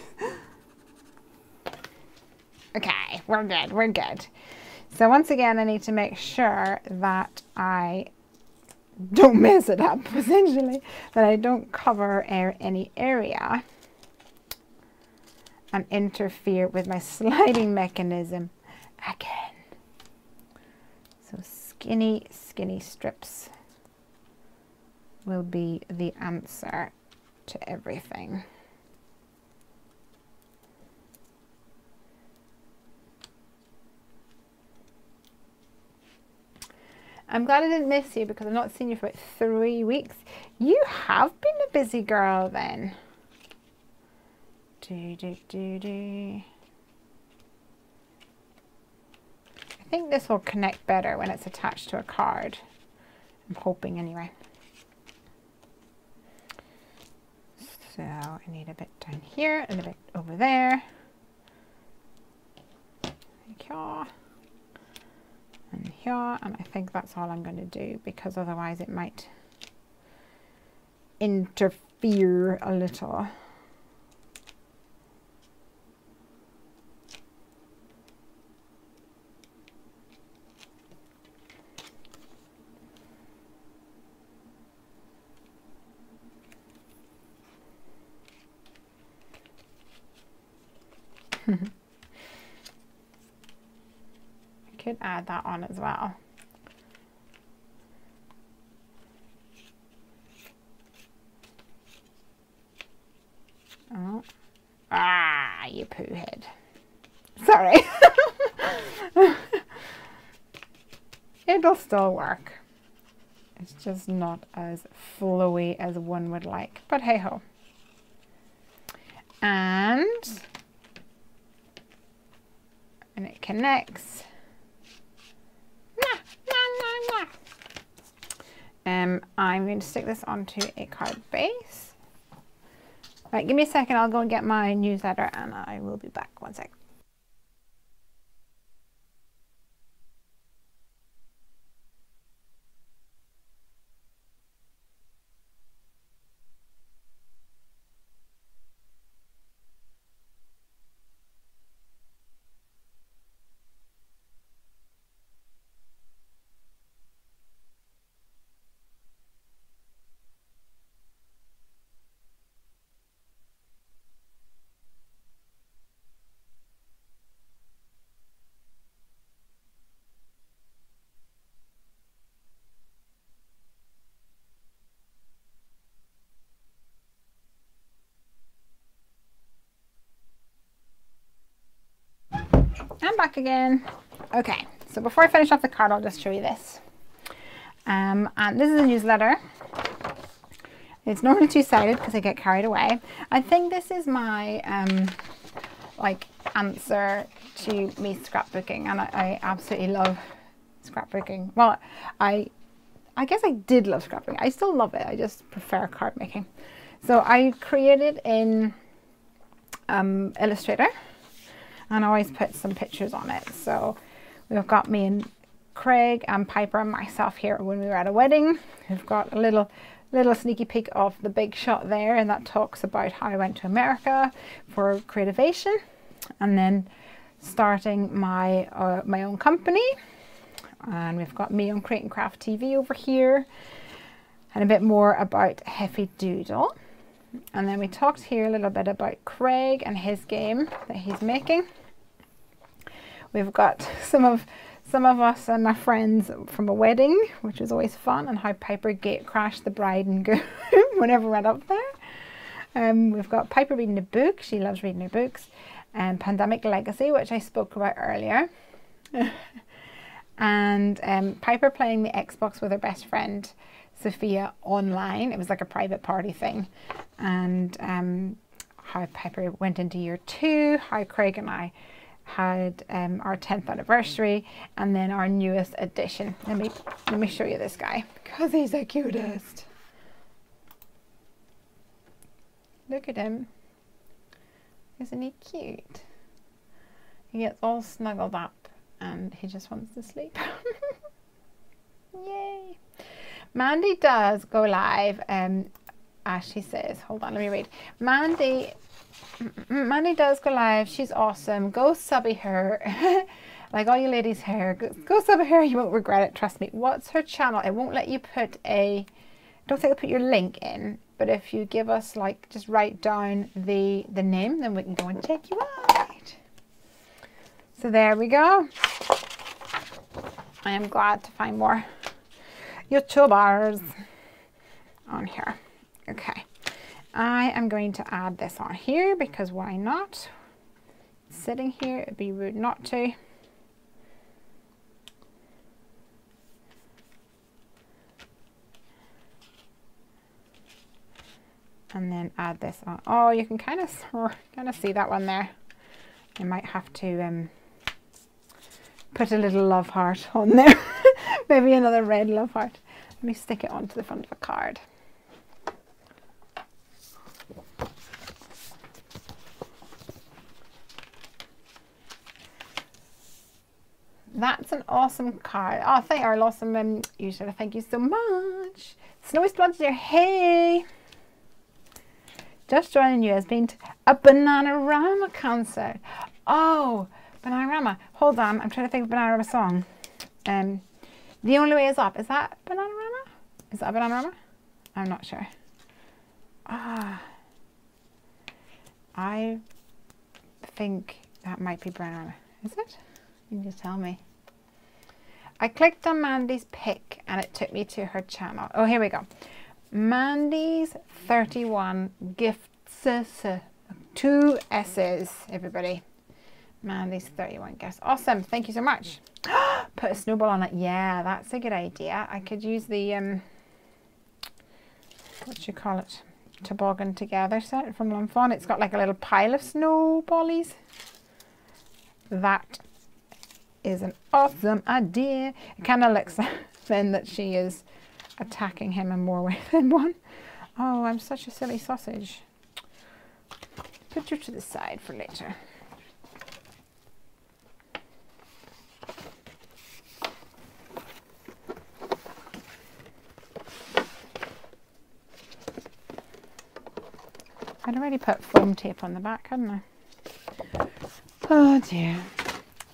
Okay, we're good, we're good. So once again, I need to make sure that I don't mess it up, essentially, that I don't cover any area and interfere with my sliding mechanism again. So skinny strips will be the answer to everything. I'm glad I didn't miss you because I've not seen you for about 3 weeks. You have been a busy girl then. I think this will connect better when it's attached to a card. I'm hoping anyway. So I need a bit down here and a bit over there. Here. And here. And I think that's all I'm going to do, because otherwise it might interfere a little. I could add that on as well. Oh. Ah, you poo head. Sorry. It'll still work. It's just not as flowy as one would like, but hey ho. And it connects. I'm going to stick this onto a card base. Right, give me a second, I'll go and get my newsletter and I will be back. One sec. I'm back again. Okay, so before I finish off the card, I'll just show you this. And this is a newsletter. It's normally two-sided because I get carried away. I think this is my like answer to me scrapbooking, and I absolutely love scrapbooking. Well, I guess I did love scrapbooking. I still love it. I just prefer card making. So I created in Illustrator. And I always put some pictures on it. So we've got me and Craig and Piper and myself here when we were at a wedding. We've got a little sneaky peek of the big shot there, and that talks about how I went to America for Creativation, and then starting my my own company. And we've got me on Create and Craft TV over here, and a bit more about Heffy Doodle. And then we talked here a little bit about Craig and his game that he's making. We've got some of us and my friends from a wedding, which was always fun, and how Piper gate crashed the bride and groom whenever we went up there. We've got Piper reading a book. She loves reading her books. And Pandemic Legacy, which I spoke about earlier. And Piper playing the Xbox with her best friend Sophia online. It was like a private party thing. And how Piper went into year 2, how Craig and I had our 10th anniversary, and then our newest addition. Let me show you this guy because he's the cutest. Look at him. Isn't he cute? He gets all snuggled up and he just wants to sleep. Yay. Mandy does go live, as she says. Hold on, let me read. Mandy does go live. She's awesome. Go subby her. Like all you ladies here. Go subby her. You won't regret it. Trust me. What's her channel? It won't let you put a... don't think I'll put your link in. But if you give us, like, just write down the name, then we can go and check you out. So there we go. I am glad to find more YouTubers on here. Okay, I am going to add this on here because why not? It's sitting here, it'd be rude not to. And then add this on. Oh, you can kind of see that one there. You might have to put a little love heart on there. Maybe another red love heart. Let me stick it onto the front of a card. That's an awesome card. Oh, thank our awesome user. Thank you so much. Snowy Splodge there. Hey. Just joining you. Has been to a Bananarama concert. Oh, Bananarama. Hold on. I'm trying to think of a Bananarama song. The Only Way Is Up. Is that Bananarama? Is that a Bananarama? I'm not sure. Ah. I think that might be Bananarama. Is it? You can just tell me. I clicked on Mandy's pic and it took me to her channel. Oh, here we go. Mandy's 31 gifts. 2 S's, everybody. Mandy's 31 gifts. Awesome. Thank you so much. Put a snowball on it. Yeah, that's a good idea. I could use the, what do you call it? Toboggan Together set from Lumfon. It's got like a little pile of snowballies. That is an awesome idea. It kind of looks then that she is attacking him in more ways than one. Oh, I'm such a silly sausage. Put you to the side for later. I'd already put foam tape on the back, hadn't I? Oh dear.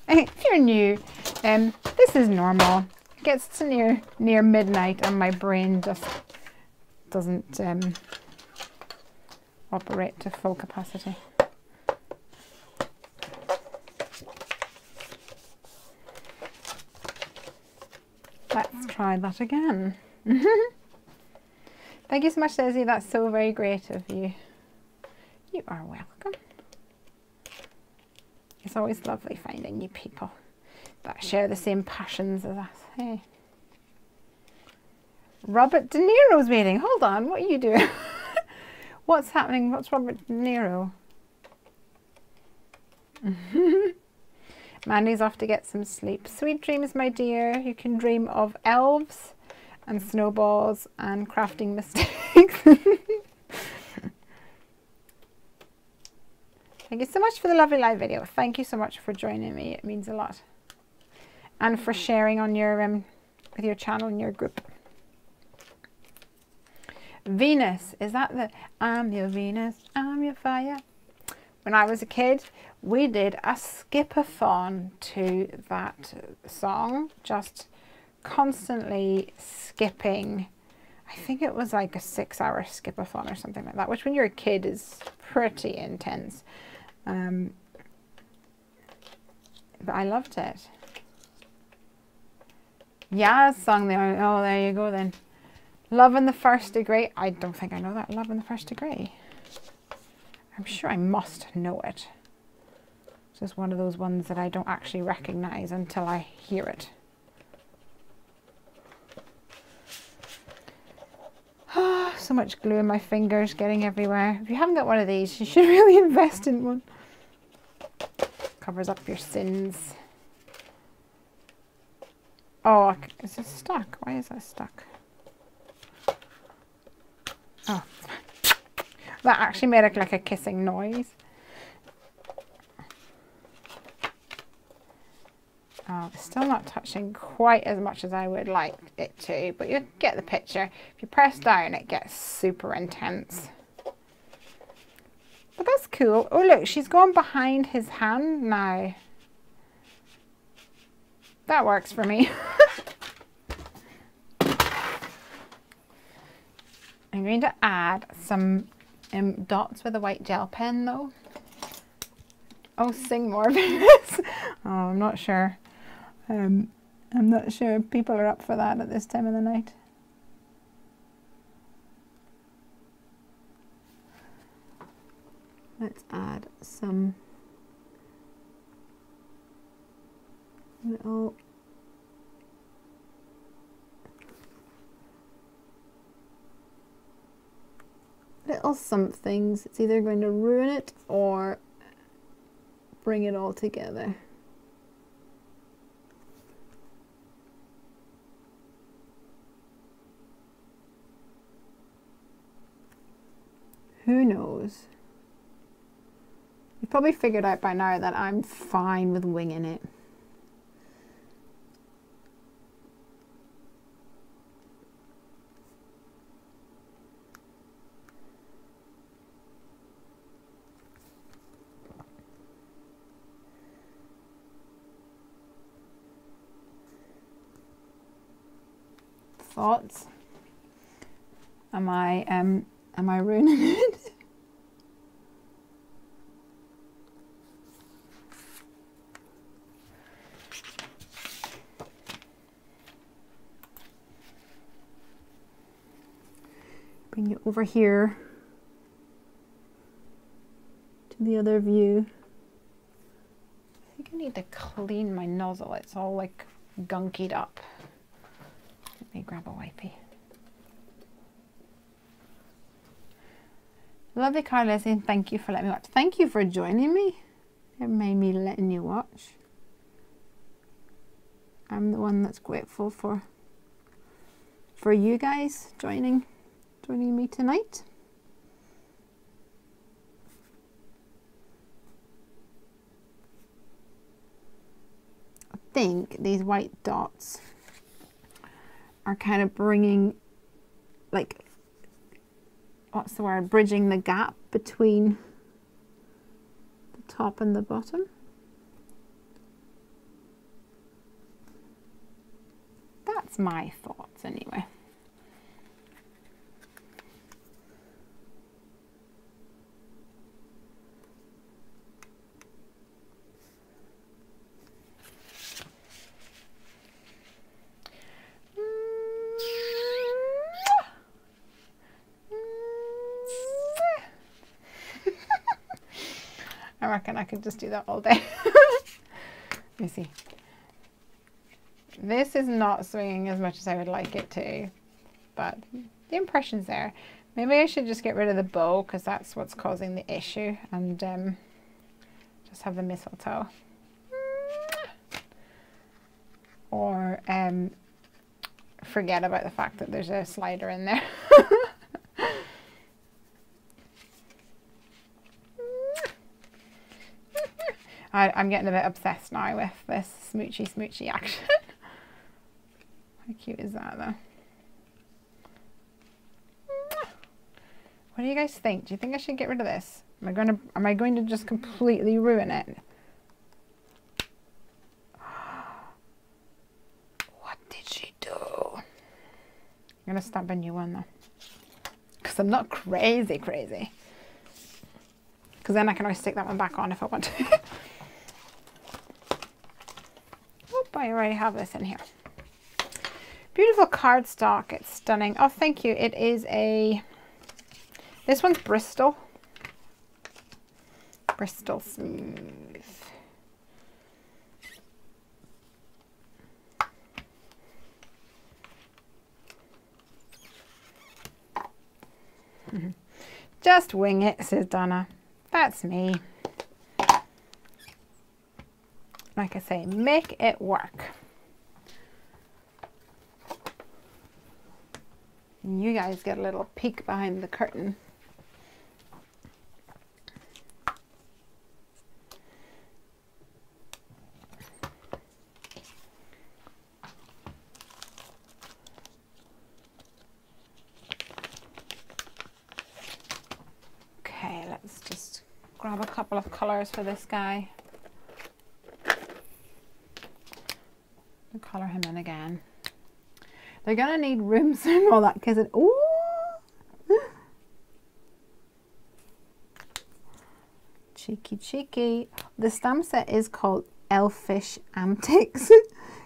If you're new, this is normal. It gets to near midnight and my brain just doesn't operate to full capacity. Let's try that again. Thank you so much, Lesley. That's so very great of you. You are welcome. It's always lovely finding new people that share the same passions as us. Hey. Robert De Niro's waiting. Hold on, what are you doing? What's happening? What's Robert De Niro? Mandy's off to get some sleep. Sweet dreams, my dear. You can dream of elves and snowballs and crafting mistakes. Thank you so much for the lovely live video. Thank you so much for joining me. It means a lot. And for sharing on your with your channel and your group. Venus, is that the I'm your Venus, I'm your fire? When I was a kid, we did a skip-a-thon to that song, just constantly skipping. I think it was like a 6-hour skip-a-thon or something like that, which when you're a kid is pretty intense. But I loved it. Yeah, song there. Oh, there you go then. Love in the First Degree. I don't think I know that. Love in the First Degree. I'm sure I must know it. It's just one of those ones that I don't actually recognize until I hear it. Oh, so much glue in my fingers getting everywhere. If you haven't got one of these, you should really invest in one. Covers up your sins. Oh, is it stuck? Why is that stuck? Oh, that actually made it like a kissing noise. Oh, it's still not touching quite as much as I would like it to, but you get the picture. If you press down, it gets super intense. But that's cool. Oh, look, she's gone behind his hand now. That works for me. I'm going to add some dots with a white gel pen though. Oh, sing more Venus. Oh, I'm not sure. I'm not sure people are up for that at this time of the night. Let's add some little little somethings. It's either going to ruin it or bring it all together. Who knows? You've probably figured out by now that I'm fine with winging it. Thoughts? Am I ruining it? Bring it over here to the other view. I think I need to clean my nozzle. It's all like gunkied up. Let me grab a wipey. Lovely car, Lesley, and thank you for letting me watch. Thank you for joining me. It made me letting you watch. I'm the one that's grateful for you guys joining me tonight. I think these white dots are kind of bringing, like, what's the word, bridging the gap between the top and the bottom. That's my thoughts anyway. I reckon I could just do that all day. Let me see. This is not swinging as much as I would like it to, but the impression's there. Maybe I should just get rid of the bow because that's what's causing the issue, and just have the mistletoe. Or forget about the fact that there's a slider in there. I'm getting a bit obsessed now with this smoochy action. How cute is that though? What do you guys think? Do you think I should get rid of this? Am I going to just completely ruin it? What did she do? I'm gonna stamp a new one though, because I'm not crazy. Because then I can always stick that one back on if I want to. Oop, I already have this in here. Beautiful cardstock. It's stunning. Oh, thank you. It is this one's Bristol. Bristol Smooth. Just wing it, says Donna. That's me. Like I say, make it work. And you guys get a little peek behind the curtain. Okay, let's just grab a couple of colors for this guy. Color him in again. They're gonna need rooms and all that because it. Ooh, cheeky. The stamp set is called Elfish Antics.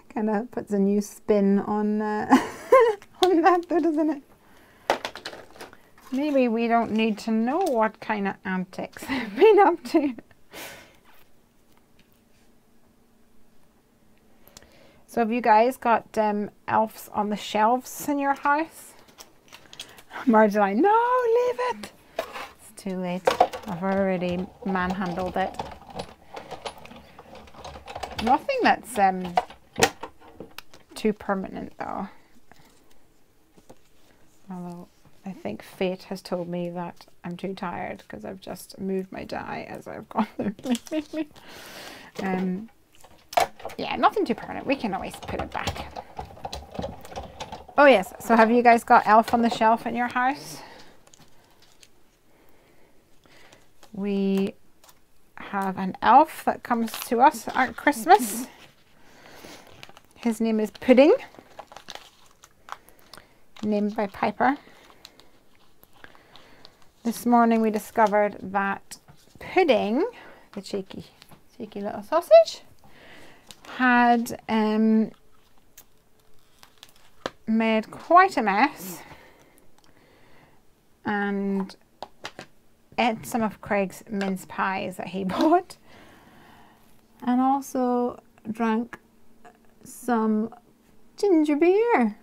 Kind of puts a new spin on on that, though, doesn't it? Maybe we don't need to know what kind of antics they've been up to. So have you guys got elves on the shelves in your house? Marge and I, no, leave it. too late. I've already manhandled it. Nothing that's too permanent though. Although I think fate has told me that I'm too tired because I've just moved my die as I've gone through. Yeah, nothing too permanent. We can always put it back. Oh yes, so have you guys got Elf on the Shelf in your house? We have an elf that comes to us at Christmas. His name is Pudding, named by Piper. This morning we discovered that Pudding, the cheeky little sausage, had made quite a mess and ate some of Craig's mince pies that he bought, and also drank some ginger beer.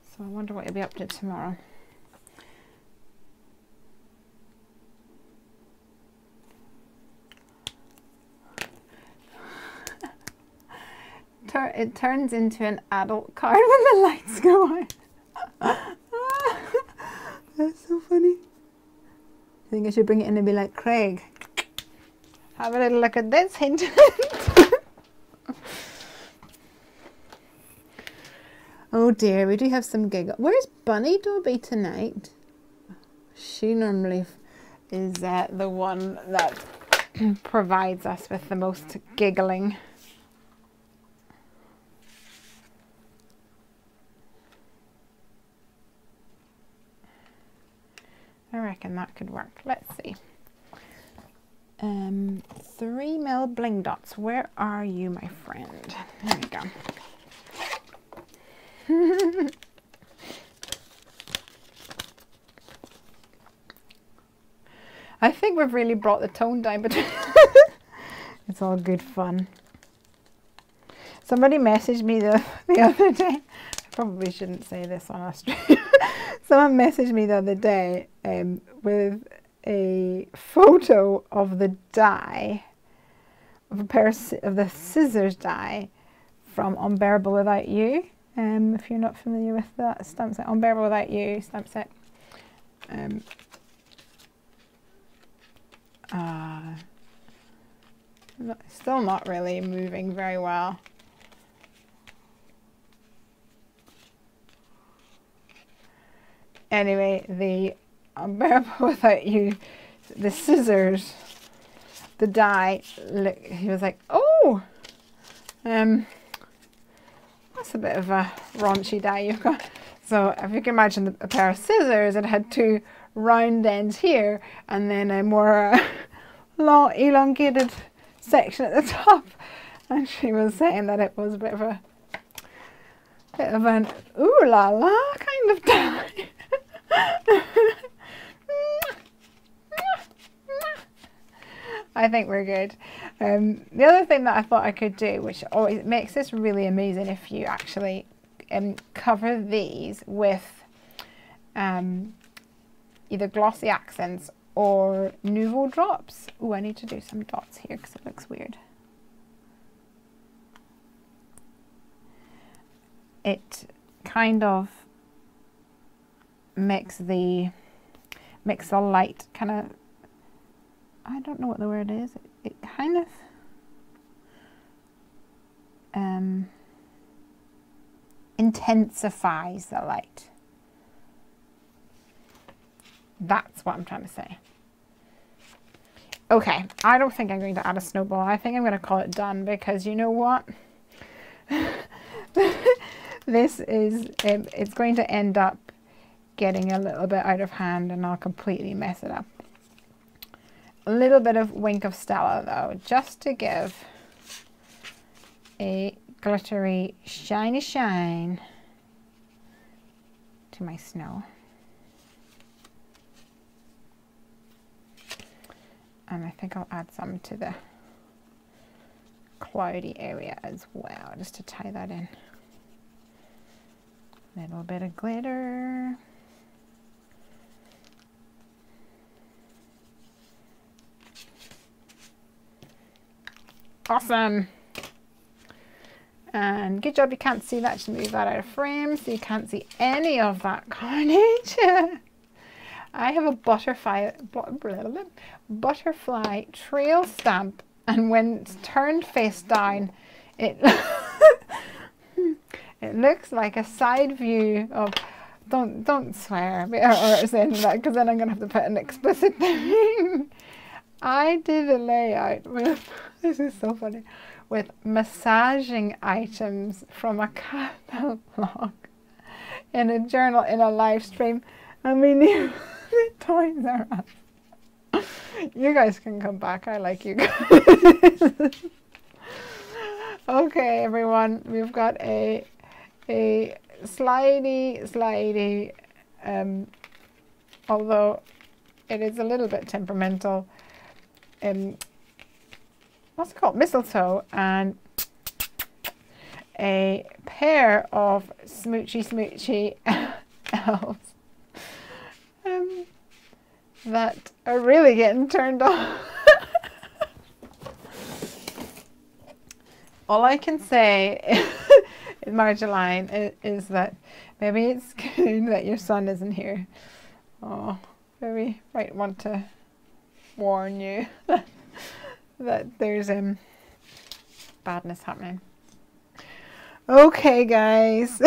So I wonder what he'll be up to tomorrow. It turns into an adult card when the lights go out. That's so funny. I think I should bring it in and be like, Craig, have a little look at this, hint. Oh dear, we do have some giggle. Where's Bunny Dobby tonight? She normally is the one that provides us with the most giggling. I reckon that could work. Let's see. 3mm bling dots. Where are you, my friend? There we go. I think we've really brought the tone down, but it's all good fun. Somebody messaged me the other day. I probably shouldn't say this on a stream. Someone messaged me the other day with a photo of the die, of a pair of the scissors die from Unbearable Without You. If you're not familiar with that stamp set, Unbearable Without You stamp set. Still not really moving very well. Anyway, the Unbearable Without You, the scissors, the die, look, he was like, oh, that's a bit of a raunchy die you've got. So if you can imagine a pair of scissors, it had two round ends here and then a more long elongated section at the top. And she was saying that it was a bit of an ooh la la kind of die. I think we're good. The other thing that I thought I could do, which always makes this really amazing, if you actually cover these with either glossy accents or Nouveau drops. Oh, I need to do some dots here because it looks weird. It kind of makes the light kind of, I don't know what the word is, it kind of intensifies the light. That's what I'm trying to say. Okay, I don't think I'm going to add a snowball. I think I'm going to call it done, because you know what? This is, it's going to end up getting a little bit out of hand and I'll completely mess it up. A little bit of Wink of Stella though, just to give a glittery shiny shine to my snow. And I think I'll add some to the cloudy area as well, just to tie that in. A little bit of glitter. Awesome. And good job you can't see that. Just move that out of frame so you can't see any of that carnage. I have a butterfly trail stamp, and when it's turned face down, it it looks like a side view of, don't swear or saying that, because then I'm gonna have to put an explicit thing. I did a layout with, this is so funny, with massaging items from a catalogue in a journal in a live stream. I mean, the Toys R Us. You guys can come back. I like you guys. Okay, everyone, we've got a slidey, although it is a little bit temperamental, what's it called, mistletoe, and a pair of smoochy elves that are really getting turned on. All I can say is, Marjoline, is that maybe it's good that your son isn't here. Oh, maybe might want to warn you that there's badness happening. Okay, guys.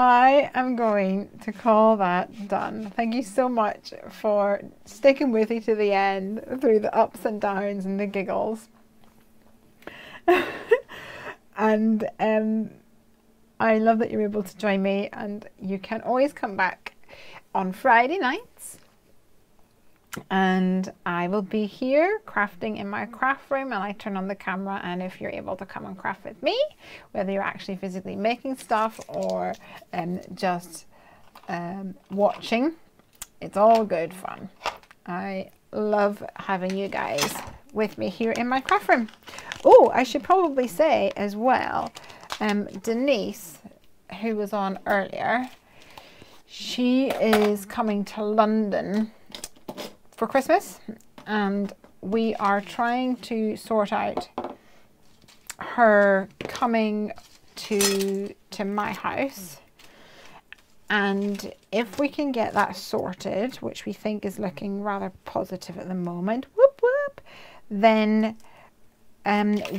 I am going to call that done. Thank you so much for sticking with me to the end through the ups and downs and the giggles. And I love that you're able to join me, and you can always come back on Friday nights, and I will be here crafting in my craft room, and I turn on the camera, and if you're able to come and craft with me, whether you're actually physically making stuff or just watching, it's all good fun. I love having you guys with me here in my craft room. Oh, I should probably say as well, Denise, who was on earlier, she is coming to London for Christmas, and we are trying to sort out her coming to my house, and if we can get that sorted, which we think is looking rather positive at the moment, whoop whoop, then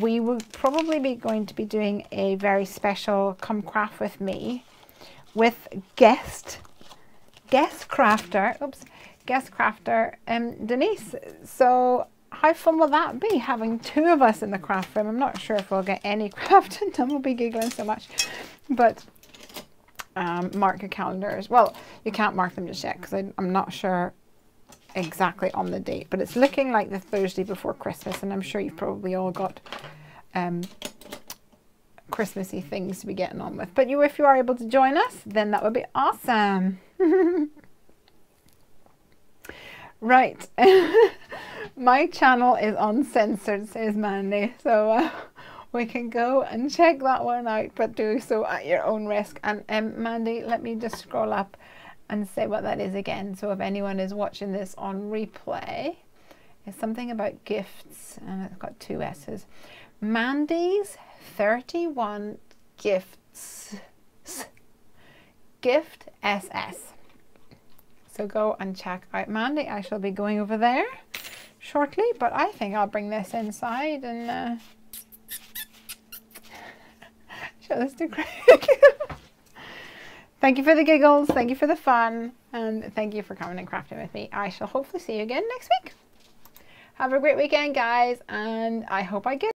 we will probably be going to be doing a very special come craft with me with guest crafter Denise. So how fun will that be, having two of us in the craft room? I'm not sure if we'll get any crafting done. We'll be giggling so much, but mark your calendars. Well, you can't mark them just yet because I'm not sure exactly on the date, but it's looking like the Thursday before Christmas, and I'm sure you've probably all got Christmassy things to be getting on with. But if you are able to join us, then that would be awesome. Right. My channel is uncensored, says Mandy, so we can go and check that one out, but do so at your own risk. And Mandy, let me just scroll up and say what that is again, so if anyone is watching this on replay. It's something about gifts, and it's got two S's. Mandy's 31 gifts, gift SS. So go and check out Mandy. I shall be going over there shortly, but I think I'll bring this inside and show this to Craig. Thank you for the giggles, thank you for the fun, and thank you for coming and crafting with me. I shall hopefully see you again next week. Have a great weekend, guys, and I hope I get